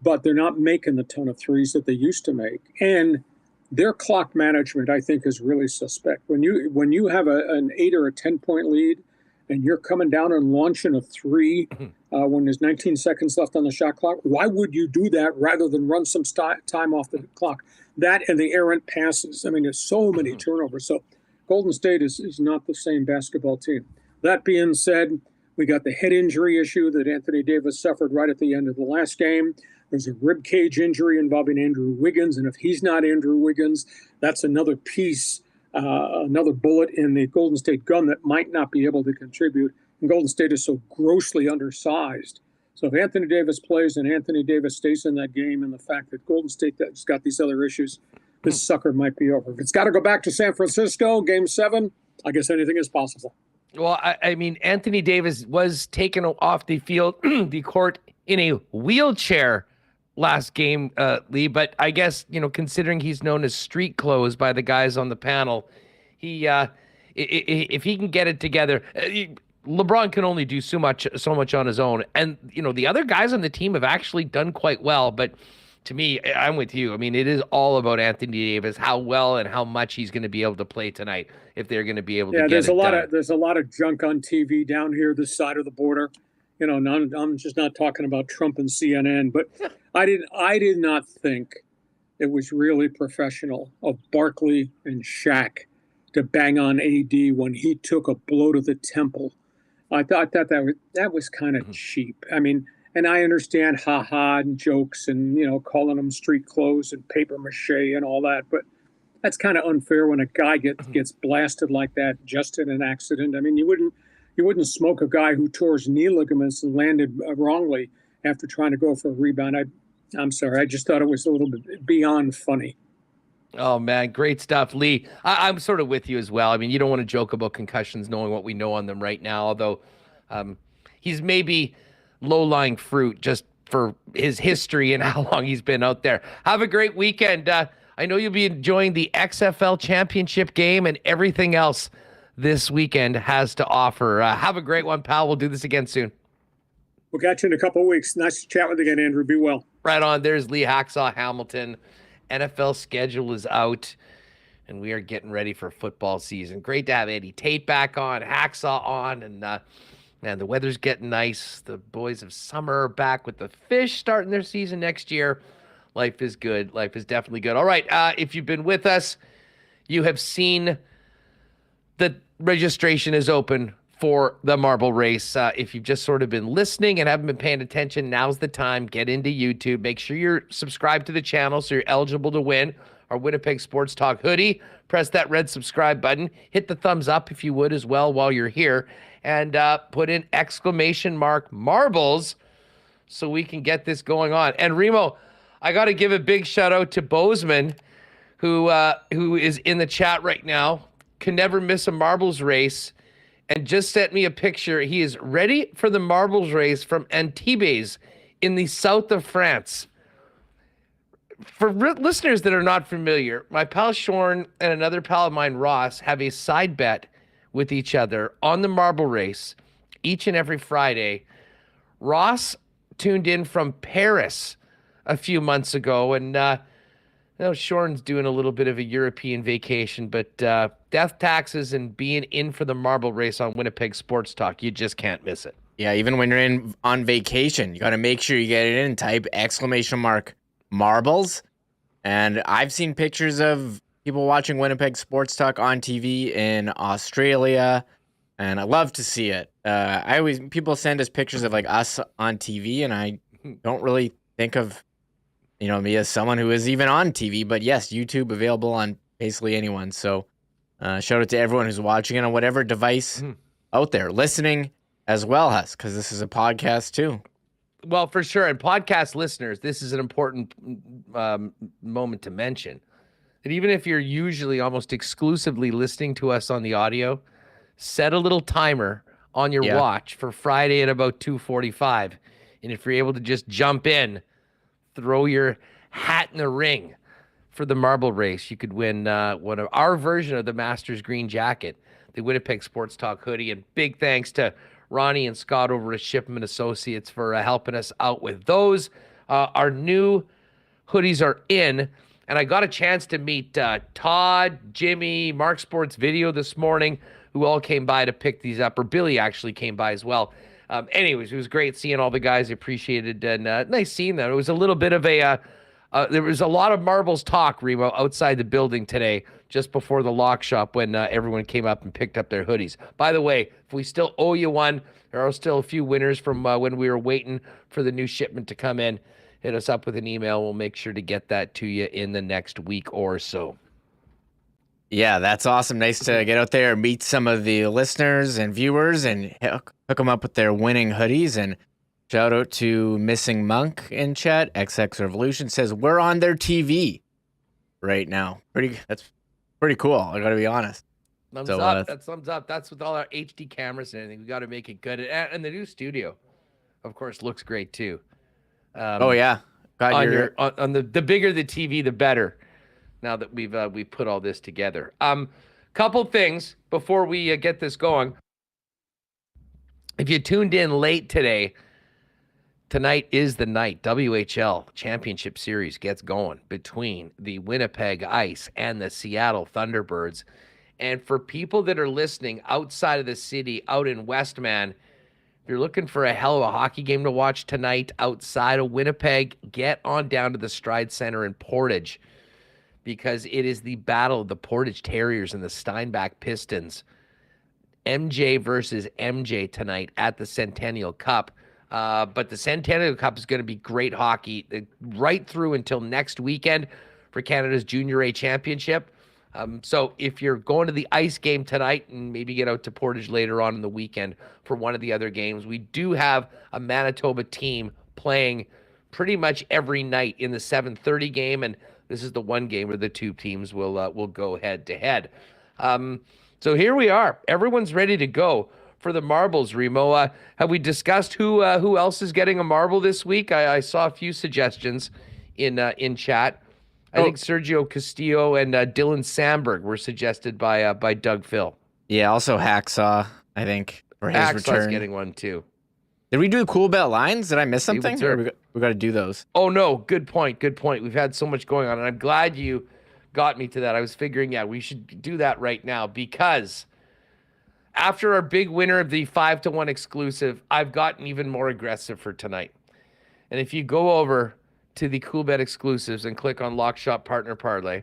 but they're not making the ton of threes that they used to make. And their clock management, I think, is really suspect. When you have an 8 or a 10-point lead and you're coming down and launching a 3 when there's 19 seconds left on the shot clock, why would you do that rather than run some time off the clock? That and the errant passes. I mean, there's so many turnovers. So Golden State is not the same basketball team. That being said, we got the head injury issue that Anthony Davis suffered right at the end of the last game. There's a rib cage injury involving Andrew Wiggins, and if he's not Andrew Wiggins, that's another piece, another bullet in the Golden State gun that might not be able to contribute. And Golden State is so grossly undersized. So if Anthony Davis plays and Anthony Davis stays in that game, and the fact that Golden State has got these other issues, this sucker might be over. If it's got to go back to San Francisco, Game 7, I guess anything is possible. Well, I mean, Anthony Davis was taken off the field, the court, in a wheelchair last game, Lee, but I guess, considering he's known as street clothes by the guys on the panel, he if he can get it together, LeBron can only do so much on his own. And, the other guys on the team have actually done quite well, but to me, I'm with you. I mean, it is all about Anthony Davis, how well and how much he's going to be able to play tonight if they're going to be able to get it done. There's a lot of junk on TV down here, this side of the border. I'm just not talking about Trump and CNN, but I did not think it was really professional of Barkley and Shaq to bang on AD when he took a blow to the temple. I thought that was kind of cheap. I mean, and I understand and jokes and, calling them street clothes and paper mache and all that, but that's kind of unfair when a guy gets blasted like that just in an accident. I mean, you wouldn't smoke a guy who tore his knee ligaments and landed wrongly after trying to go for a rebound. I'm sorry. I just thought it was a little bit beyond funny. Oh, man. Great stuff, Lee. I'm sort of with you as well. I mean, you don't want to joke about concussions knowing what we know on them right now, although he's maybe low-lying fruit just for his history and how long he's been out there. Have a great weekend. I know you'll be enjoying the XFL championship game and everything else this weekend has to offer. Have a great one, pal. We'll do this again soon. We'll catch you in a couple of weeks. Nice to chat with you again, Andrew. Be well. Right on. There's Lee Hacksaw Hamilton. NFL schedule is out, and we are getting ready for football season. Great to have Eddie Tait back on, Hacksaw on, and man, the weather's getting nice. The boys of summer are back with the Fish starting their season next year. Life is good. Life is definitely good. All right, if you've been with us, you have seen the registration is open for the marble race. If you've just sort of been listening and haven't been paying attention, now's the time. Get into YouTube. Make sure you're subscribed to the channel so you're eligible to win our Winnipeg Sports Talk hoodie. Press that red subscribe button. Hit the thumbs up if you would as well while you're here. And put in exclamation mark marbles so we can get this going on. And Remo, I got to give a big shout out to Bozeman, who is in the chat right now. Can never miss a marbles race. And just sent me a picture. He is ready for the marbles race from Antibes in the south of France. For listeners that are not familiar, my pal Shorn and another pal of mine, Ross, have a side bet with each other on the marble race each and every Friday. Ross tuned in from Paris a few months ago, and Shorn's doing a little bit of a European vacation, but death taxes and being in for the marble race on Winnipeg Sports Talk, you just can't miss it. Yeah, even when you're on vacation, you got to make sure you get it in. Type exclamation mark marbles. And I've seen pictures of people watching Winnipeg Sports Talk on TV in Australia, and I love to see it. People send us pictures of like us on TV, and I don't really think of me as someone who is even on TV, but yes, YouTube available on basically anyone. So shout out to everyone who's watching it on whatever device out there, listening as well as, because this is a podcast too. Well, for sure. And podcast listeners, this is an important moment to mention that even if you're usually almost exclusively listening to us on the audio, set a little timer on your watch for Friday at about 2:45. And if you're able to just jump in, throw your hat in the ring for the marble race, you could win one of our version of the Masters green jacket, the Winnipeg Sports Talk hoodie. And big thanks to Ronnie and Scott over at Shipman Associates for helping us out with those. Our new hoodies are in, and I got a chance to meet Todd, Jimmy, Mark Sports Video this morning, who all came by to pick these up, or Billy actually came by as well. Anyways, it was great seeing all the guys. I appreciated it, and nice seeing them. It was a little bit of there was a lot of marbles talk, Remo, outside the building today, just before the lock shop when everyone came up and picked up their hoodies. By the way, if we still owe you one, there are still a few winners from when we were waiting for the new shipment to come in. Hit us up with an email. We'll make sure to get that to you in the next week or so. Yeah, that's awesome. Nice to get out there, meet some of the listeners and viewers, and hook them up with their winning hoodies. And shout out to Missing Monk in chat. XX Revolution says we're on their TV right now. That's pretty cool. I got to be honest. Thumbs up. That's thumbs up. That's with all our HD cameras and everything. We got to make it good. And the new studio, of course, looks great too. Oh yeah, on the bigger the TV, the better. Now that we've put all this together. Couple things before we get this going. If you tuned in late today, tonight is the night. WHL Championship Series gets going between the Winnipeg Ice and the Seattle Thunderbirds. And for people that are listening outside of the city, out in Westman, if you're looking for a hell of a hockey game to watch tonight outside of Winnipeg, get on down to the Stride Center in Portage, because it is the battle of the Portage Terriers and the Steinbach Pistons. MJ versus MJ tonight at the Centennial Cup. But the Centennial Cup is going to be great hockey right through until next weekend for Canada's Junior A Championship. So if you're going to the Ice game tonight and maybe get out to Portage later on in the weekend for one of the other games, we do have a Manitoba team playing pretty much every night in the 7:30 game, and this is the one game where the two teams will go head to head. So here we are. Everyone's ready to go for the marbles, Remo. Have we discussed who else is getting a marble this week? I saw a few suggestions in chat. I think Sergio Castillo and Dylan Sandberg were suggested by Doug Phil. Yeah, also Hacksaw, I think, for his Hacksaw's return. getting one too. Did we do Coolbet lines? Did I miss something? Or we got to do those. Oh, no. Good point. Good point. We've had so much going on, and I'm glad you got me to that. I was figuring, we should do that right now, because after our big winner of the 5-1 exclusive, I've gotten even more aggressive for tonight. And if you go over to the Coolbet exclusives and click on Lock Shop Partner Parlay,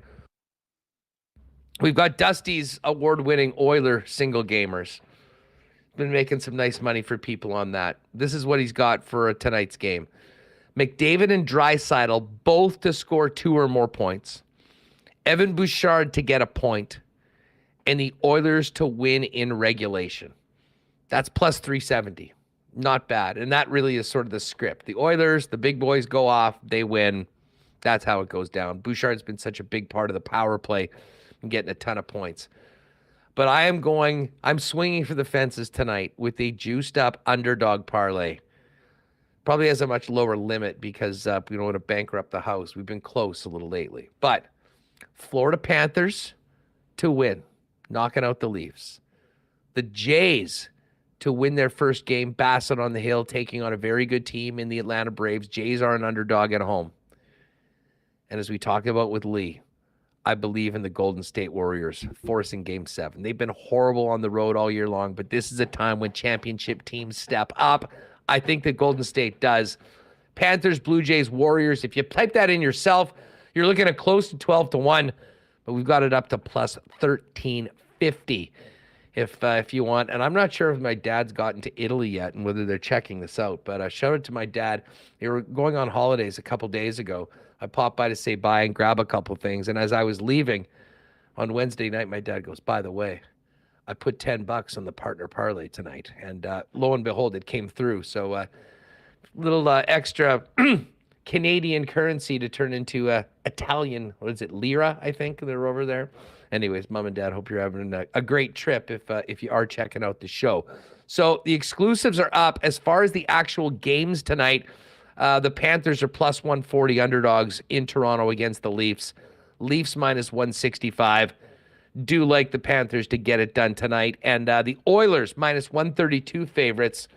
we've got Dusty's award-winning Oiler single gamers. been making some nice money for people on that. This is what he's got for tonight's game. McDavid and Draisaitl both to score 2 or more points. Evan Bouchard to get a point. And the Oilers to win in regulation. That's plus 370. Not bad. And that really is sort of the script. The Oilers, the big boys go off, they win. That's how it goes down. Bouchard's been such a big part of the power play and getting a ton of points. But I'm swinging for the fences tonight with a juiced up underdog parlay. Probably has a much lower limit because we don't want to bankrupt the house. We've been close a little lately. But Florida Panthers to win, knocking out the Leafs. The Jays to win their first game, Bassett on the Hill, taking on a very good team in the Atlanta Braves. Jays are an underdog at home. And as we talked about with Lee, I believe in the Golden State Warriors forcing Game 7. They've been horrible on the road all year long, but this is a time when championship teams step up. I think that Golden State does. Panthers, Blue Jays, Warriors. If you type that in yourself, you're looking at close to 12-1, but we've got it up to plus 1350 if you want. And I'm not sure if my dad's gotten to Italy yet and whether they're checking this out, but shout out to my dad. They were going on holidays a couple days ago. I popped by to say bye and grab a couple things. And as I was leaving on Wednesday night, my dad goes, by the way, I put $10 on the partner parlay tonight. And lo and behold, it came through. So little extra Canadian currency to turn into Italian, what is it, lira, I think they're over there. Anyways, Mom and Dad, hope you're having a great trip if you are checking out the show. So the exclusives are up. As far as the actual games tonight, the Panthers are plus 140 underdogs in Toronto against the Leafs. Leafs minus 165. Do like the Panthers to get it done tonight. And the Oilers minus 132 favorites.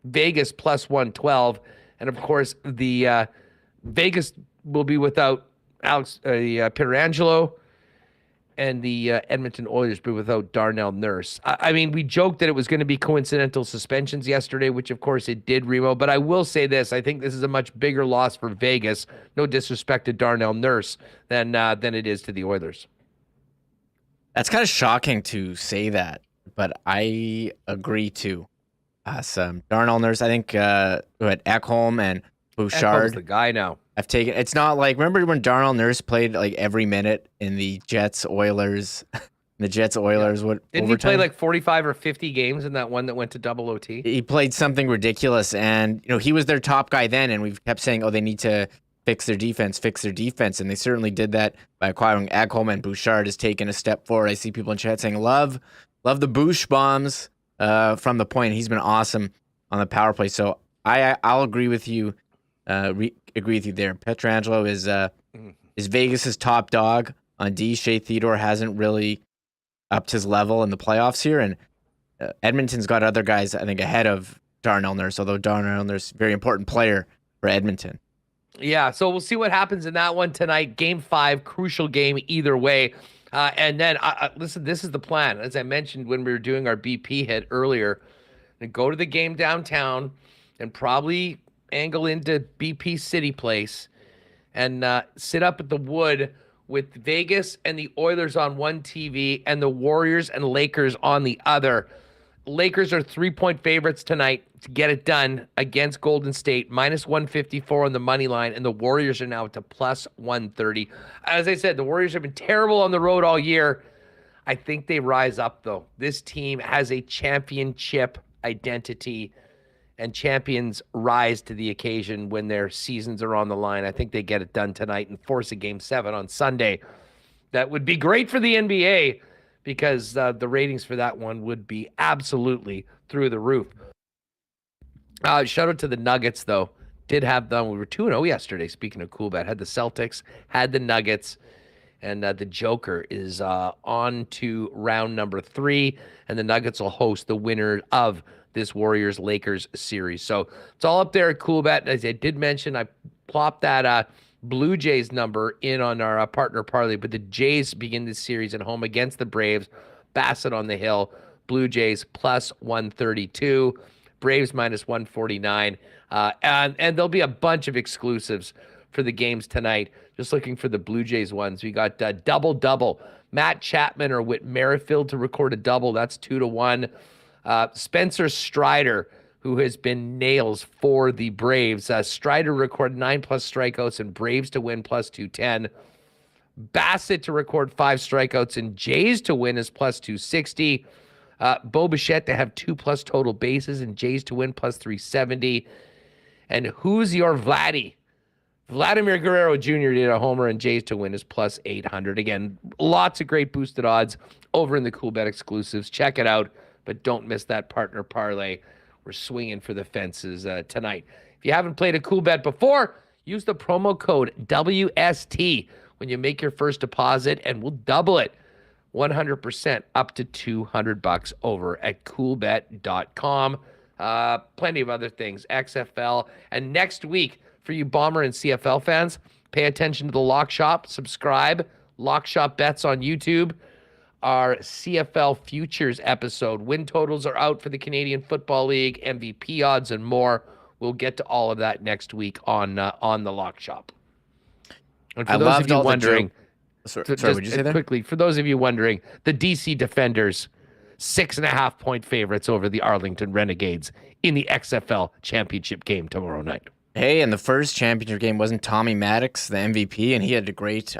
Vegas plus 112. And of course, the Vegas will be without Alex Pietrangelo. And the Edmonton Oilers be without Darnell Nurse. I mean, we joked that it was going to be coincidental suspensions yesterday, which of course it did, Remo. But I will say this. I think this is a much bigger loss for Vegas. No disrespect to Darnell Nurse than it is to the Oilers. That's kind of shocking to say that, but I agree too. Darnell Nurse, I think Ekholm and Bouchard. Ekholm's the guy now. I've taken. It's not like, remember when Darnell Nurse played like every minute in the Jets Oilers, What didn't he play like 45 or 50 games in that one that went to double OT? He played something ridiculous, and he was their top guy then. And we've kept saying, oh, they need to fix their defense, and they certainly did that by acquiring Ekholm, and Bouchard has taken a step forward. I see people in chat saying, love the Bouch bombs from the point. He's been awesome on the power play. So I'll agree with you. Agree with you there. Pietrangelo is Vegas's top dog on D. Shea Theodore hasn't really upped his level in the playoffs here, and Edmonton's got other guys I think ahead of Darnell Nurse. Although Darnell Nurse very important player for Edmonton. Yeah, so we'll see what happens in that one tonight. Game 5, crucial game either way. And then listen, this is the plan. As I mentioned when we were doing our BP hit earlier, and go to the game downtown and probably angle into BP City Place and sit up at the Wood with Vegas and the Oilers on one TV and the Warriors and Lakers on the other. Lakers are 3-point favorites tonight to get it done against Golden State, minus 154 on the money line, and the Warriors are now to plus 130. As I said, the Warriors have been terrible on the road all year. I think they rise up, though. This team has a championship identity, and champions rise to the occasion when their seasons are on the line. I think they get it done tonight and force a Game 7 on Sunday. That would be great for the NBA because the ratings for that one would be absolutely through the roof. Shout out to the Nuggets, though. Did have them. We were 2-0 yesterday, speaking of Coolbet. Had the Celtics, had the Nuggets, and the Joker is on to round number 3, and the Nuggets will host the winner of this Warriors-Lakers series. So it's all up there at Coolbet. As I did mention, I plopped that Blue Jays number in on our partner parlay, but the Jays begin this series at home against the Braves. Bassett on the Hill. Blue Jays plus 132. Braves minus 149. And there'll be a bunch of exclusives for the games tonight. Just looking for the Blue Jays ones. We got double-double. Matt Chapman or Whit Merrifield to record a double. That's 2-1. Spencer Strider, who has been nails for the Braves. Strider recorded 9+ strikeouts and Braves to win +210. Bassett to record 5 strikeouts and Jays to win is +260. Bo Bichette to have 2+ total bases and Jays to win +370. And who's your Vladdy? Vladimir Guerrero Jr. did a homer and Jays to win is +800. Again, lots of great boosted odds over in the Coolbet exclusives. Check it out, but don't miss that partner parlay. We're swinging for the fences tonight. If you haven't played a Coolbet before, use the promo code WST when you make your first deposit, and we'll double it 100% up to $200 over at coolbet.com. Plenty of other things, XFL. And next week, for you Bomber and CFL fans, pay attention to the Lock Shop. Subscribe. Lock Shop Bets on YouTube. Our CFL Futures episode. Win totals are out for the Canadian Football League, MVP odds, and more. We'll get to all of that next week on the Lock Shop. And for those of you wondering, sorry, would you say that? Quickly, for those of you wondering, the DC Defenders, 6.5-point favorites over the Arlington Renegades in the XFL championship game tomorrow night. Hey, and the first championship game wasn't Tommy Maddox the MVP, and he had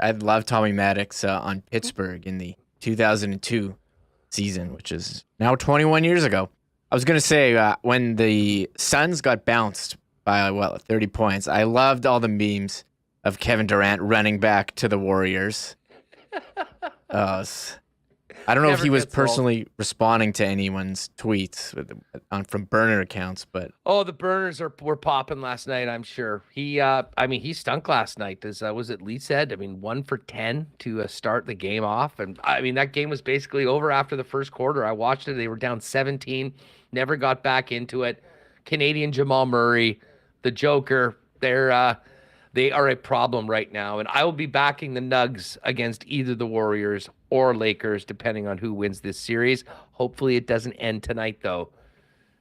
I love Tommy Maddox on Pittsburgh in the 2002 season, which is now 21 years ago. I was going to say, when the Suns got bounced by, 30 points, I loved all the memes of Kevin Durant running back to the Warriors. I don't know if he was personally responding to anyone's tweets from burner accounts, but the burners were popping last night. I'm sure he stunk last night. As was it Lee said? 1 for 10 to start the game off, and that game was basically over after the first quarter. I watched it. They were down 17, never got back into it. Canadian Jamal Murray, the Joker, they are a problem right now, and I will be backing the Nugs against either the Warriors or Lakers, depending on who wins this series. Hopefully it doesn't end tonight, though,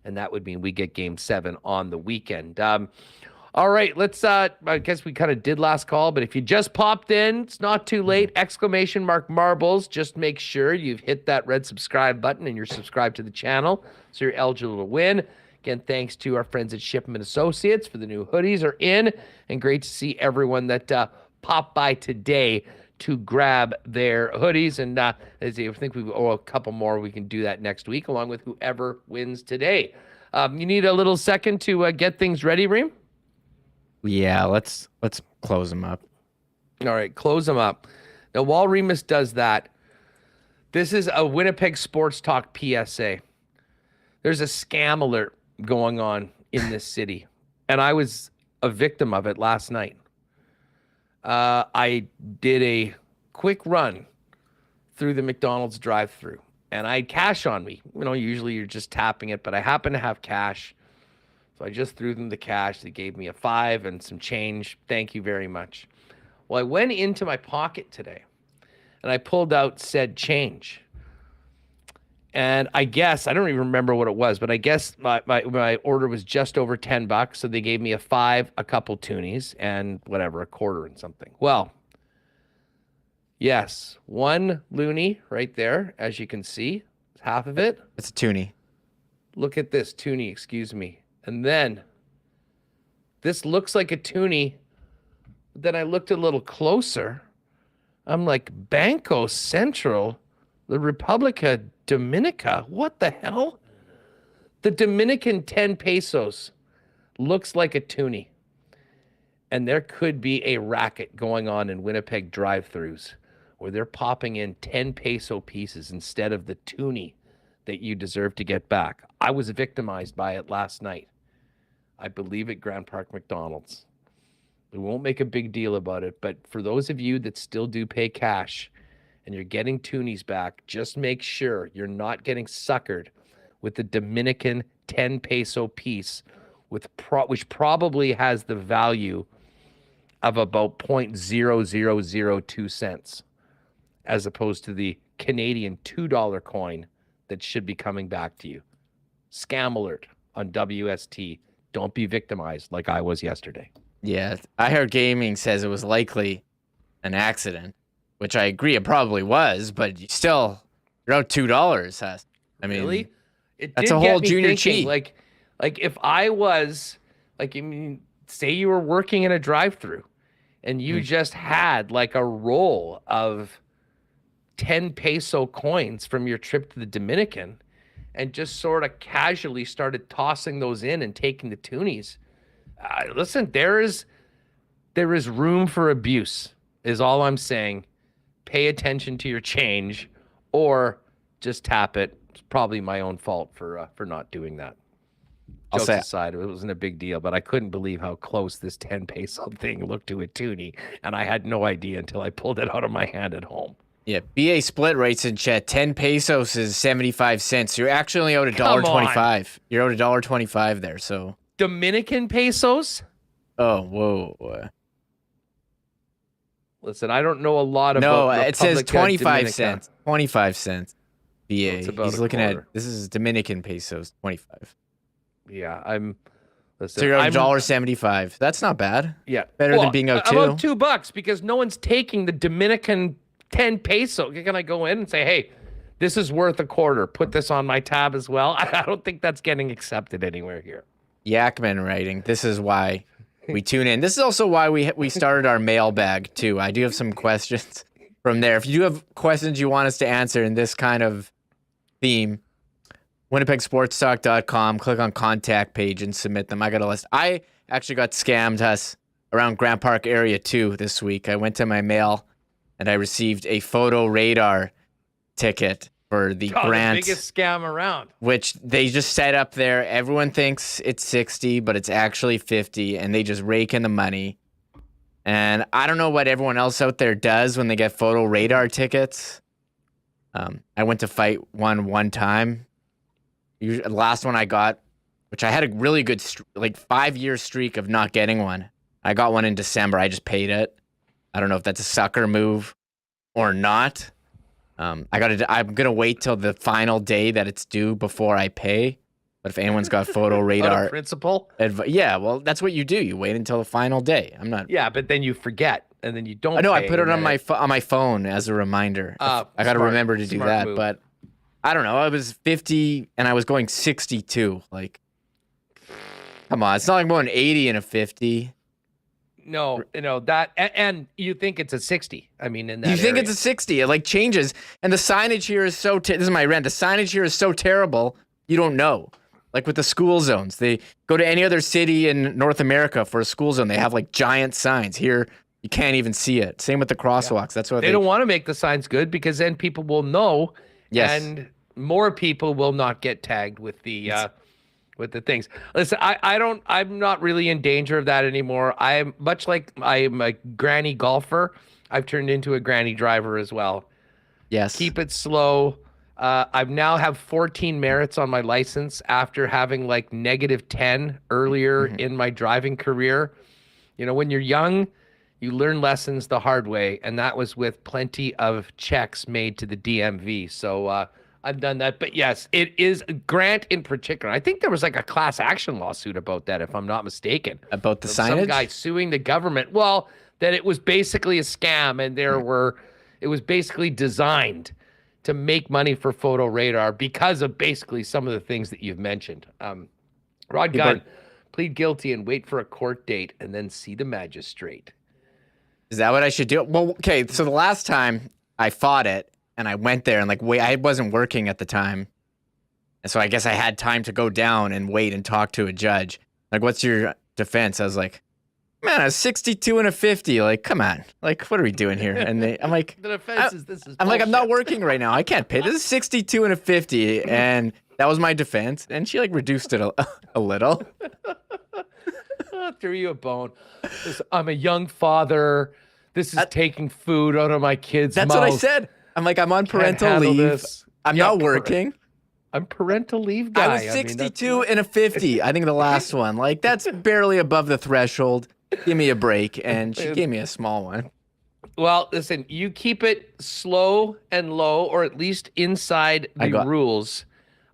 and that would mean we get Game 7 on the weekend. All right, let's, I guess we kind of did last call, but if you just popped in, it's not too late. Exclamation mark marbles. Just make sure you've hit that red subscribe button and you're subscribed to the channel so you're eligible to win. Again, thanks to our friends at Shipman Associates for the new hoodies are in, and great to see everyone that popped by today to grab their hoodies. And I think we owe a couple more. We can do that next week, along with whoever wins today. You need a little second to get things ready, Reem? Yeah, let's close them up. All right, close them up. Now, while Remis does that, this is a Winnipeg Sports Talk PSA. There's a scam alert going on in this city, and I was a victim of it last night. I did a quick run through the McDonald's drive-thru, and I had cash on me. Usually you're just tapping it, but I happen to have cash, so I just threw them the cash. They gave me a $5 and some change. Thank you very much. Well, I went into my pocket today, and I pulled out said change. And I guess, I don't even remember what it was, but I guess my order was just over $10. So they gave me a $5, a couple toonies, and whatever, a quarter and something. Well, yes, one loonie right there, as you can see, half of it. It's a toonie. Look at this toonie, excuse me. And then this looks like a toonie. Then I looked a little closer. I'm like, Banco Central, the Republica Dominica. What the hell? The Dominican 10 pesos looks like a toonie. And there could be a racket going on in Winnipeg drive-thrus where they're popping in 10 peso pieces instead of the toonie that you deserve to get back. I was victimized by it last night. I believe at Grand Park McDonald's. We won't make a big deal about it, but for those of you that still do pay cash and you're getting toonies back, just make sure you're not getting suckered with the Dominican 10 peso piece, which probably has the value of about 0.0002 cents, as opposed to the Canadian $2 coin that should be coming back to you. Scam alert on WST. Don't be victimized like I was yesterday. Yeah, I heard Gaming says it was likely an accident, which I agree it probably was, but still, you're out $2, Huss. I mean, really? That's did a get whole me junior thinking, cheat. Like if I was like, I mean, say you were working in a drive-through and you just had like a roll of 10 peso coins from your trip to the Dominican and just sort of casually started tossing those in and taking the toonies. Listen, there is room for abuse, is all I'm saying. Pay attention to your change or just tap it. It's probably my own fault for not doing that. I'll Jokes say- aside, it wasn't a big deal, but I couldn't believe how close this 10 peso thing looked to a toonie, and I had no idea until I pulled it out of my hand at home. Yeah, BA Split rates in chat. 10 pesos is 75 cents. You're actually out Come on. $1.25. You're out $1.25 there. So. Dominican pesos? Oh, whoa. Listen, I don't know a lot No, about it says Republica 25 Dominica. cents. 25 cents. BA. It's about He's a looking at quarter. this is Dominican pesos. 25. Yeah, listen, So you're out I'm- $1.75. That's not bad. Yeah. Better than being out about two. $2 because no one's taking the Dominican 10 peso. Can I go in and say, hey, this is worth a quarter. Put this on my tab as well. I don't think that's getting accepted anywhere here. Yakman writing. This is why we tune in. This is also why we started our mailbag too. I do have some questions from there. If you do have questions you want us to answer in this kind of theme, winnipegsportstalk.com, click on contact page and submit them. I got a list. I actually got scammed around Grant Park area too this week. I went to my mail and I received a photo radar ticket for the Grant, the biggest scam around. which they just set up there. Everyone thinks it's 60, but it's actually 50, and they just rake in the money. And I don't know what everyone else out there does when they get photo radar tickets. I went to fight one time. The last one I got, which I had a really good 5-year streak of not getting one. I got one in December. I just paid it. I don't know if that's a sucker move or not. I'm gonna wait till the final day that it's due before I pay. But if anyone's got photo radar, Principle. yeah, well, that's what you do. You wait until the final day. I'm not. Yeah, but then you forget, and then you don't. I know. I pay, put it and on then my phone as a reminder. I got to smart- remember to do smart that. move. But I don't know. I was 50 and I was going 62. Like, come on, it's not like going 80 and a 50. No, that, and you think it's a 60. I mean, in that You think area. it's a 60? It like changes, and the signage here is so. This is my rant. The signage here is so terrible. You don't know. Like with the school zones, they go to any other city in North America for a school zone. They have like giant signs. Here, you can't even see it. Same with the crosswalks. That's why They don't want to make the signs good because then people will know, Yes. and more people will not get tagged with the things. Listen, I'm not really in danger of that anymore. I'm much like I'm a granny golfer. I've turned into a granny driver as well. Yes. Keep it slow. I've now have 14 merits on my license after having like -10 earlier in my driving career. You know, when you're young, you learn lessons the hard way, and that was with plenty of checks made to the DMV. So I've done that. But yes, it is Grant in particular. I think there was like a class action lawsuit about that, if I'm not mistaken. About the Some signage? guy suing the government. Well, that it was basically a scam, and it was basically designed to make money for photo radar because of basically some of the things that you've mentioned. Rod Gunn, plead guilty and wait for a court date and then see the magistrate. Is that what I should do? Well, okay. So the last time I fought it and I went there and I wasn't working at the time. And so I guess I had time to go down and wait and talk to a judge. Like, what's your defense? I was like, man, I was 62 and a 50. Like, come on. Like, what are we doing here? And I'm like, The defense is this is I'm like, I'm not bullshit. working right now. I can't pay. This is 62 and a 50. And that was my defense. And she like reduced it a little. Threw you a bone. Listen, I'm a young father. This is taking food out of my kids' That's mouth. what I said. I'm like, I'm on Can't parental handle leave. this. I'm Yeah, not working. I'm parental leave guy. I was mean, that's- 62 and a 50. I think the last one. Like, that's barely above the threshold. Give me a break. And she gave me a small one. Well, listen, you keep it slow and low, or at least inside the rules.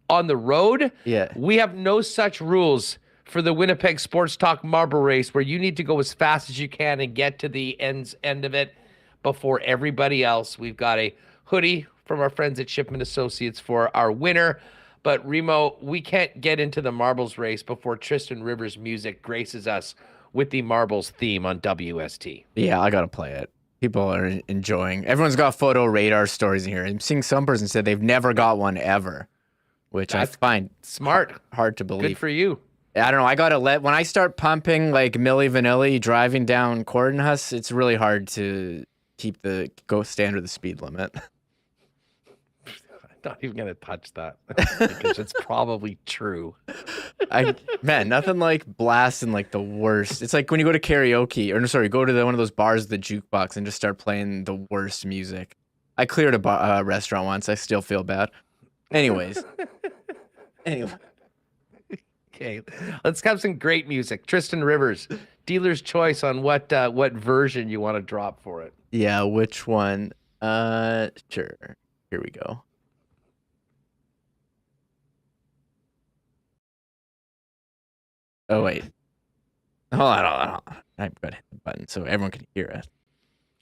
On the road, we have no such rules for the Winnipeg Sports Talk Marble Race, where you need to go as fast as you can and get to the end of it before everybody else. We've got a hoodie from our friends at Shipment Associates for our winner. But Remo, we can't get into the marbles race before Tristan Rivers' music graces us with the marbles theme on WST. Yeah, I gotta play it. People are enjoying. Everyone's got photo radar stories in here. I'm seeing some person said they've never got one ever, which I find smart, hard to believe. Good for you. I don't know. I gotta when I start pumping like Milli Vanilli driving down Cordenhuss, it's really hard to stay under the speed limit. Not even gonna touch that because it's probably true. Nothing like blasting like the worst. It's like when you go to karaoke, go to one of those bars with the jukebox and just start playing the worst music. I cleared a restaurant once. I still feel bad. Anyways. Okay, let's have some great music. Tristan Rivers, dealer's choice on what version you want to drop for it. Yeah, which one? Sure. Here we go. Oh, wait. Hold on. I've got to hit the button so everyone can hear it.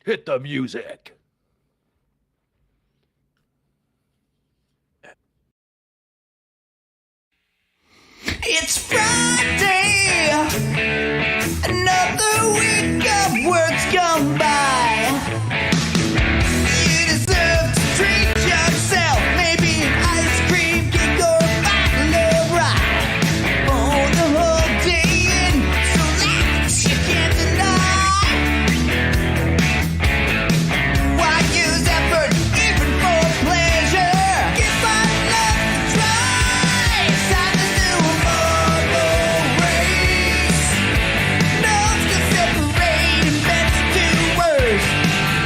Hit the music. It's Friday, another week of words gone by. You deserve to treat yourself, maybe ice cream, cake, or a bottle of rye. For the whole day in, so lax you can't deny. Why use effort even for pleasure? Give my love a try. It's time to do a marble race. No one's gonna separate and bend to two words.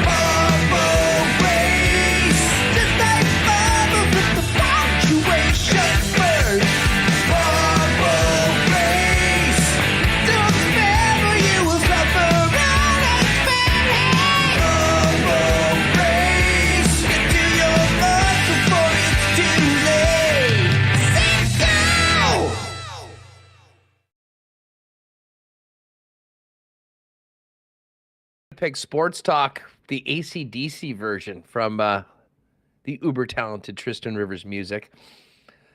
Marble race. Just like marble with the punctuation first. Marble race. Don't remember you will suffer unexpected. Marble race. Get to your mark before it's too late. Say go! Winnipeg Sports Talk, the AC/DC version from the uber talented Tristan Rivers music.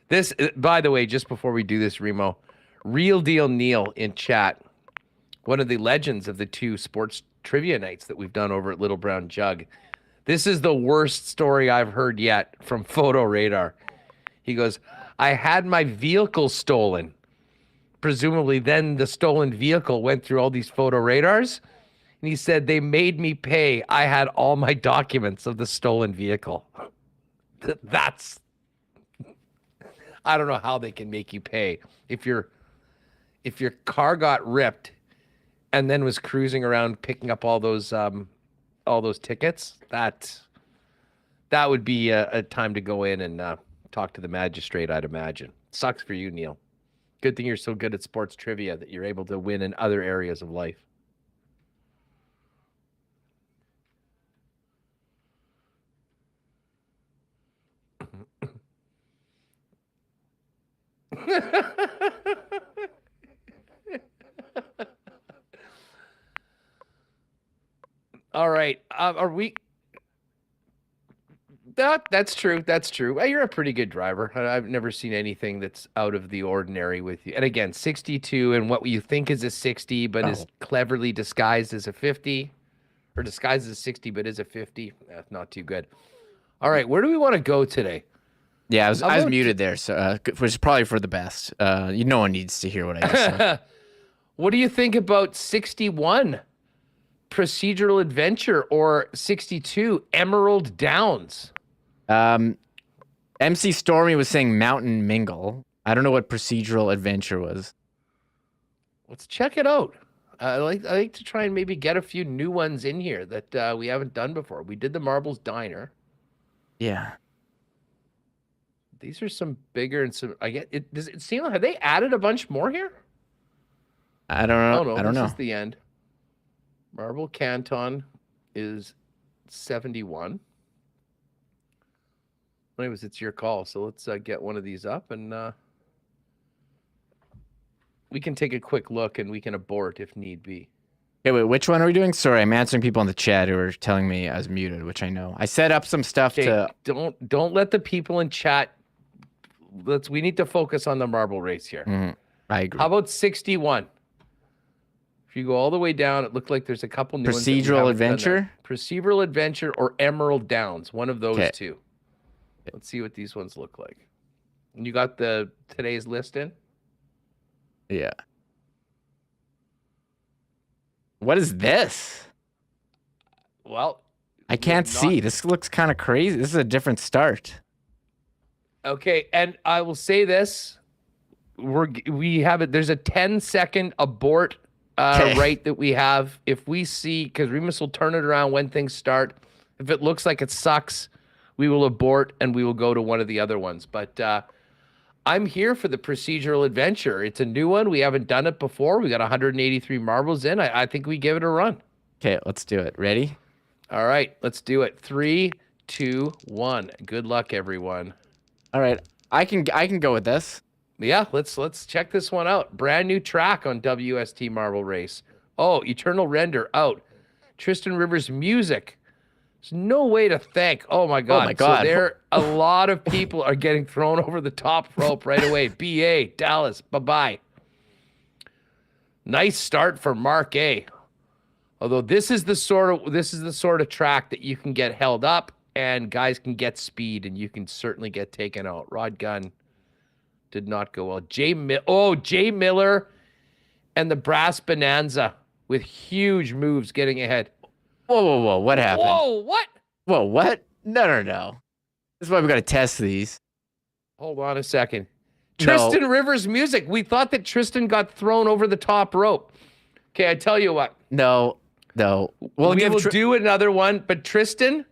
This, by the way, just before we do this, Remo, Real Deal Neil in chat, one of the legends of the two sports trivia nights that we've done over at Little Brown Jug. This is the worst story I've heard yet from Photo Radar. He goes, I had my vehicle stolen. Presumably then the stolen vehicle went through all these photo radars. And he said, they made me pay. I had all my documents of the stolen vehicle. That's, I don't know how they can make you pay. If your car got ripped and then was cruising around picking up all those tickets, that would be a time to go in and talk to the magistrate, I'd imagine. Sucks for you, Neil. Good thing you're so good at sports trivia that you're able to win in other areas of life. All right. Are we? That's true. That's true. Well, you're a pretty good driver. I've never seen anything that's out of the ordinary with you. And again, 62 and what you think is a 60, but is cleverly disguised as a 50, or disguised as a 60, but is a 50. That's not too good. All right. Where do we want to go today? Yeah, I was muted there, so which is probably for the best. No one needs to hear what I just said. What do you think about 61, Procedural Adventure, or 62, Emerald Downs? MC Stormy was saying Mountain Mingle. I don't know what Procedural Adventure was. Let's check it out. I like to try and maybe get a few new ones in here that we haven't done before. We did the Marbles Diner. Yeah. These are some bigger and some. I get it. Does it seem like have they added a bunch more here? I don't know. Oh, no, I don't know. This is the end. Marble Canton is 71. Anyways, it's your call. So let's get one of these up and we can take a quick look and we can abort if need be. Okay, wait, which one are we doing? Sorry, I'm answering people in the chat who are telling me I was muted, which I know. I set up some stuff to. Don't let the people in chat we need to focus on the marble race here. I agree. How about 61? If you go all the way down, it looked like there's a couple new ones that we Procedural haven't Adventure? done there. Procedural Adventure or Emerald Downs, one of those 'Kay. two. Let's see what these ones look like. And you got today's list in? Yeah. What is this? Well, I can't see. This looks kind of crazy. This is a different start. Okay, and I will say this: we have it. There's a 10-second abort right that we have. If we see, because Remis will turn it around when things start. If it looks like it sucks, we will abort and we will go to one of the other ones. But I'm here for the procedural adventure. It's a new one. We haven't done it before. We got 183 marbles in. I think we give it a run. Okay, let's do it. Ready? All right, let's do it. 3, 2, 1. Good luck, everyone. All right, I can go with this. Yeah, let's check this one out. Brand new track on WST Marble Race. Oh, Eternal Render out. Tristan Rivers music. There's no way to thank. Oh my God. Oh my God. So a lot of people are getting thrown over the top rope right away. BA, Dallas, bye-bye. Nice start for Mark A. Although this is the sort of track that you can get held up and guys can get speed and you can certainly get taken out. Rod Gunn did not go well. Jay Miller and the Brass Bonanza with huge moves getting ahead. Whoa. What happened? Whoa, what? Whoa, what? No. This is why we got to test these. Hold on a second. No. Tristan Rivers music. We thought that Tristan got thrown over the top rope. Okay, I tell you what. No. We will do another one, but Tristan,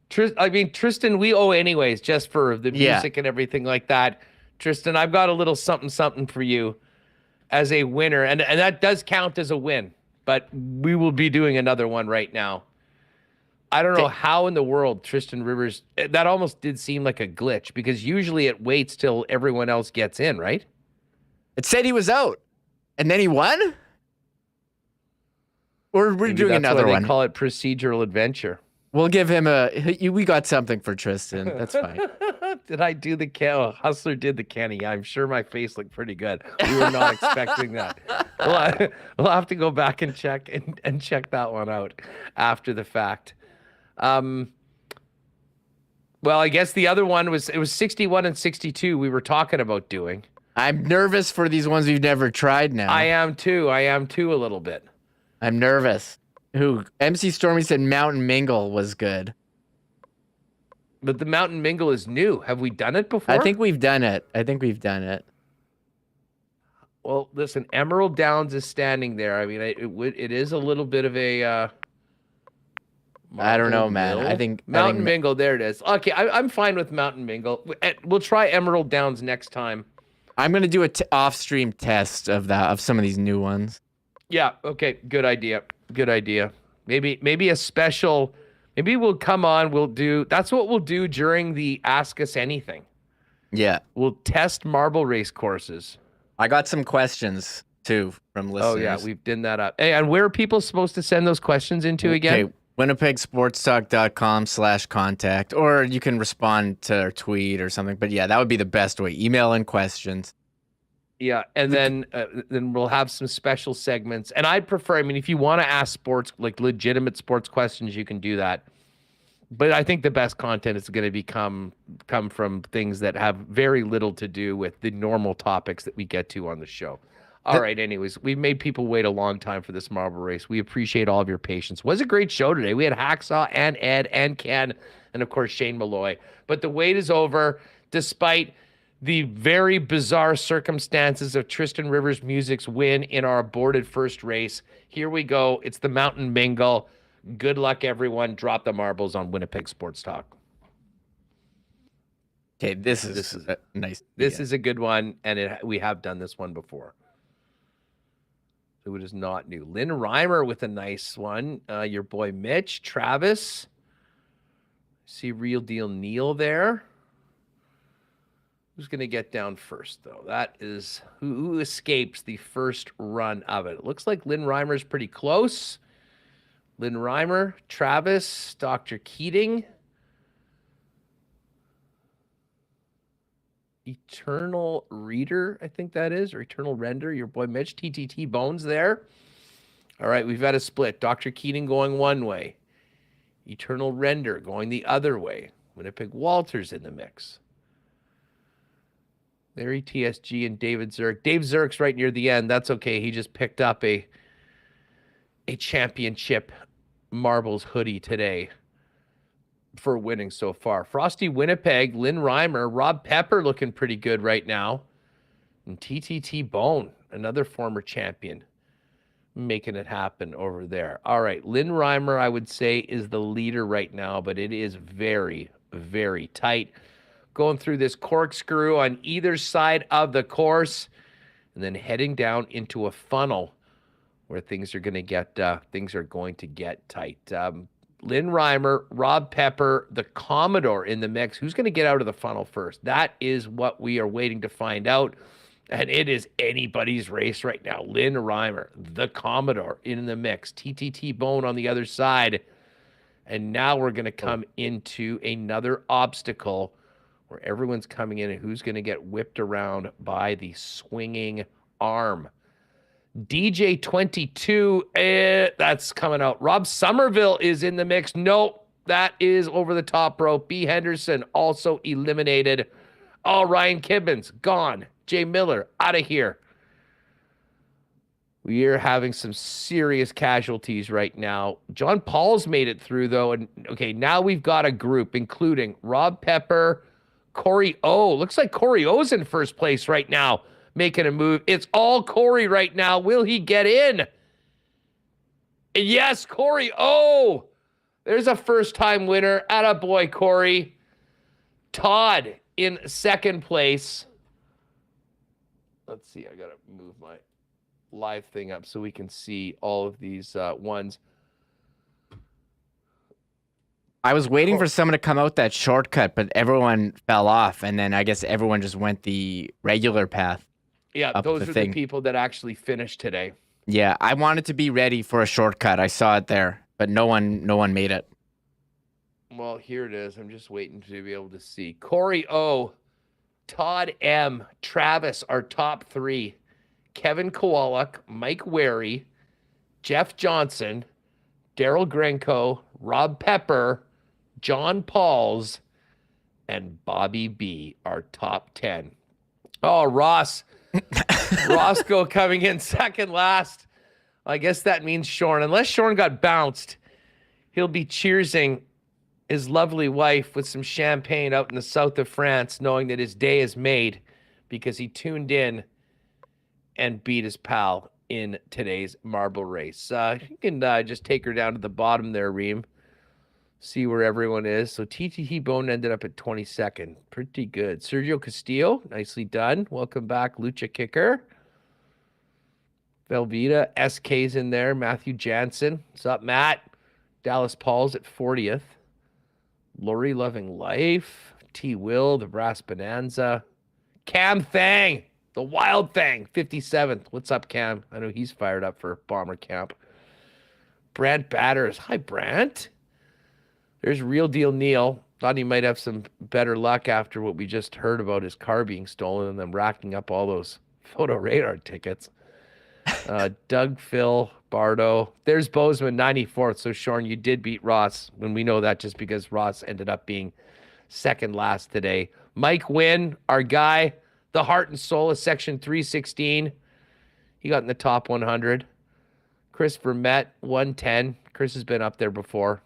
we owe anyways, just for the music and everything like that. Tristan, I've got a little something for you as a winner, and that does count as a win, but we will be doing another one right now. I don't know how in the world Tristan Rivers, that almost did seem like a glitch, because usually it waits till everyone else gets in, right? It said he was out, and then he won? Or we're doing another one. They call it procedural adventure. We'll give him we got something for Tristan. That's fine. Did I do the Hustler did the Kenny? I'm sure my face looked pretty good. We were not expecting that. We'll have to go back and check that one out after the fact. Well, I guess the other one was 61 and 62 we were talking about doing. I'm nervous for these ones we've never tried now. I am too a little bit. I'm nervous. MC Stormy said Mountain Mingle was good. But the Mountain Mingle is new. Have we done it before? I think we've done it. Well, listen, Emerald Downs is standing there. I mean, it is a little bit of a I don't know, man. I think Mountain Mingle, there it is. Okay, I'm fine with Mountain Mingle. We'll try Emerald Downs next time. I'm going to do a off-stream test of some of these new ones. Yeah, okay, good idea. Maybe a special, maybe we'll come on, that's what we'll do during the Ask Us Anything. Yeah. We'll test marble race courses. I got some questions too from listeners. Oh yeah, we've done that up. Hey, and where are people supposed to send those questions into again? Okay, winnipegsportstalk.com/contact, or you can respond to our tweet or something. But yeah, that would be the best way. Email in questions. Yeah, and then we'll have some special segments. And I'd prefer, if you want to ask sports, like legitimate sports questions, you can do that. But I think the best content is going to come from things that have very little to do with the normal topics that we get to on the show. All right, anyways, we've made people wait a long time for this marble race. We appreciate all of your patience. It was a great show today. We had Hacksaw and Ed and Ken and, of course, Shane Malloy. But the wait is over, despite the very bizarre circumstances of Tristan Rivers Music's win in our aborted first race. Here we go. It's the Mountain Mingle. Good luck, everyone. Drop the marbles on Winnipeg Sports Talk. Okay, this is nice. This is a good one, and we have done this one before. So it is not new. Lynn Reimer with a nice one. Your boy Mitch, Travis. See Real Deal Neil there. Who's going to get down first, though? That is who escapes the first run of it. It looks like Lynn Reimer's pretty close. Lynn Reimer, Travis, Dr. Keating. Eternal Reader, I think that is, or Eternal Render, your boy Mitch, TTT Bones there. All right, we've got a split. Dr. Keating going one way. Eternal Render going the other way. Winnipeg Walters in the mix. Larry TSG and David Zirk. Dave Zirk's right near the end. That's okay. He just picked up a championship marbles hoodie today for winning so far. Frosty Winnipeg, Lynn Reimer, Rob Pepper looking pretty good right now. And TTT Bone, another former champion, making it happen over there. All right, Lynn Reimer, I would say, is the leader right now, but it is very, very tight. Going through this corkscrew on either side of the course, and then heading down into a funnel where things are going to get tight. Lynn Reimer, Rob Pepper, the Commodore in the mix. Who's going to get out of the funnel first? That is what we are waiting to find out. And it is anybody's race right now. Lynn Reimer, the Commodore in the mix. TTT Bone on the other side. And now we're going to come into another obstacle where everyone's coming in and who's going to get whipped around by the swinging arm. DJ 22, that's coming out. Rob Somerville is in the mix. Nope, that is over the top rope. B. Henderson also eliminated. Oh, Ryan Kibbins, gone. Jay Miller, out of here. We are having some serious casualties right now. John Paul's made it through, though. And okay, now we've got a group, including Rob Pepper, Corey O. Looks like Corey O's in first place right now, making a move. It's all Corey right now. Will he get in? Yes, Corey O. There's a first-time winner. Attaboy, Corey. Todd in second place. Let's see. I got to move my live thing up so we can see all of these ones. I was waiting for someone to come out that shortcut, but everyone fell off, and then I guess everyone just went the regular path. Yeah, those are the people that actually finished today. Yeah, I wanted to be ready for a shortcut. I saw it there, but no one made it. Well, here it is. I'm just waiting to be able to see. Corey O, Todd M, Travis, our top three. Kevin Kowalik, Mike Wary, Jeff Johnson, Daryl Grenko, Rob Pepper, John Pauls, and Bobby B, our top 10. Oh, Ross. Roscoe coming in second last. I guess that means Shorn. Unless Shorn got bounced, he'll be cheersing his lovely wife with some champagne out in the south of France, knowing that his day is made because he tuned in and beat his pal in today's marble race. You can just take her down to the bottom there, Reem. See where everyone is. So TTT Bone ended up at 22nd. Pretty good. Sergio Castillo, nicely done. Welcome back, Lucha Kicker. Velveeta, SK's in there. Matthew Jansen. What's up, Matt? Dallas Paul's at 40th. Lori Loving Life. T. Will, the Brass Bonanza. Cam Thang, the Wild Thang, 57th. What's up, Cam? I know he's fired up for Bomber Camp. Brant Batters. Hi, Brant. There's Real Deal Neil. Thought he might have some better luck after what we just heard about his car being stolen and them racking up all those photo radar tickets. Doug, Phil, Bardo. There's Bozeman, 94th. So, Shorn, you did beat Ross. And we know that just because Ross ended up being second last today. Mike Wynn, our guy, the heart and soul of Section 316. He got in the top 100. Chris Vermette, 110. Chris has been up there before.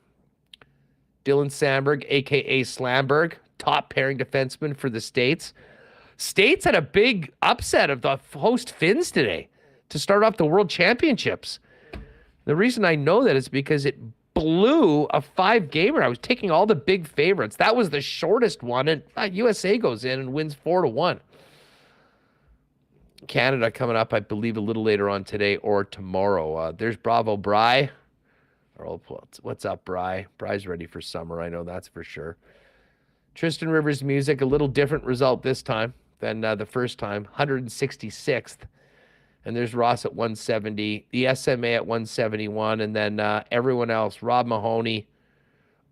Dylan Sandberg, a.k.a. Slamberg, top pairing defenseman for the States. States had a big upset of the host Finns today to start off the World Championships. The reason I know that is because it blew a 5-gamer. I was taking all the big favorites. That was the shortest one, and USA goes in and wins 4-1. Canada coming up, I believe, a little later on today or tomorrow. There's Bravo Bry. What's up, Bry? Bry's ready for summer. I know that's for sure. Tristan Rivers Music, a little different result this time than the first time. 166th. And there's Ross at 170. The SMA at 171. And then everyone else, Rob Mahoney,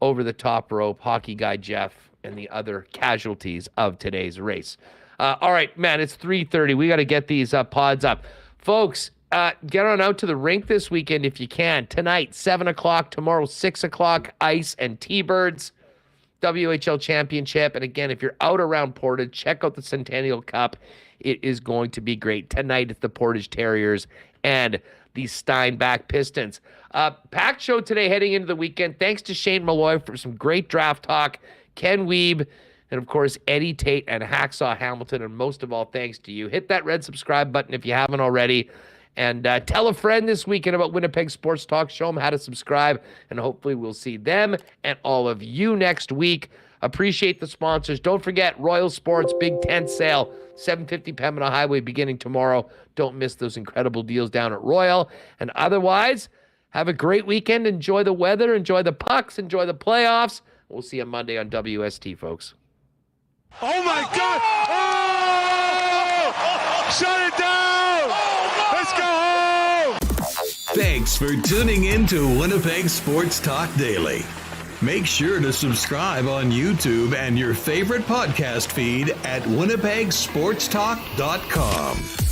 Over the Top Rope, Hockey Guy Jeff, and the other casualties of today's race. All right, man, it's 3:30. We got to get these pods up. Folks, get on out to the rink this weekend if you can. Tonight, 7 o'clock. Tomorrow, 6 o'clock. Ice and T-Birds. WHL Championship. And again, if you're out around Portage, check out the Centennial Cup. It is going to be great. Tonight, it's the Portage Terriers and the Steinbach Pistons. Packed show today heading into the weekend. Thanks to Shane Malloy for some great draft talk. Ken Wiebe, and of course, Eddie Tait and Hacksaw Hamilton. And most of all, thanks to you. Hit that red subscribe button if you haven't already. And tell a friend this weekend about Winnipeg Sports Talk. Show them how to subscribe. And hopefully we'll see them and all of you next week. Appreciate the sponsors. Don't forget, Royal Sports Big Tent Sale, 750 Pembina Highway beginning tomorrow. Don't miss those incredible deals down at Royal. And otherwise, have a great weekend. Enjoy the weather. Enjoy the pucks. Enjoy the playoffs. We'll see you Monday on WST, folks. Oh, my God. Oh! Shut it down. Let's go home. Thanks for tuning in to Winnipeg Sports Talk Daily. Make sure to subscribe on YouTube and your favorite podcast feed at winnipegsportstalk.com.